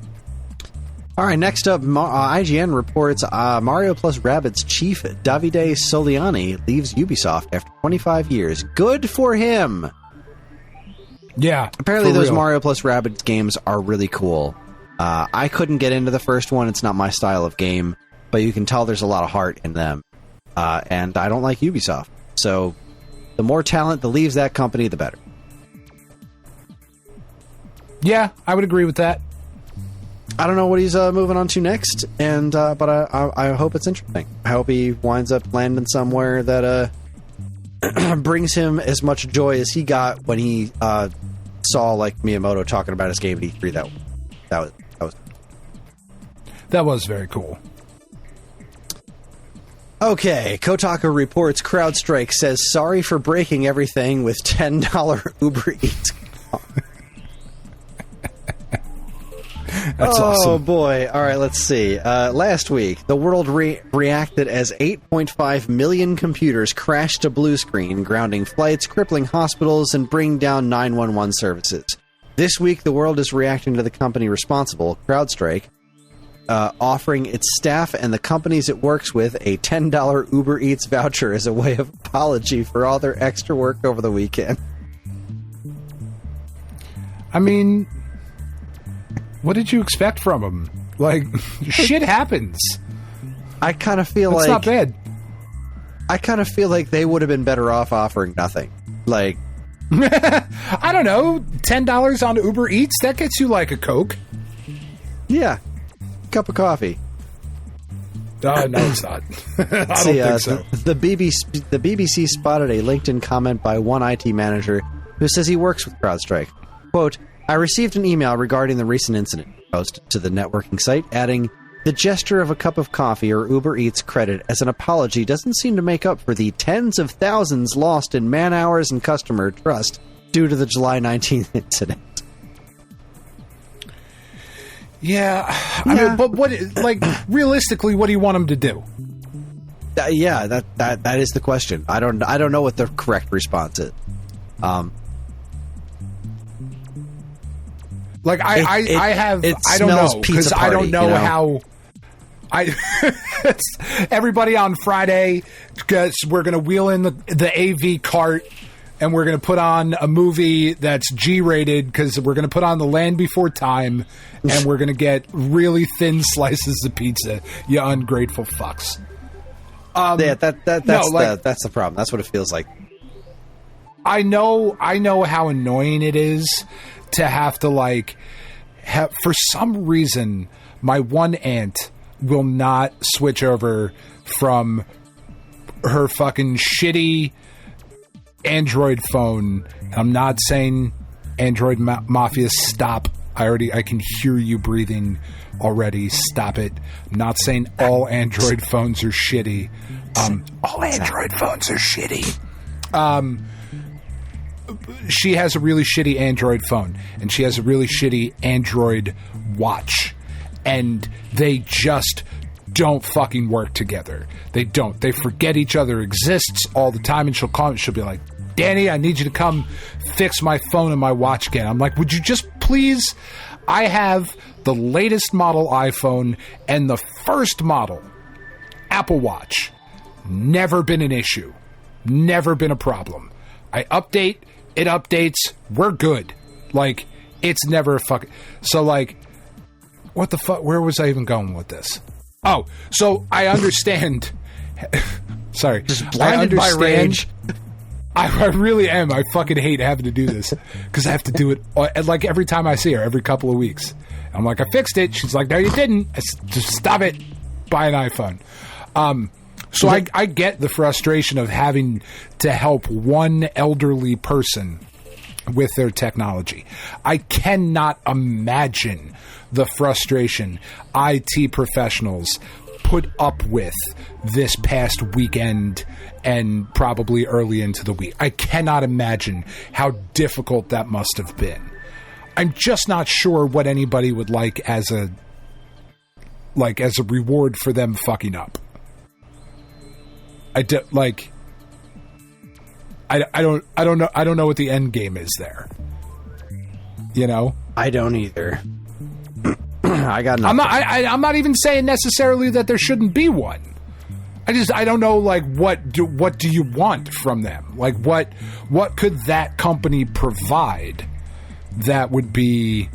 All right, next up, IGN reports Mario plus Rabbids chief Davide Soliani leaves Ubisoft after 25 years. Good for him! Yeah. Apparently those Mario plus Rabbids games are really cool. I couldn't get into the first one. It's not my style of game. But you can tell there's a lot of heart in them. And I don't like Ubisoft. So the more talent that leaves that company, the better. Yeah, I would agree with that. I don't know what he's moving on to next, and but I hope it's interesting. I hope he winds up landing somewhere that brings him as much joy as he got when he saw like Miyamoto talking about his game at E3. That was very cool. Okay, Kotaku reports CrowdStrike says sorry for breaking everything with $10 Uber Eats. That's awesome. Oh, boy. All right, let's see. Last week, the world reacted as 8.5 million computers crashed to blue screen, grounding flights, crippling hospitals, and bringing down 911 services. This week, the world is reacting to the company responsible, CrowdStrike, offering its staff and the companies it works with a $10 Uber Eats voucher as a way of apology for all their extra work over the weekend. I mean, what did you expect from them? Like, shit happens. I kind of feel It's not bad. I kind of feel like they would have been better off offering nothing. Like, I don't know, $10 on Uber Eats, that gets you like a Coke. yeah, cup of coffee. No, it's not. I don't think so. The BBC spotted a LinkedIn comment by one IT manager who says he works with CrowdStrike. Quote, I received an email regarding the recent incident, posted to the networking site, adding, The gesture of a cup of coffee or Uber Eats credit as an apology doesn't seem to make up for the tens of thousands lost in man hours and customer trust due to the July 19th incident. Yeah. I mean, but what, like, realistically, what do you want them to do? That is the question. I don't know what the correct response is. Like I don't know, because I don't know how. Everybody on Friday, because we're going to wheel in the AV cart, and we're going to put on a movie that's G-rated, because we're going to put on The Land Before Time, and we're going to get really thin slices of pizza. You ungrateful fucks. That's the problem. That's what it feels like. I know how annoying it is to have to, like, for some reason, my one aunt will not switch over from her fucking shitty Android phone. I'm not saying Android Mafia, stop. I can hear you breathing already. Stop it. I'm not saying all Android phones are shitty. All Android phones are shitty. She has a really shitty Android phone, and she has a really shitty Android watch, and they just don't fucking work together. They don't. They forget each other exists all the time, and she'll call me. She'll be like, Danny, I need you to come fix my phone and my watch again. I'm like, would you just please? I have the latest model iPhone and the first model Apple Watch. Never been an issue. Never been a problem. I update. It updates. We're good. Like, it's never a fucking... So, like, what the fuck? Where was I even going with this? Oh, so I understand... Sorry. Just blinded by rage. I really am. I fucking hate having to do this, because I have to do it, like, every time I see her, every couple of weeks. I'm like, I fixed it. She's like, no, you didn't. Just stop it. Buy an iPhone. So I get the frustration of having to help one elderly person with their technology. I cannot imagine the frustration IT professionals put up with this past weekend and probably early into the week. I cannot imagine how difficult that must have been. I'm just not sure what anybody would like as a reward for them fucking up. I don't know what the end game is there. You know? I don't either. I got nothing. I'm not even saying necessarily that there shouldn't be one. I don't know, like, what do you want from them? Like, what could that company provide that would be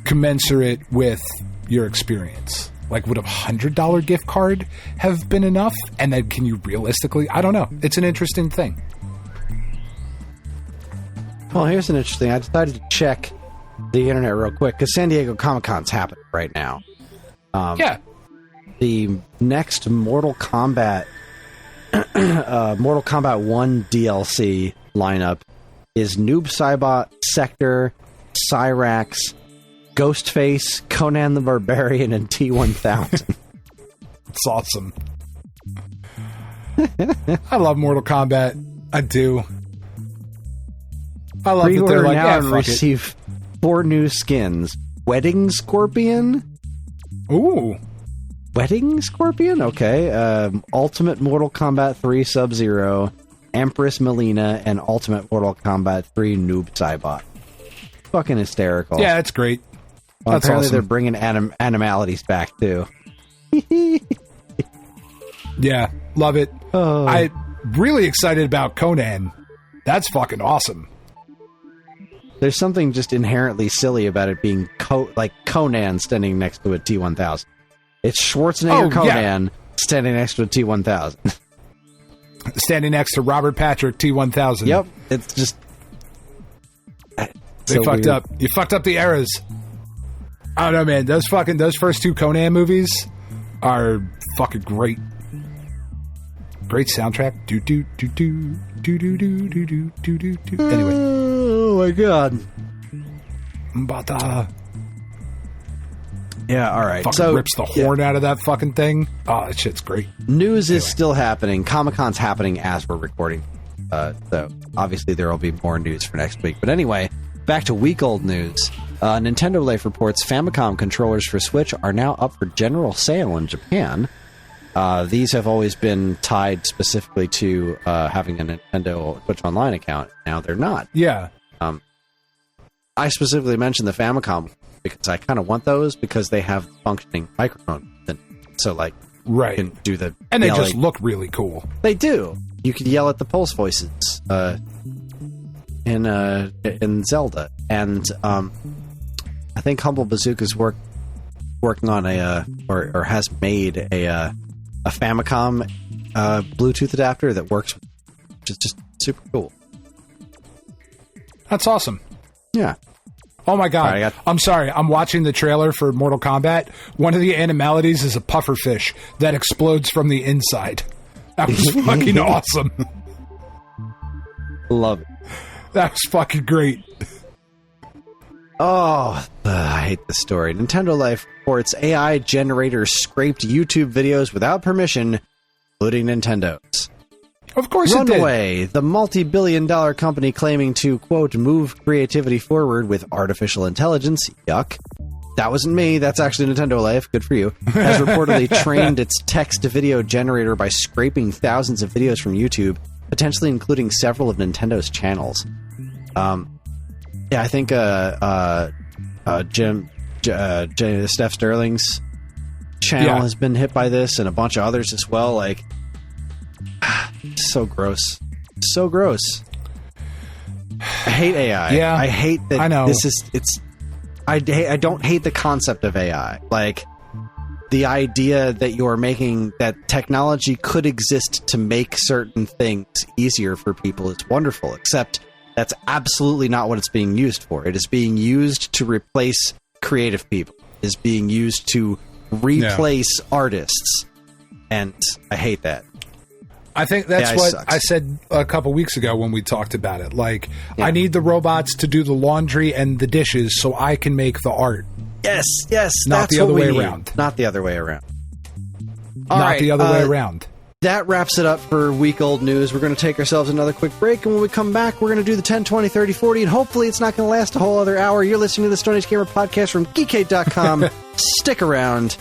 commensurate with your experience? Like, would a $100 gift card have been enough? And then can you realistically... I don't know. It's an interesting thing. Well, here's an interesting... I decided to check the internet real quick, because San Diego Comic-Con's happening right now. Yeah. The next Mortal Kombat 1 DLC lineup is Noob Saibot, Sector, Cyrax, Ghostface, Conan the Barbarian, and T-1000. It's awesome. I love Mortal Kombat. I do. I love that they're like, now and receive 4 new skins. Wedding Scorpion? Ooh. Wedding Scorpion? Okay. Ultimate Mortal Kombat 3 Sub-Zero, Empress Melina, and Ultimate Mortal Kombat 3 Noob Saibot. Fucking hysterical. Yeah, that's great. Well, that's apparently awesome. They're bringing animalities back, too. Yeah, love it. Oh. I'm really excited about Conan. That's fucking awesome. There's something just inherently silly about it being like Conan standing next to a T-1000. It's Schwarzenegger Conan standing next to a T-1000. Standing next to Robert Patrick T-1000. Yep, it's just... They fucked up. You fucked up the eras. I don't know, man. Those first 2 Conan movies are fucking great. Great soundtrack. Do do do do do do do do do do do do. Anyway. Oh my god. But Yeah, all right. Fucking rips the horn out of that fucking thing. Oh, that shit's great. News is still happening. Comic-Con's happening as we're recording. So obviously there will be more news for next week. But anyway, back to week-old news. Nintendo Life reports Famicom controllers for Switch are now up for general sale in Japan. These have always been tied specifically to having a Nintendo Switch Online account. Now they're not. Yeah. I specifically mentioned the Famicom because I kind of want those because they have functioning microphones. So, like, right. you can do the... And they just look really cool. They do. You could yell at the Pulse voices in Zelda. And I think Humble Bazooka's working on or has made a Famicom Bluetooth adapter that works, which is just super cool. That's awesome. Yeah. Oh my god. Right, I'm sorry. I'm watching the trailer for Mortal Kombat. One of the animalities is a pufferfish that explodes from the inside. That was fucking awesome. Love it. That was fucking great. Oh, I hate the story. Nintendo Life reports AI generators scraped YouTube videos without permission, including Nintendo's. Of course it did. Runaway, the multi-billion-dollar company claiming to, quote, move creativity forward with artificial intelligence, yuck. That wasn't me, that's actually Nintendo Life, good for you, has reportedly trained its text-to-video generator by scraping thousands of videos from YouTube, potentially including several of Nintendo's channels. Yeah, I think Steph Sterling's channel has been hit by this, and a bunch of others as well. Like, so gross. So gross. I hate AI. Yeah, I hate that. I know. I don't hate the concept of AI. Like, the idea that you're making that technology could exist to make certain things easier for people is wonderful, except that's absolutely not what it's being used for. It is being used to replace creative people. It is being used to replace artists. And I hate that. I think that's what sucks. I said a couple weeks ago when we talked about it. Like, I need the robots to do the laundry and the dishes so I can make the art. Yes. Not that's the other what we way need. around. Not the other way around. Not the other way around. That wraps it up for week-old news. We're going to take ourselves another quick break, and when we come back, we're going to do the 10, 20, 30, 40, and hopefully it's not going to last a whole other hour. You're listening to the Stone Age Gamer podcast from Geekade.com. Stick around.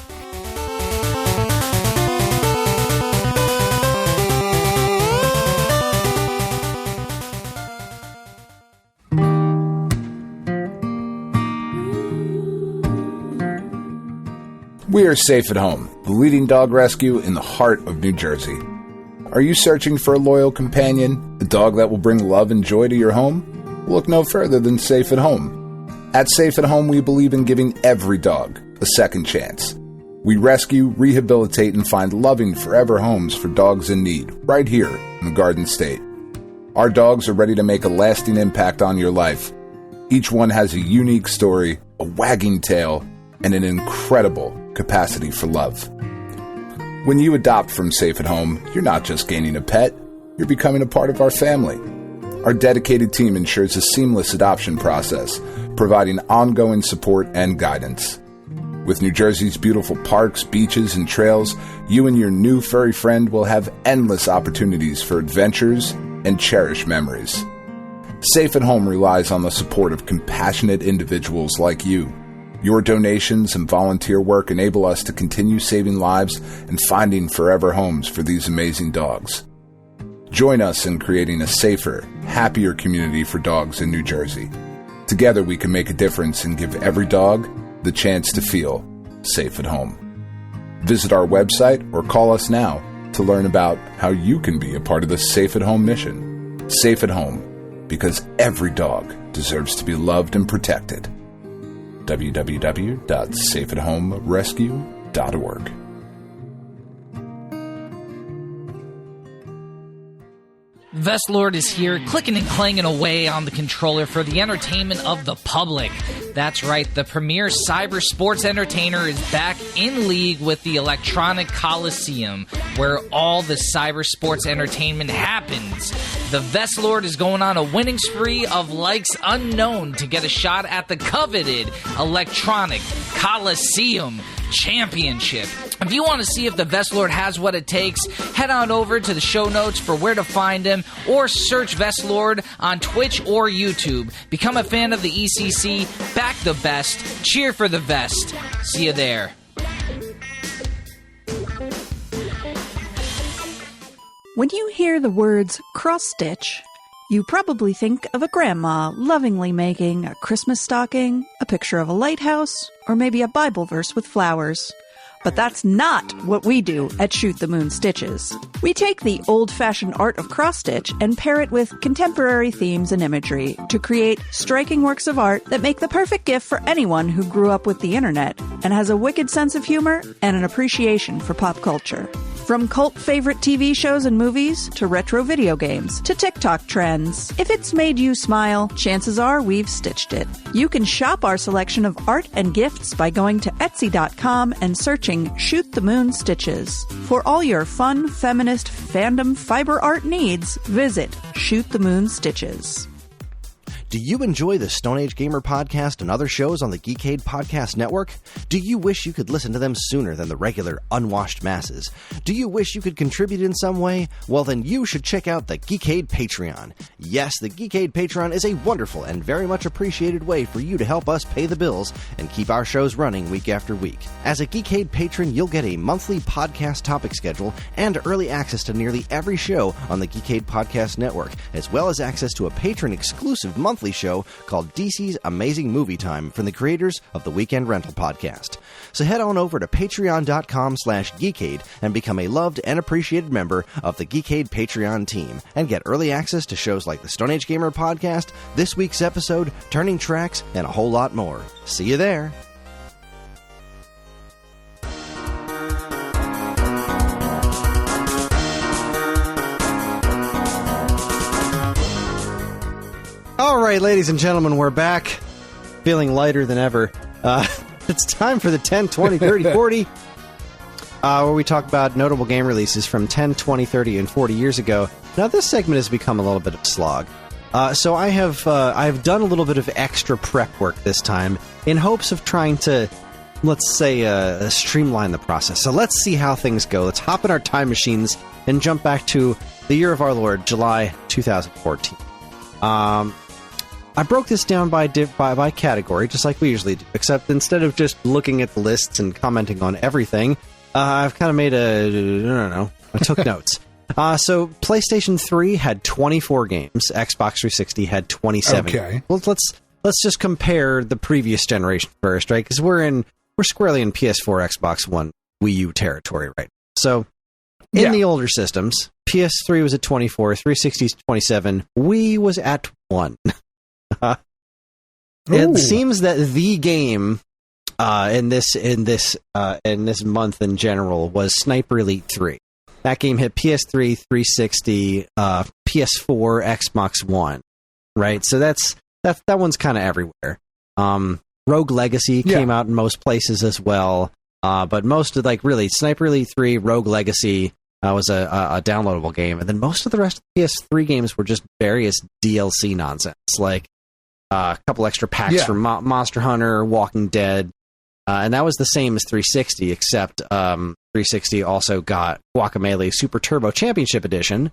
We are Safe at Home, the leading dog rescue in the heart of New Jersey. Are you searching for a loyal companion, a dog that will bring love and joy to your home? Look no further than Safe at Home. At Safe at Home, we believe in giving every dog a second chance. We rescue, rehabilitate, and find loving forever homes for dogs in need, right here in the Garden State. Our dogs are ready to make a lasting impact on your life. Each one has a unique story, a wagging tail, and an incredible capacity for love. When you adopt from Safe at Home, you're not just gaining a pet, you're becoming a part of our family. Our dedicated team ensures a seamless adoption process, providing ongoing support and guidance. With New Jersey's beautiful parks, beaches, and trails, you and your new furry friend will have endless opportunities for adventures and cherished memories. Safe at Home relies on the support of compassionate individuals like you. Your donations and volunteer work enable us to continue saving lives and finding forever homes for these amazing dogs. Join us in creating a safer, happier community for dogs in New Jersey. Together we can make a difference and give every dog the chance to feel safe at home. Visit our website or call us now to learn about how you can be a part of the Safe at Home mission. Safe at Home, because every dog deserves to be loved and protected. www.safeathomerescue.org. Vestlord is here, clicking and clanging away on the controller for the entertainment of the public. That's right, the premier cyber sports entertainer is back in league with the Electronic Coliseum, where all the cyber sports entertainment happens. The Vestlord is going on a winning spree of likes unknown to get a shot at the coveted Electronic Coliseum Championship. If you want to see if the Vestlord has what it takes, head on over to the show notes for where to find him, or search Vestlord on Twitch or YouTube. Become a fan of the ECC, back the best, cheer for the Vest. See you there. When you hear the words cross-stitch, you probably think of a grandma lovingly making a Christmas stocking, a picture of a lighthouse, or maybe a Bible verse with flowers. But that's not what we do at Shoot the Moon Stitches. We take the old-fashioned art of cross-stitch and pair it with contemporary themes and imagery to create striking works of art that make the perfect gift for anyone who grew up with the internet and has a wicked sense of humor and an appreciation for pop culture. From cult favorite TV shows and movies, to retro video games, to TikTok trends. If it's made you smile, chances are we've stitched it. You can shop our selection of art and gifts by going to Etsy.com and searching Shoot the Moon Stitches. For all your fun, feminist, fandom fiber art needs, visit Shoot the Moon Stitches. Do you enjoy the Stone Age Gamer podcast and other shows on the Geekade Podcast Network? Do you wish you could listen to them sooner than the regular unwashed masses? Do you wish you could contribute in some way? Well, then you should check out the Geekade Patreon. Yes, the Geekade Patreon is a wonderful and very much appreciated way for you to help us pay the bills and keep our shows running week after week. As a Geekade patron, you'll get a monthly podcast topic schedule and early access to nearly every show on the Geekade Podcast Network, as well as access to a patron-exclusive monthly show called DC's Amazing Movie Time from the creators of the Weekend Rental podcast. So head on over to patreon.com/Geekade and become a loved and appreciated member of the Geekade Patreon team and get early access to shows like the Stone Age Gamer podcast, this week's episode, Turning Tracks, and a whole lot more. See you there. All right, ladies and gentlemen, we're back, feeling lighter than ever. It's time for the 10, 20, 30, 40, where we talk about notable game releases from 10, 20, 30, and 40 years ago. Now, this segment has become a little bit of a slog. So I have done a little bit of extra prep work this time in hopes of trying to, let's say, streamline the process. So let's see how things go. Let's hop in our time machines and jump back to the year of our Lord, July 2014. I broke this down by category, just like we usually do, except instead of just looking at the lists and commenting on everything, I've kind of made I took notes. So PlayStation 3 had 24 games, Xbox 360 had 27. Okay. Well, let's just compare the previous generation first, right? Because we're squarely in PS4, Xbox One, Wii U territory right now. So in the older systems, PS3 was at 24, 360 is 27, Wii was at 1. It seems that the game in this month in general was Sniper Elite 3. That game hit PS3, 360, PS4, Xbox One, right? So that one's kind of everywhere. Rogue Legacy came out in most places as well, but most of Sniper Elite 3, Rogue Legacy was a downloadable game, and then most of the rest of the PS3 games were just various DLC nonsense, like a couple extra packs from Monster Hunter, Walking Dead, and that was the same as 360, except 360 also got Guacamelee Super Turbo Championship Edition,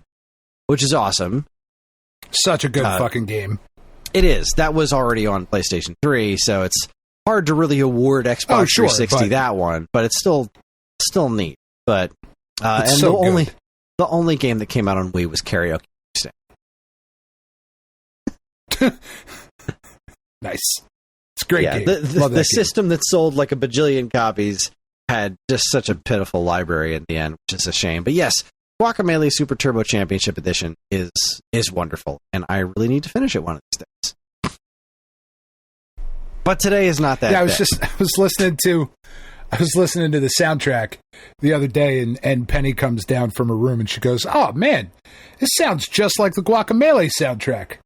which is awesome. Such a good fucking game. It is. That was already on PlayStation 3, so it's hard to really award Xbox 360 that one, but it's still neat. But and so the only game that came out on Wii was Karaoke. Nice. It's a great game. The system that sold like a bajillion copies had just such a pitiful library in the end, which is a shame. But yes, Guacamelee Super Turbo Championship Edition is wonderful, and I really need to finish it one of these days. But today is not that. Yeah, I was listening to the soundtrack the other day, and Penny comes down from her room and she goes, "Oh man, this sounds just like the Guacamelee soundtrack."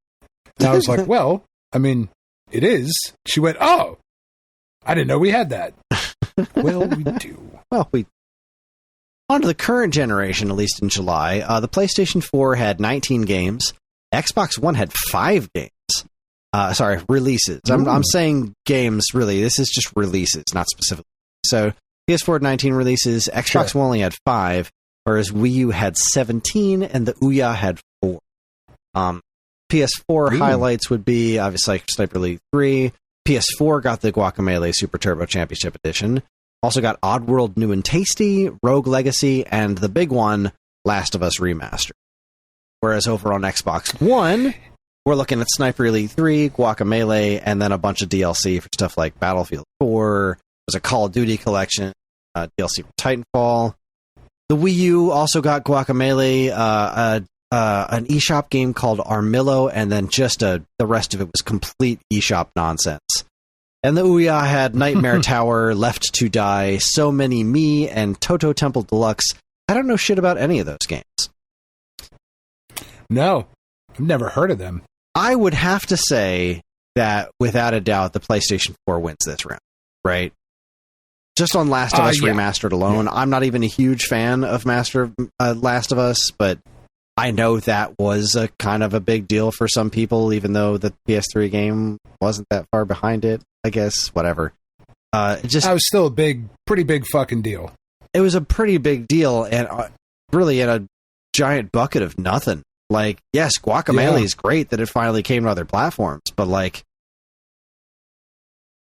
And I was like, "Well, I mean, it is. She went, oh, I didn't know we had that. Well, we do. Well, on to the current generation, at least in July. The PlayStation 4 had 19 games. Xbox One had 5 games. Releases. I'm saying games, really. This is just releases, not specific. So PS4 had 19 releases. Xbox One only had 5, whereas Wii U had 17, and the Ouya had 4. PS4 highlights would be, obviously, like Sniper Elite 3. PS4 got the Guacamelee Super Turbo Championship Edition. Also got Oddworld New and Tasty, Rogue Legacy, and the big one, Last of Us Remastered. Whereas over on Xbox One, we're looking at Sniper Elite 3, Guacamelee, and then a bunch of DLC for stuff like Battlefield 4. There's a Call of Duty collection, DLC for Titanfall. The Wii U also got Guacamelee, an eShop game called Armillo, and then just the rest of it was complete eShop nonsense. And the Ouya had Nightmare Tower, Left to Die, So Many Me, and Toto Temple Deluxe. I don't know shit about any of those games. No, I've never heard of them. I would have to say that, without a doubt, the PlayStation 4 wins this round, right? Just on Last of Us Remastered alone. I'm not even a huge fan of Last of Us, but I know that was a kind of a big deal for some people, even though the PS3 game wasn't that far behind it. I guess, whatever. That was still a pretty big fucking deal. It was a pretty big deal, and really in a giant bucket of nothing. Like, yes, Guacamelee is great that it finally came to other platforms, but like,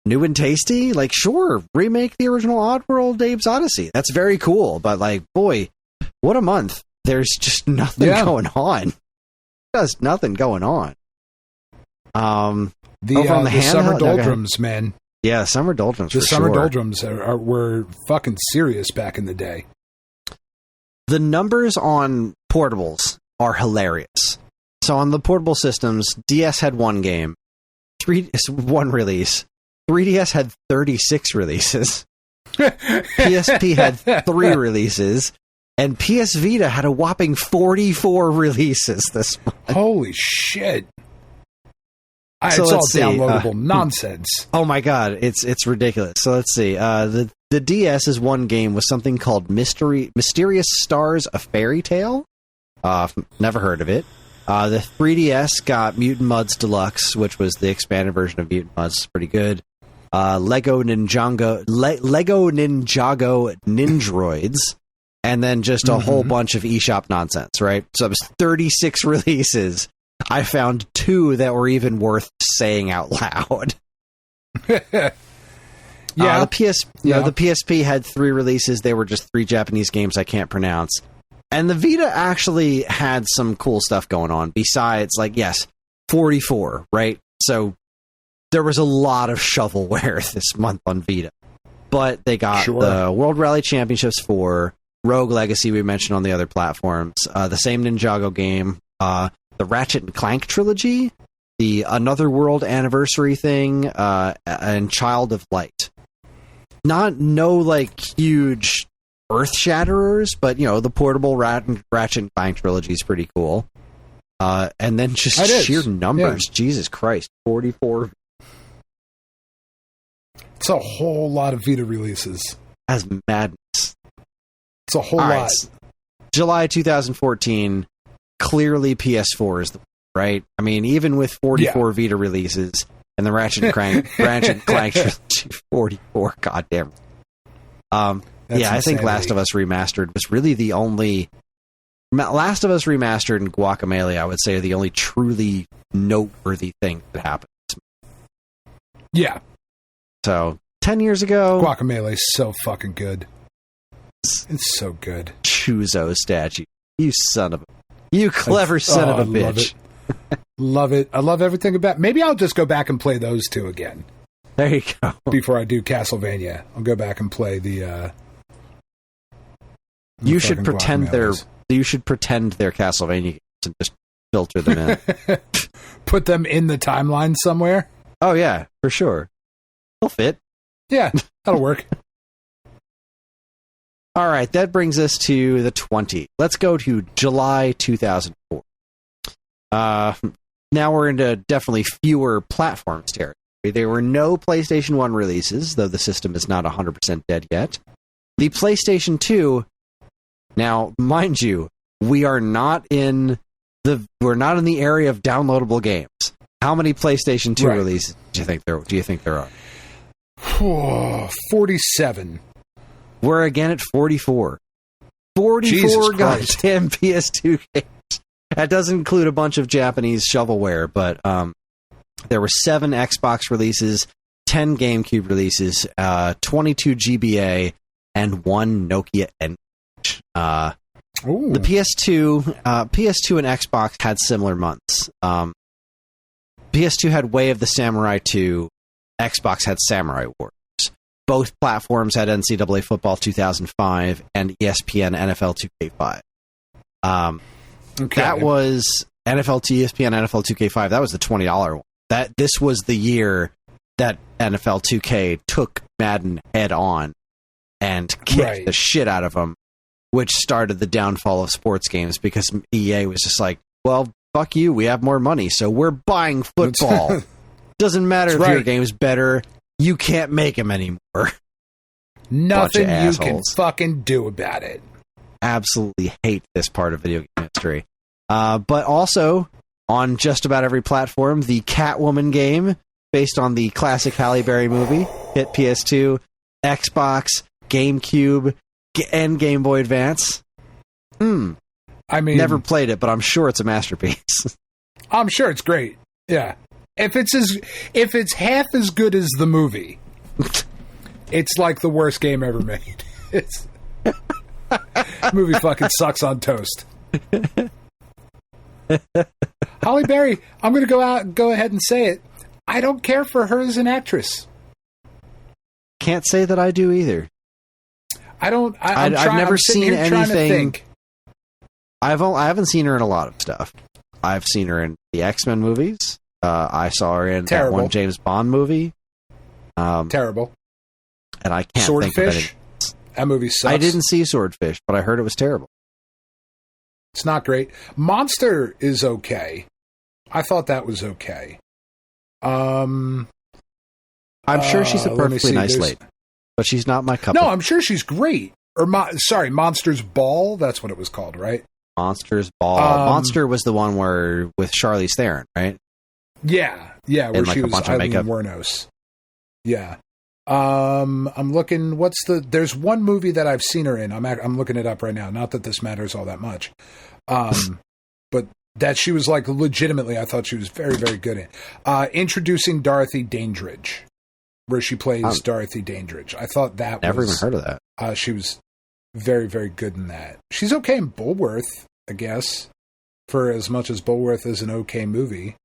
new and tasty? Like, sure, remake the original Oddworld Dave's Odyssey. That's very cool, but like, boy, what a month. There's just nothing going on. Just nothing going on. The summer doldrums, man. Yeah, summer doldrums. The summer doldrums were fucking serious back in the day. The numbers on portables are hilarious. So on the portable systems, DS had 1 game, 1 release. 3DS had 36 releases. PSP had 3 releases. And PS Vita had a whopping 44 releases this month. Holy shit. It's all downloadable nonsense. Oh my god, it's ridiculous. So let's see. The DS is 1 game with something called Mysterious Stars: A Fairy Tale. Never heard of it. The 3DS got Mutant Mudds Deluxe, which was the expanded version of Mutant Mudds. It's pretty good. Lego Ninjago Nindroids. And then just a whole bunch of eShop nonsense, right? So it was 36 releases. I found 2 that were even worth saying out loud. The PSP had 3 releases. They were just 3 Japanese games I can't pronounce. And the Vita actually had some cool stuff going on besides, 44, right? So there was a lot of shovelware this month on Vita. But they got the World Rally Championships 4, Rogue Legacy we mentioned on the other platforms, the same Ninjago game, the Ratchet and Clank trilogy, the Another World Anniversary thing, and Child of Light. No huge earth shatterers, but the portable Ratchet and Clank trilogy is pretty cool. And then just sheer numbers, Jesus Christ, 44. It's a whole lot of Vita releases. As madness. It's a whole lot. Right. July 2014, clearly PS4 is the right. I mean, even with 44 Vita releases and the Ratchet and Clank trilogy, 44. Goddamn. I think Last of Us Remastered was really the only. Last of Us Remastered and Guacamelee, I would say, are the only truly noteworthy thing that happened. Yeah. So 10 years ago, Guacamelee is so fucking good. It's so good. Chuzo statue. You clever son of a bitch. Love it. I love everything about. Maybe I'll just go back and play those 2 again. There you go. Before I do Castlevania, I'll go back and play the. You should pretend they're Castlevania games and just filter them in. Put them in the timeline somewhere. Oh yeah, for sure. They'll fit. Yeah, that'll work. All right, that brings us to the 20. Let's go to July 2004. Now we're into definitely fewer platforms territory. There were no PlayStation 1 releases, though the system is not 100% dead yet. The PlayStation 2, now, mind you, we're not in the area of downloadable games. How many PlayStation 2 releases do you think there are? 47. We're again at 44. 44 goddamn PS2 games. That doesn't include a bunch of Japanese shovelware, but there were 7 Xbox releases, 10 GameCube releases, 22 GBA, and 1 Nokia N-Gage. The PS2 and Xbox had similar months. PS2 had Way of the Samurai 2, Xbox had Samurai Wars. Both platforms had NCAA Football 2005 and ESPN NFL 2K5. That was ESPN NFL 2K5. That was the $20 one. This was the year that NFL 2K took Madden head on and kicked the shit out of them, which started the downfall of sports games because EA was just like, well, fuck you, we have more money, so we're buying football. Doesn't matter if your game's better, you can't make them anymore. Nothing you can fucking do about it. Absolutely hate this part of video game history. But also, on just about every platform, the Catwoman game, based on the classic Halle Berry movie, hit PS2, Xbox, GameCube, and Game Boy Advance. I mean, never played it, but I'm sure it's a masterpiece. I'm sure it's great. Yeah. If it's half as good as the movie, it's like the worst game ever made. It's movie fucking sucks on toast. Halle Berry, I'm going to go ahead and say it. I don't care for her as an actress. Can't say that I do either. I've never seen anything. I haven't seen her in a lot of stuff. I've seen her in the X-Men movies. I saw her in that one James Bond movie. Terrible. And I can't Swordfish? think of anything. That movie sucks. I didn't see Swordfish, but I heard it was terrible. It's not great. Monster is okay. I thought that was okay. I'm sure she's a perfectly nice lady, but she's not my cup. No, I'm sure she's great. Or Monster's Ball. That's what it was called, right? Monster's Ball. Monster was the one with Charlize Theron, right? Yeah, where she was Eileen Wuornos. Yeah. I'm looking. There's one movie that I've seen her in. I'm looking it up right now. Not that this matters all that much, but that she was like legitimately. I thought she was very, very good in Introducing Dorothy Dandridge, where she plays Dorothy Dandridge. I thought that never even heard of that. She was very, very good in that. She's okay in Bulworth, I guess, for as much as Bulworth is an okay movie.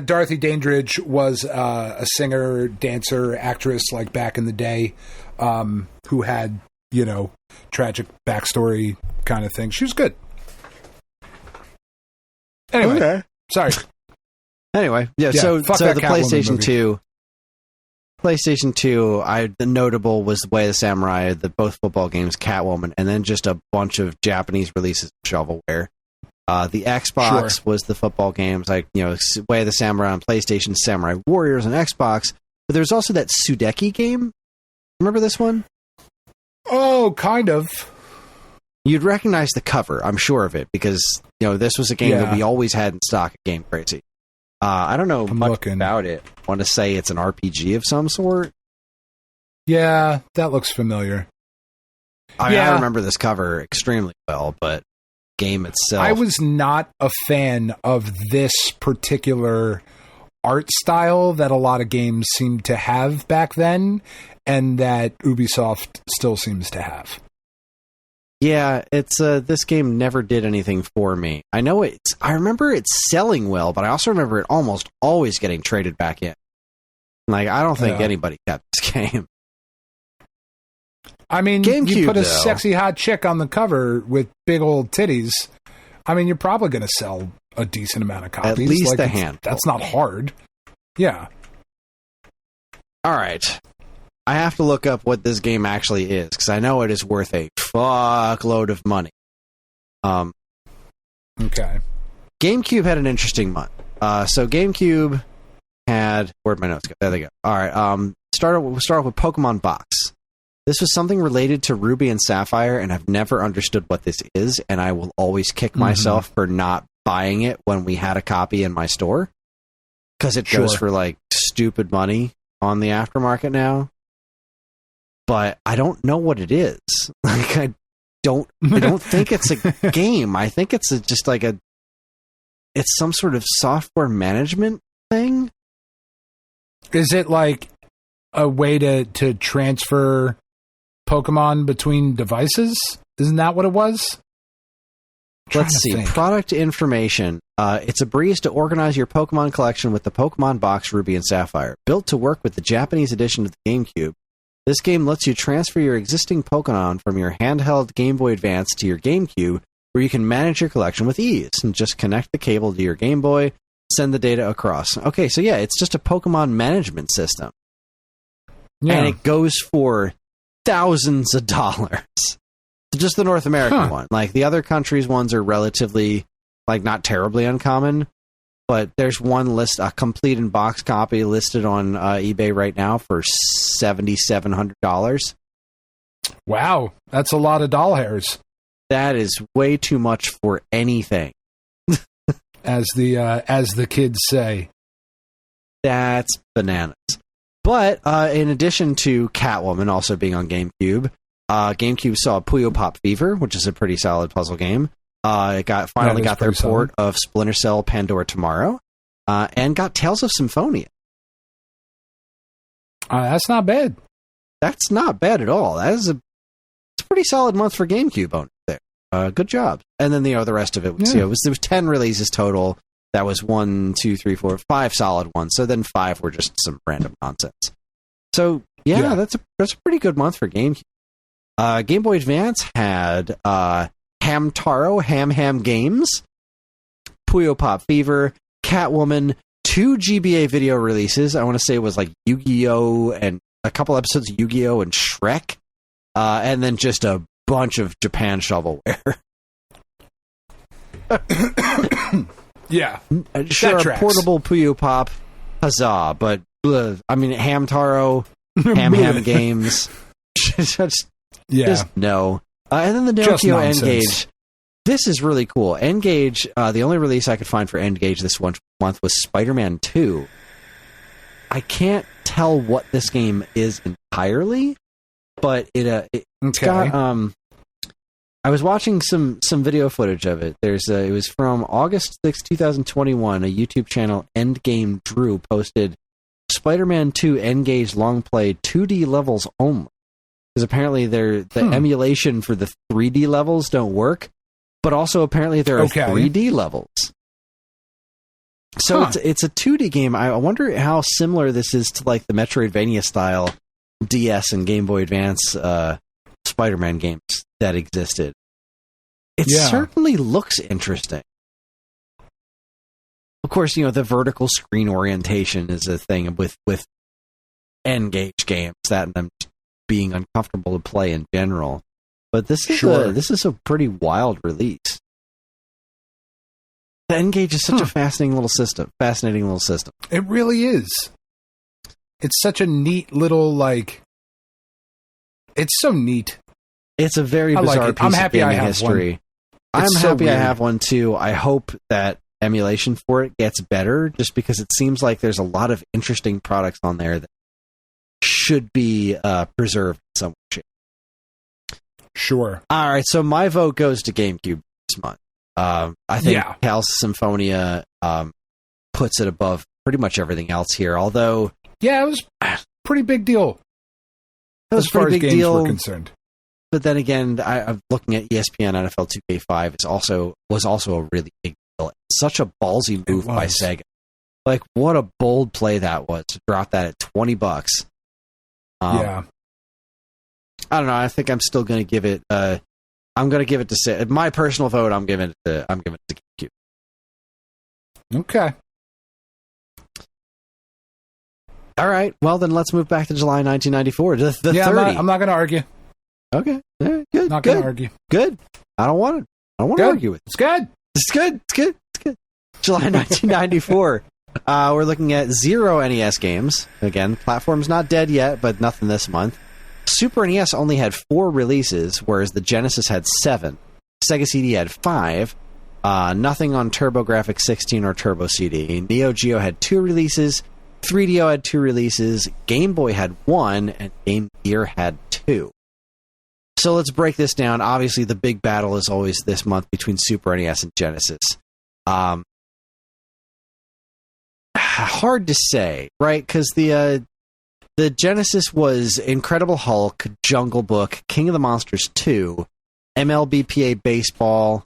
Dorothy Dandridge was a singer, dancer, actress like back in the day, who had, tragic backstory kind of thing. She was good. Anyway, sorry. Anyway, so the PlayStation 2, the notable was The Way of the Samurai, both football games, Catwoman, and then just a bunch of Japanese releases of shovelware. The Xbox was the football games, like, Way of the Samurai on PlayStation, Samurai Warriors on Xbox. But there's also that Sudeki game. Remember this one? Oh, kind of. You'd recognize the cover, I'm sure of it, because, this was a game that we always had in stock at Game Crazy. I don't know much about it. I want to say it's an RPG of some sort. Yeah, that looks familiar. I remember this cover extremely well, but game itself. I was not a fan of this particular art style that a lot of games seemed to have back then, and that Ubisoft still seems to have. Yeah, it's this game never did anything for me. I remember it selling well, but I also remember it almost always getting traded back in. Like, I don't think anybody kept this game. I mean, GameCube, you put a sexy hot chick on the cover with big old titties. I mean, you're probably going to sell a decent amount of copies. At least a handful. That's not hard. Yeah. All right. I have to look up what this game actually is, because I know it is worth a fuckload of money. Okay. GameCube had an interesting month. So GameCube had, where'd my notes go? There they go. All right. We'll start off with Pokemon Box. This was something related to Ruby and Sapphire, and I've never understood what this is, and I will always kick myself for not buying it when we had a copy in my store, because it goes for like stupid money on the aftermarket now. But I don't know what it is. Like I don't think it's a game. I think it's just like it's some sort of software management thing. Is it like a way to transfer Pokemon between devices? Isn't that what it was? Let's see. Product information. It's a breeze to organize your Pokemon collection with the Pokemon Box Ruby and Sapphire. Built to work with the Japanese edition of the GameCube, this game lets you transfer your existing Pokemon from your handheld Game Boy Advance to your GameCube, where you can manage your collection with ease. And just connect the cable to your Game Boy, send the data across. Okay, so yeah, it's just a Pokemon management system. Yeah. And it goes for thousands of dollars. Just the North American one. Like the other countries' ones are relatively, like, not terribly uncommon, but there's one a complete in box copy listed on eBay right now for $7,700. Wow, that's a lot of doll hairs. That is way too much for anything. as the kids say. That's bananas. But in addition to Catwoman also being on GameCube, GameCube saw Puyo Pop Fever, which is a pretty solid puzzle game. It finally got their port of Splinter Cell Pandora Tomorrow, and got Tales of Symphonia. That's not bad. That's not bad at all. It's a pretty solid month for GameCube owners there. Good job. And then the rest of it was, there was 10 releases total. That was 1, 2, 3, 4, 5 solid ones. So then 5 were just some random nonsense. So yeah. that's a pretty good month for GameCube. Game Boy Advance had Hamtaro Ham Games, Puyo Pop Fever, Catwoman, 2 GBA video releases. I want to say it was like Yu-Gi-Oh! And a couple episodes of Yu-Gi-Oh! And Shrek, and then just a bunch of Japan shovelware. Yeah. Sure, a portable Puyo Pop, huzzah, but I mean, Hamtaro, Ham Games, just no. And then the Nokia N-Gage. This is really cool. N-Gage, the only release I could find for N-Gage this month was Spider-Man 2. I can't tell what this game is entirely, but it's got... I was watching some video footage of it. It was from August 6, 2021. A YouTube channel, Endgame Drew, posted Spider-Man 2 N-Gage long play 2D levels only. Because apparently the emulation for the 3D levels don't work, but also apparently there are 3D levels. So it's a 2D game. I wonder how similar this is to like the Metroidvania style DS and Game Boy Advance Spider-Man games that existed. It certainly looks interesting. Of course, the vertical screen orientation is a thing with N-Gage games, that and them being uncomfortable to play in general. But this is a pretty wild release. The N-Gage is such a fascinating little system. It really is. It's such a neat little, like... It's so neat. It's a very bizarre piece of gaming history. I'm happy I have one, too. I hope that emulation for it gets better, just because it seems like there's a lot of interesting products on there that should be preserved in some way. Sure. All right, so my vote goes to GameCube this month. I think Tales of Symphonia puts it above pretty much everything else here, although... Yeah, it was a pretty big deal. As far as games were concerned. But then again, I'm looking at ESPN NFL 2K5 was also a really big deal. Such a ballsy move by Sega. Like, what a bold play that was to drop that at $20. I don't know. I think I'm still going to give it. I'm going to give it to my personal vote. I'm giving it to GameCube. Okay. All right. Well, then let's move back to July 1994. The 30. I'm not going to argue. Okay. Yeah, good. Not going to argue. Good. I don't want to argue with it. It's good. It's good. July 1994. We're looking at 0 NES games. Again, platform's not dead yet, but nothing this month. Super NES only had 4 releases, whereas the Genesis had 7. Sega CD had 5. Nothing on TurboGrafx 16 or Turbo CD. Neo Geo had 2 releases. 3DO had 2 releases. Game Boy had 1, and Game Gear had 2. So let's break this down. Obviously, the big battle is always this month between Super NES and Genesis. Hard to say, right? Because the Genesis was Incredible Hulk, Jungle Book, King of the Monsters 2, MLBPA Baseball,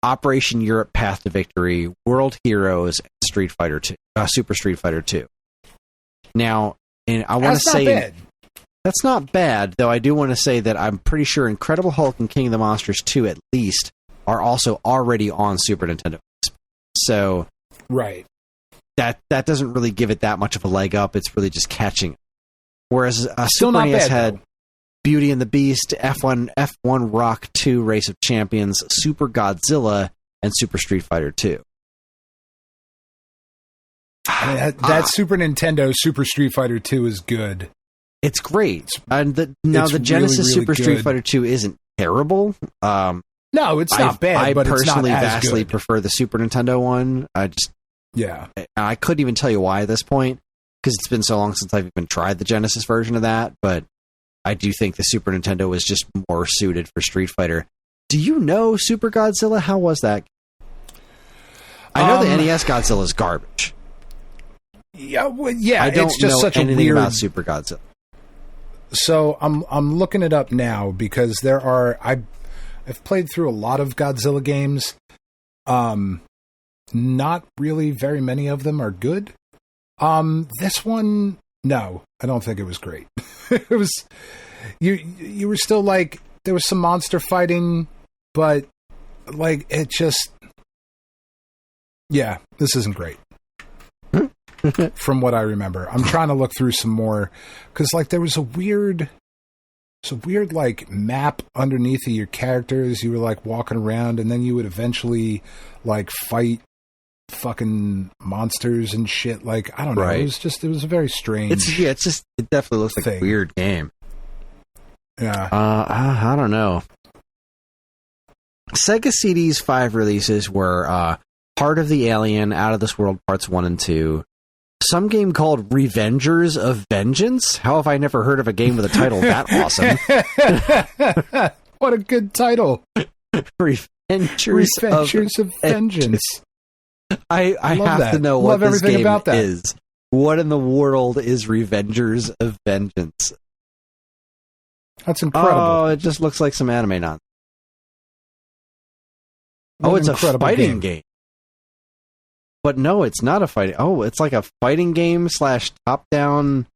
Operation Europe Path to Victory, World Heroes, and Street Fighter 2, Super Street Fighter 2. Now, and I want to say bad. That's not bad, though I do want to say that I'm pretty sure Incredible Hulk and King of the Monsters 2 at least are also already on Super Nintendo. So right. That doesn't really give it that much of a leg up. It's really just catching. Whereas Still Super not NES bad, had though. Beauty and the Beast, F1 Rock 2, Race of Champions, Super Godzilla, and Super Street Fighter 2. I mean, that Super Nintendo Super Street Fighter 2 is good. It's great. And the Genesis really Super Street good. Fighter 2 isn't terrible. No, it's not bad, I but personally it's not as vastly good. prefer the Super Nintendo one. I couldn't even tell you why at this point, because it's been so long since I've even tried the Genesis version of that, but I do think the Super Nintendo was just more suited for Street Fighter. Do you know Super Godzilla? How was that? I know the NES Godzilla is garbage. Yeah, I don't it's just know such a anything weird about Super Godzilla. So I'm looking it up now because I've played through a lot of Godzilla games. Not really very many of them are good. This one, no, I don't think it was great. It was you were still like there was some monster fighting, but like it just this isn't great. From what I remember, I'm trying to look through some more because like there was a weird like map underneath of your characters. You were like walking around, and then you would eventually like fight fucking monsters and shit. Like I don't know. Right. It was a very strange. It definitely looks like a weird game. Yeah. I don't know. Sega CD's 5 releases were Heart of the Alien, Out of This World Parts 1 and 2. Some game called Revengers of Vengeance. How have I never heard of a game with a title that awesome? What a good title. Revengers of Vengeance. I have that. to know Love what this everything game about that. is. What in the world is Revengers of Vengeance? That's incredible. Oh, it just looks like some anime nonsense. Oh, it's a fighting game. But no, it's not a fighting. Oh, it's like a fighting game / top-down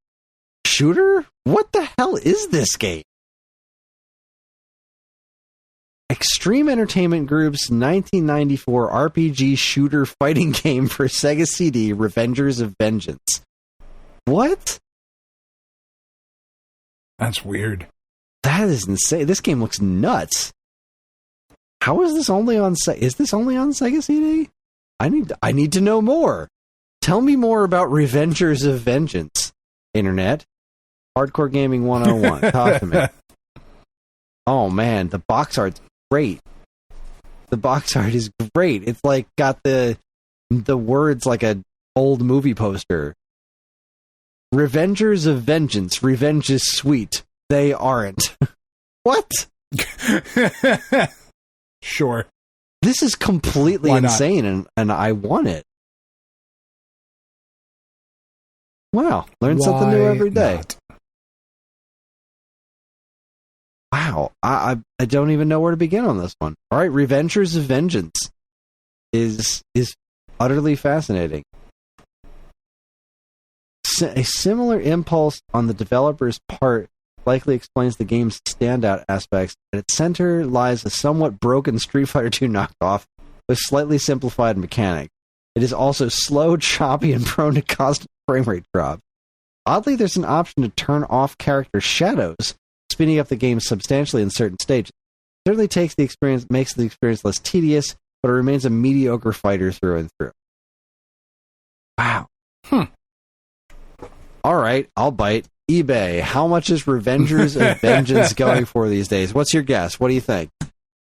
shooter? What the hell is this game? Extreme Entertainment Group's 1994 RPG shooter fighting game for Sega CD, Revengers of Vengeance. What? That's weird. That is insane. This game looks nuts. How is this only on Is this only on Sega CD? I need to know more. Tell me more about Revengers of Vengeance, Internet. Hardcore Gaming 101. Talk to me. Oh man, the box art's great. The box art is great. It's like got the words like a old movie poster. Revengers of Vengeance. Revenge is sweet. They aren't. What? Sure. This is completely insane, and I want it. Wow. Learn something new every day. Not? Wow. I don't even know where to begin on this one. All right, Revengers of Vengeance is utterly fascinating. A similar impulse on the developer's part likely explains the game's standout aspects. At its center lies a somewhat broken Street Fighter II knockoff with slightly simplified mechanics. It is also slow, choppy, and prone to constant frame rate drops. Oddly, there's an option to turn off character shadows, speeding up the game substantially in certain stages. It certainly makes the experience less tedious, but it remains a mediocre fighter through and through. Wow. All right, I'll bite. eBay. How much is Revengers of Vengeance going for these days? What's your guess? What do you think?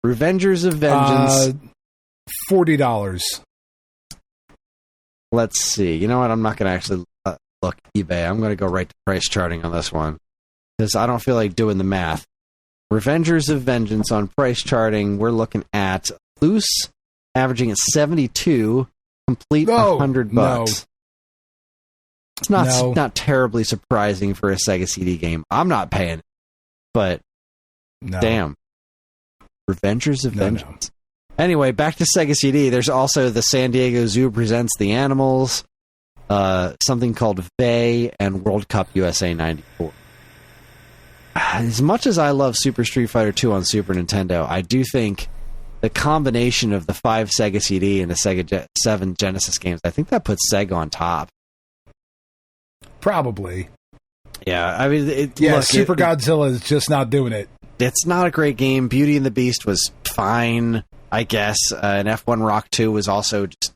Revengers of Vengeance. $40. Let's see. You know what? I'm not going to actually look eBay. I'm going to go right to price charting on this one because I don't feel like doing the math. Revengers of Vengeance on price charting, we're looking at loose, averaging at 72, complete $100. No. It's not terribly surprising for a Sega CD game. I'm not paying it, but damn. Revengers of Vengeance. No. Anyway, back to Sega CD. There's also the San Diego Zoo Presents the Animals, something called VEI, and World Cup USA 94. As much as I love Super Street Fighter 2 on Super Nintendo, I do think the combination of the 5 Sega CD and the Sega 7 Genesis games, I think that puts Sega on top. Probably. Yeah, I mean... Super Godzilla is just not doing it. It's not a great game. Beauty and the Beast was fine, I guess. And F1 Rock 2 was also just,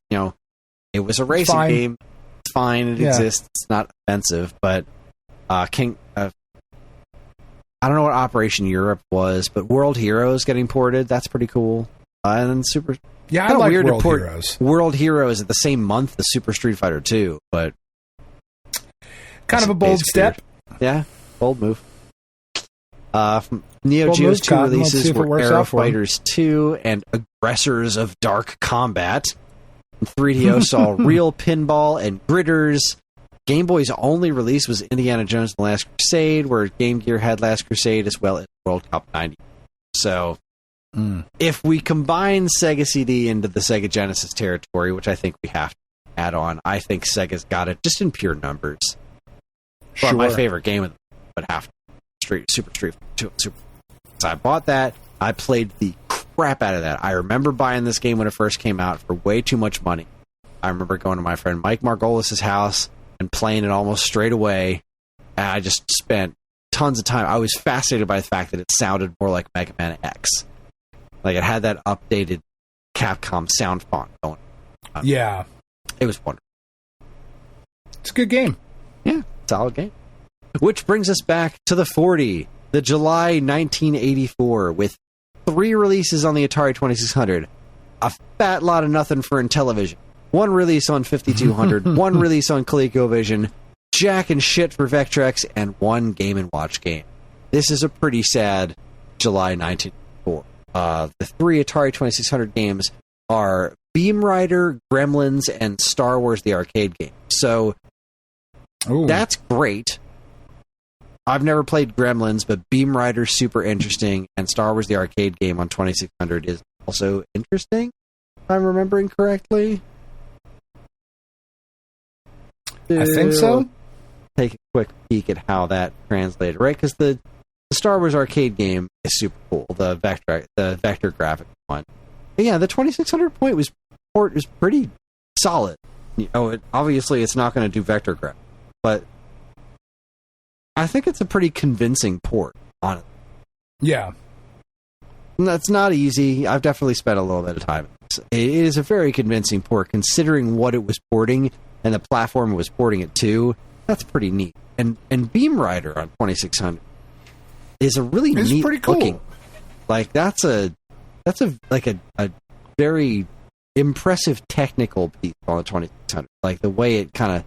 it was a racing game. It's fine. It exists. It's not offensive. But I don't know what Operation Europe was, but World Heroes getting ported. That's pretty cool. And then Super... Yeah, I like World Heroes. World Heroes at the same month as Super Street Fighter 2, but... Kind of a bold step. Yeah, bold move. Neo Geo's 2 releases were Aero Fighters 2 and Aggressors of Dark Combat. 3DO saw Real Pinball and Gritters. Game Boy's only release was Indiana Jones and the Last Crusade, where Game Gear had Last Crusade as well as World Cup 90. So, if we combine Sega CD into the Sega Genesis territory, which I think we have to add on, I think Sega's got it just in pure numbers. But my favorite game would have to Super Street 2. So I bought that. I played the crap out of that. I remember buying this game when it first came out for way too much money. I remember going to my friend Mike Margolis' house and playing it almost straight away. And I just spent tons of time. I was fascinated by the fact that it sounded more like Mega Man X. Like it had that updated Capcom sound font going. Yeah. It was wonderful. It's a good game. Yeah. Solid game. Which brings us back to the 40, the July 1984, with 3 releases on the Atari 2600, a fat lot of nothing for Intellivision, 1 release on 5200, 1 release on ColecoVision, jack and shit for Vectrex, and 1 Game & Watch game. This is a pretty sad July 1984. The 3 Atari 2600 games are Beam Rider, Gremlins, and Star Wars the Arcade game. So... Ooh. That's great. I've never played Gremlins, but Beam Rider's super interesting, and Star Wars the Arcade game on 2600 is also interesting, if I'm remembering correctly. I think so. Take a quick peek at how that translated, right? Because the Star Wars Arcade game is super cool, the vector graphic one. But yeah, the 2600 port was pretty solid. Obviously, it's not going to do vector graphics. But I think it's a pretty convincing port, honestly. Yeah. That's not easy. I've definitely spent a little bit of time. It is a very convincing port, considering what it was porting and the platform it was porting it to. That's pretty neat. And Beam Rider on 2600 is a really neat pretty cool. looking. Like that's a very impressive technical piece on the 2600. Like the way it kind of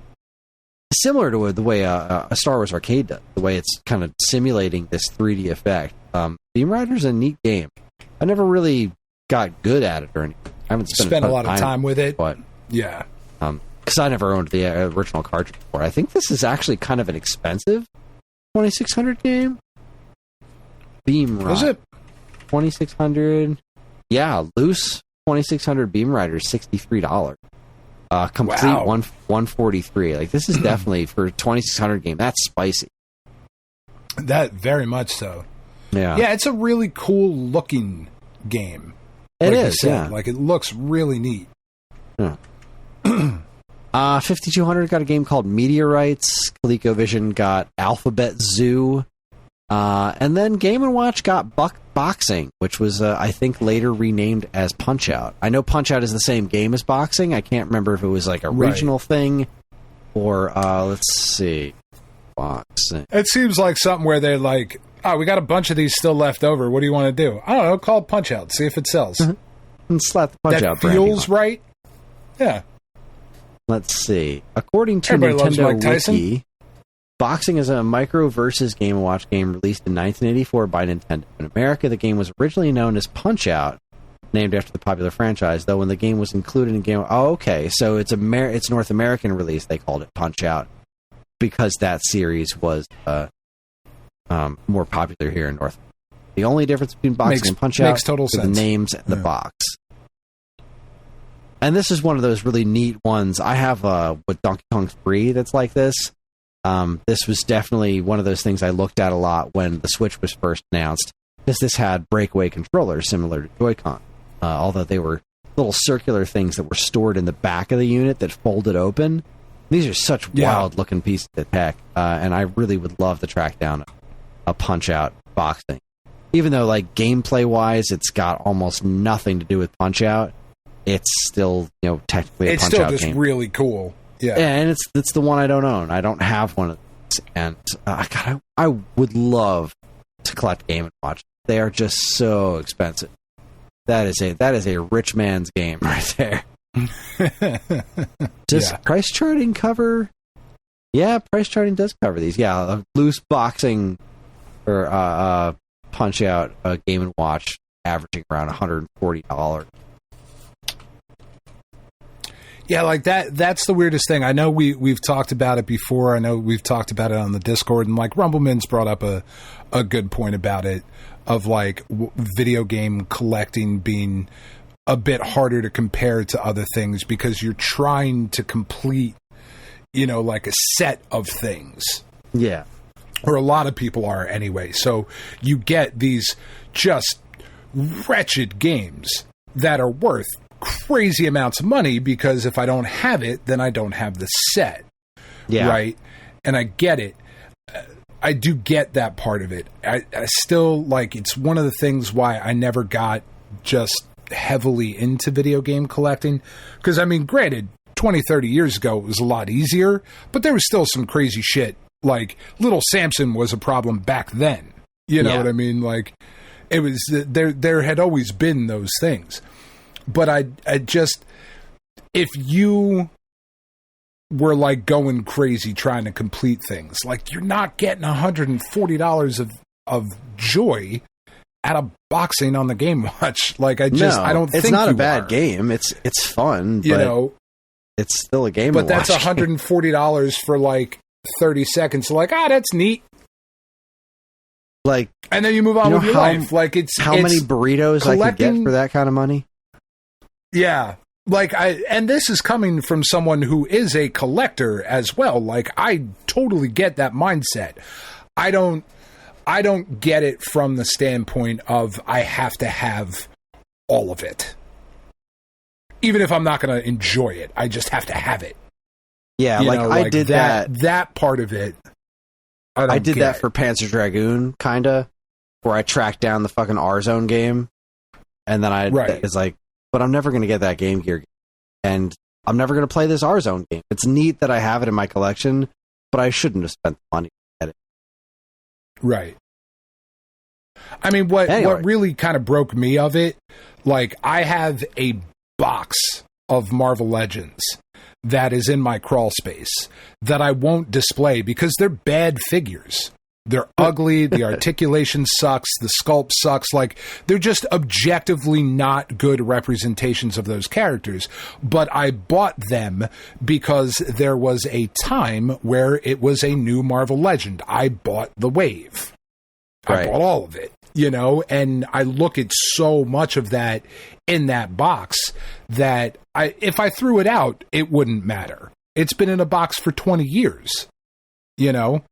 similar to the way a Star Wars Arcade does, the way it's kind of simulating this 3D effect. Beam Rider's a neat game. I never really got good at it or anything. I haven't spent a lot of time with it. But, yeah. Because I never owned the original cartridge before. I think this is actually kind of an expensive 2600 game. Beam Rider. Is it? 2600. Yeah, loose 2600 Beam Rider is $63. Complete wow. 143. Like this is definitely for a 2600 game. That's spicy. That very much so. Yeah. Yeah, it's a really cool looking game. It like is. You said. Yeah. Like it looks really neat. Yeah. 5200 got a game called Meteorites. ColecoVision got Alphabet Zoo. And then Game & Watch got Boxing, which was, I think, later renamed as Punch-Out. I know Punch-Out is the same game as Boxing. I can't remember if it was like a regional thing Or let's see, boxing. It seems like something where they're like, "Oh, we got a bunch of these still left over. What do you want to do?" I don't know. Call it Punch Out. See if it sells. And slap the Punch Out. That feels right. Yeah. Let's see. According to Everybody loves Mike Nintendo Tyson. Wiki, boxing is a micro versus Game & Watch game released in 1984 by Nintendo. In America, the game was originally known as Punch Out, named after the popular franchise, though when the game was included in Game... Oh, okay. So it's North American release. They called it Punch Out because that series was more popular here in North America. The only difference between boxing and Punch Out makes total are the sense. names and the box. And this is one of those really neat ones. I have with Donkey Kong 3 that's like this. This was definitely one of those things I looked at a lot when the Switch was first announced, because this had breakaway controllers similar to Joy-Con, although they were little circular things that were stored in the back of the unit that folded open. These are such wild-looking pieces of tech, and I really would love to track down a Punch-Out boxing. Even though, like, gameplay-wise, it's got almost nothing to do with Punch-Out, it's still, technically a Punch-Out game. It's still just really cool. Yeah, and it's the one I don't own. I don't have one of these, and God, I would love to collect Game & Watch. They are just so expensive. That is a rich man's game right there. Does price charting cover? Yeah, price charting does cover these. Yeah, a loose boxing or Punch Out Game & Watch averaging around $140. Yeah, like that's the weirdest thing. I know we've talked about it before. I know we've talked about it on the Discord, and like Rumbleman's brought up a good point about it, of like video game collecting being a bit harder to compare to other things because you're trying to complete, like a set of things. Yeah. Or a lot of people are anyway. So you get these just wretched games that are worth crazy amounts of money because if I don't have it, then I don't have the set. Yeah. Right? And I get it. I do get that part of it. I still, like, it's one of the things why I never got just heavily into video game collecting. Because, I mean, granted, 20, 30 years ago, it was a lot easier, but there was still some crazy shit. Like, Little Samson was a problem back then. You know what I mean? Like, it was, there had always been those things. But I just, if you were like going crazy trying to complete things, like you're not getting $140 of joy out of boxing on the Game Watch. Like I don't think it's not a bad are. game. It's fun, but it's still a game. But that's $140 for like 30 seconds. Like, that's neat. Like, and then you move on with your life. Like it's many burritos I could get for that kind of money. Yeah. Like and this is coming from someone who is a collector as well. Like I totally get that mindset. I don't get it from the standpoint of I have to have all of it. Even if I'm not going to enjoy it, I just have to have it. Yeah, I did that part of it. I did that for Panzer Dragoon, kind of, where I tracked down the fucking R-Zone game, and then it's like, but I'm never going to get that Game Gear game, and I'm never going to play this R-Zone game. It's neat that I have it in my collection, but I shouldn't have spent the money to get it. Right. I mean, what really kind of broke me of it, like, I have a box of Marvel Legends that is in my crawl space that I won't display because they're bad figures. They're ugly. The articulation sucks. The sculpt sucks. Like, they're just objectively not good representations of those characters. But I bought them because there was a time where it was a new Marvel Legend. I bought the wave. I bought all of it, and I look at so much of that in that box that if I threw it out, it wouldn't matter. It's been in a box for 20 years, and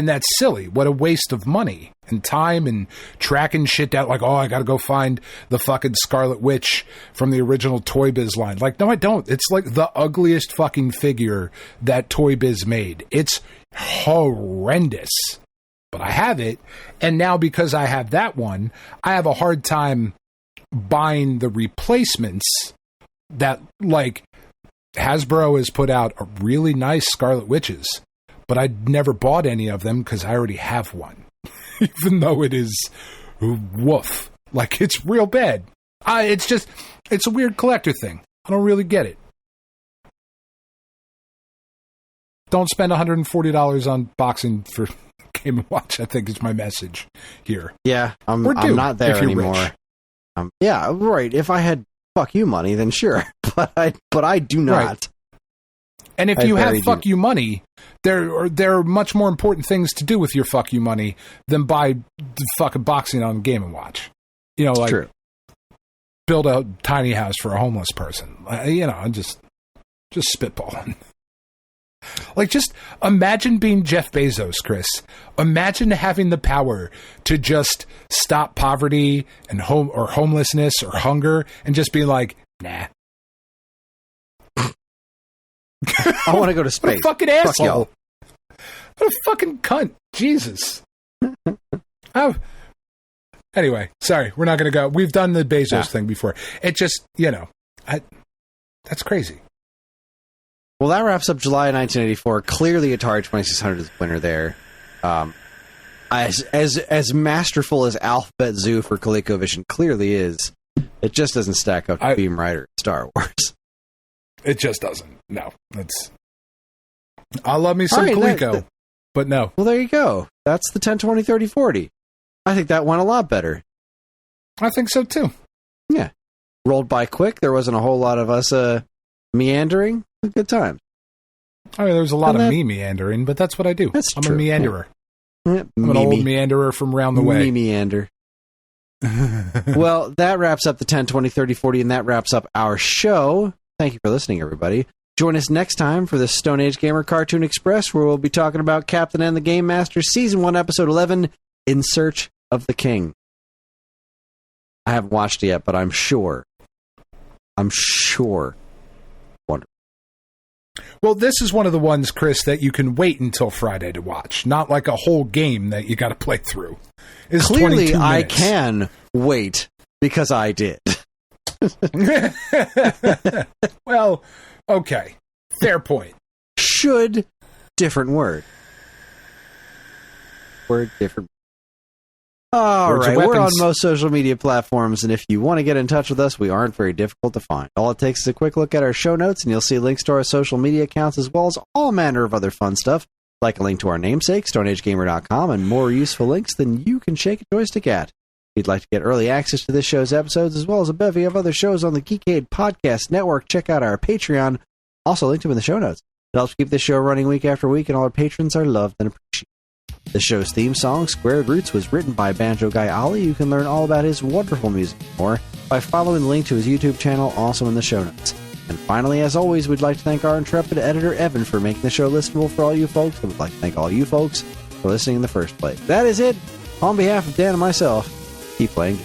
that's silly. What a waste of money and time and tracking shit down. Like, I got to go find the fucking Scarlet Witch from the original Toy Biz line. Like, no, I don't. It's like the ugliest fucking figure that Toy Biz made. It's horrendous. But I have it, and now because I have that one, I have a hard time buying the replacements that, like, Hasbro has put out a really nice Scarlet Witches, but I never bought any of them because I already have one, even though it is woof. Like, it's real bad. It's a weird collector thing. I don't really get it. Don't spend $140 on boxing for Game & Watch, I think is my message here. Yeah, I'm not there anymore. Yeah, right. If I had fuck you money, then sure. But I do not. Right. And if you have fuck you money, there are much more important things to do with your fuck you money than buy the fucking boxing on Game & Watch. You know, like True. Build a tiny house for a homeless person. You know, I'm just spitballing. Like, just imagine being Jeff Bezos, Kris. Imagine having the power to just stop poverty and homelessness or hunger and just be like, nah. I want to go to space. What a fucking asshole. What a fucking cunt. Jesus. Anyway, sorry, we're not going to go. We've done the Bezos thing before. It just, you know, that's crazy. Well, that wraps up July 1984. Clearly, Atari 2600 is the winner there. As masterful as Alphabet Zoo for ColecoVision clearly is, it just doesn't stack up to Beam Rider Star Wars. It just doesn't. No, I love me some Coleco, but no. Well, there you go. That's the 10, 20, 30, 40. I think that went a lot better. I think so too. Yeah, rolled by quick. There wasn't a whole lot of us meandering. Good time. I mean, there's a lot of me meandering, but that's what I do. I'm true. A meanderer. Yeah. I'm an old meanderer from round the way. Me meander. Well, that wraps up the 10, 20, 30, 40, and that wraps up our show. Thank you for listening, everybody. Join us next time for the Stone Age Gamer Cartoon Express, where we'll be talking about Captain and the Game Master, Season 1, Episode 11, In Search of the King. I haven't watched it yet, but I'm sure. Wonderful. Well, this is one of the ones, Kris, that you can wait until Friday to watch. Not like a whole game that you got to play through. It's clearly, I can wait because I did. Well, okay. Fair point. Should. Different word. Word different. All right, we're on most social media platforms, and if you want to get in touch with us, we aren't very difficult to find. All it takes is a quick look at our show notes, and you'll see links to our social media accounts, as well as all manner of other fun stuff, like a link to our namesake, StoneAgeGamer.com, and more useful links than you can shake a joystick at. If you'd like to get early access to this show's episodes, as well as a bevy of other shows on the Geekade Podcast Network, check out our Patreon, also linked to in the show notes. It helps keep this show running week after week, and all our patrons are loved and appreciated. The show's theme song, Squared Roots, was written by Banjo Guy Ollie. You can learn all about his wonderful music and more by following the link to his YouTube channel, also in the show notes. And finally, as always, we'd like to thank our intrepid editor, Evan, for making the show listenable for all you folks. And we'd like to thank all you folks for listening in the first place. That is it. On behalf of Dan and myself, keep playing.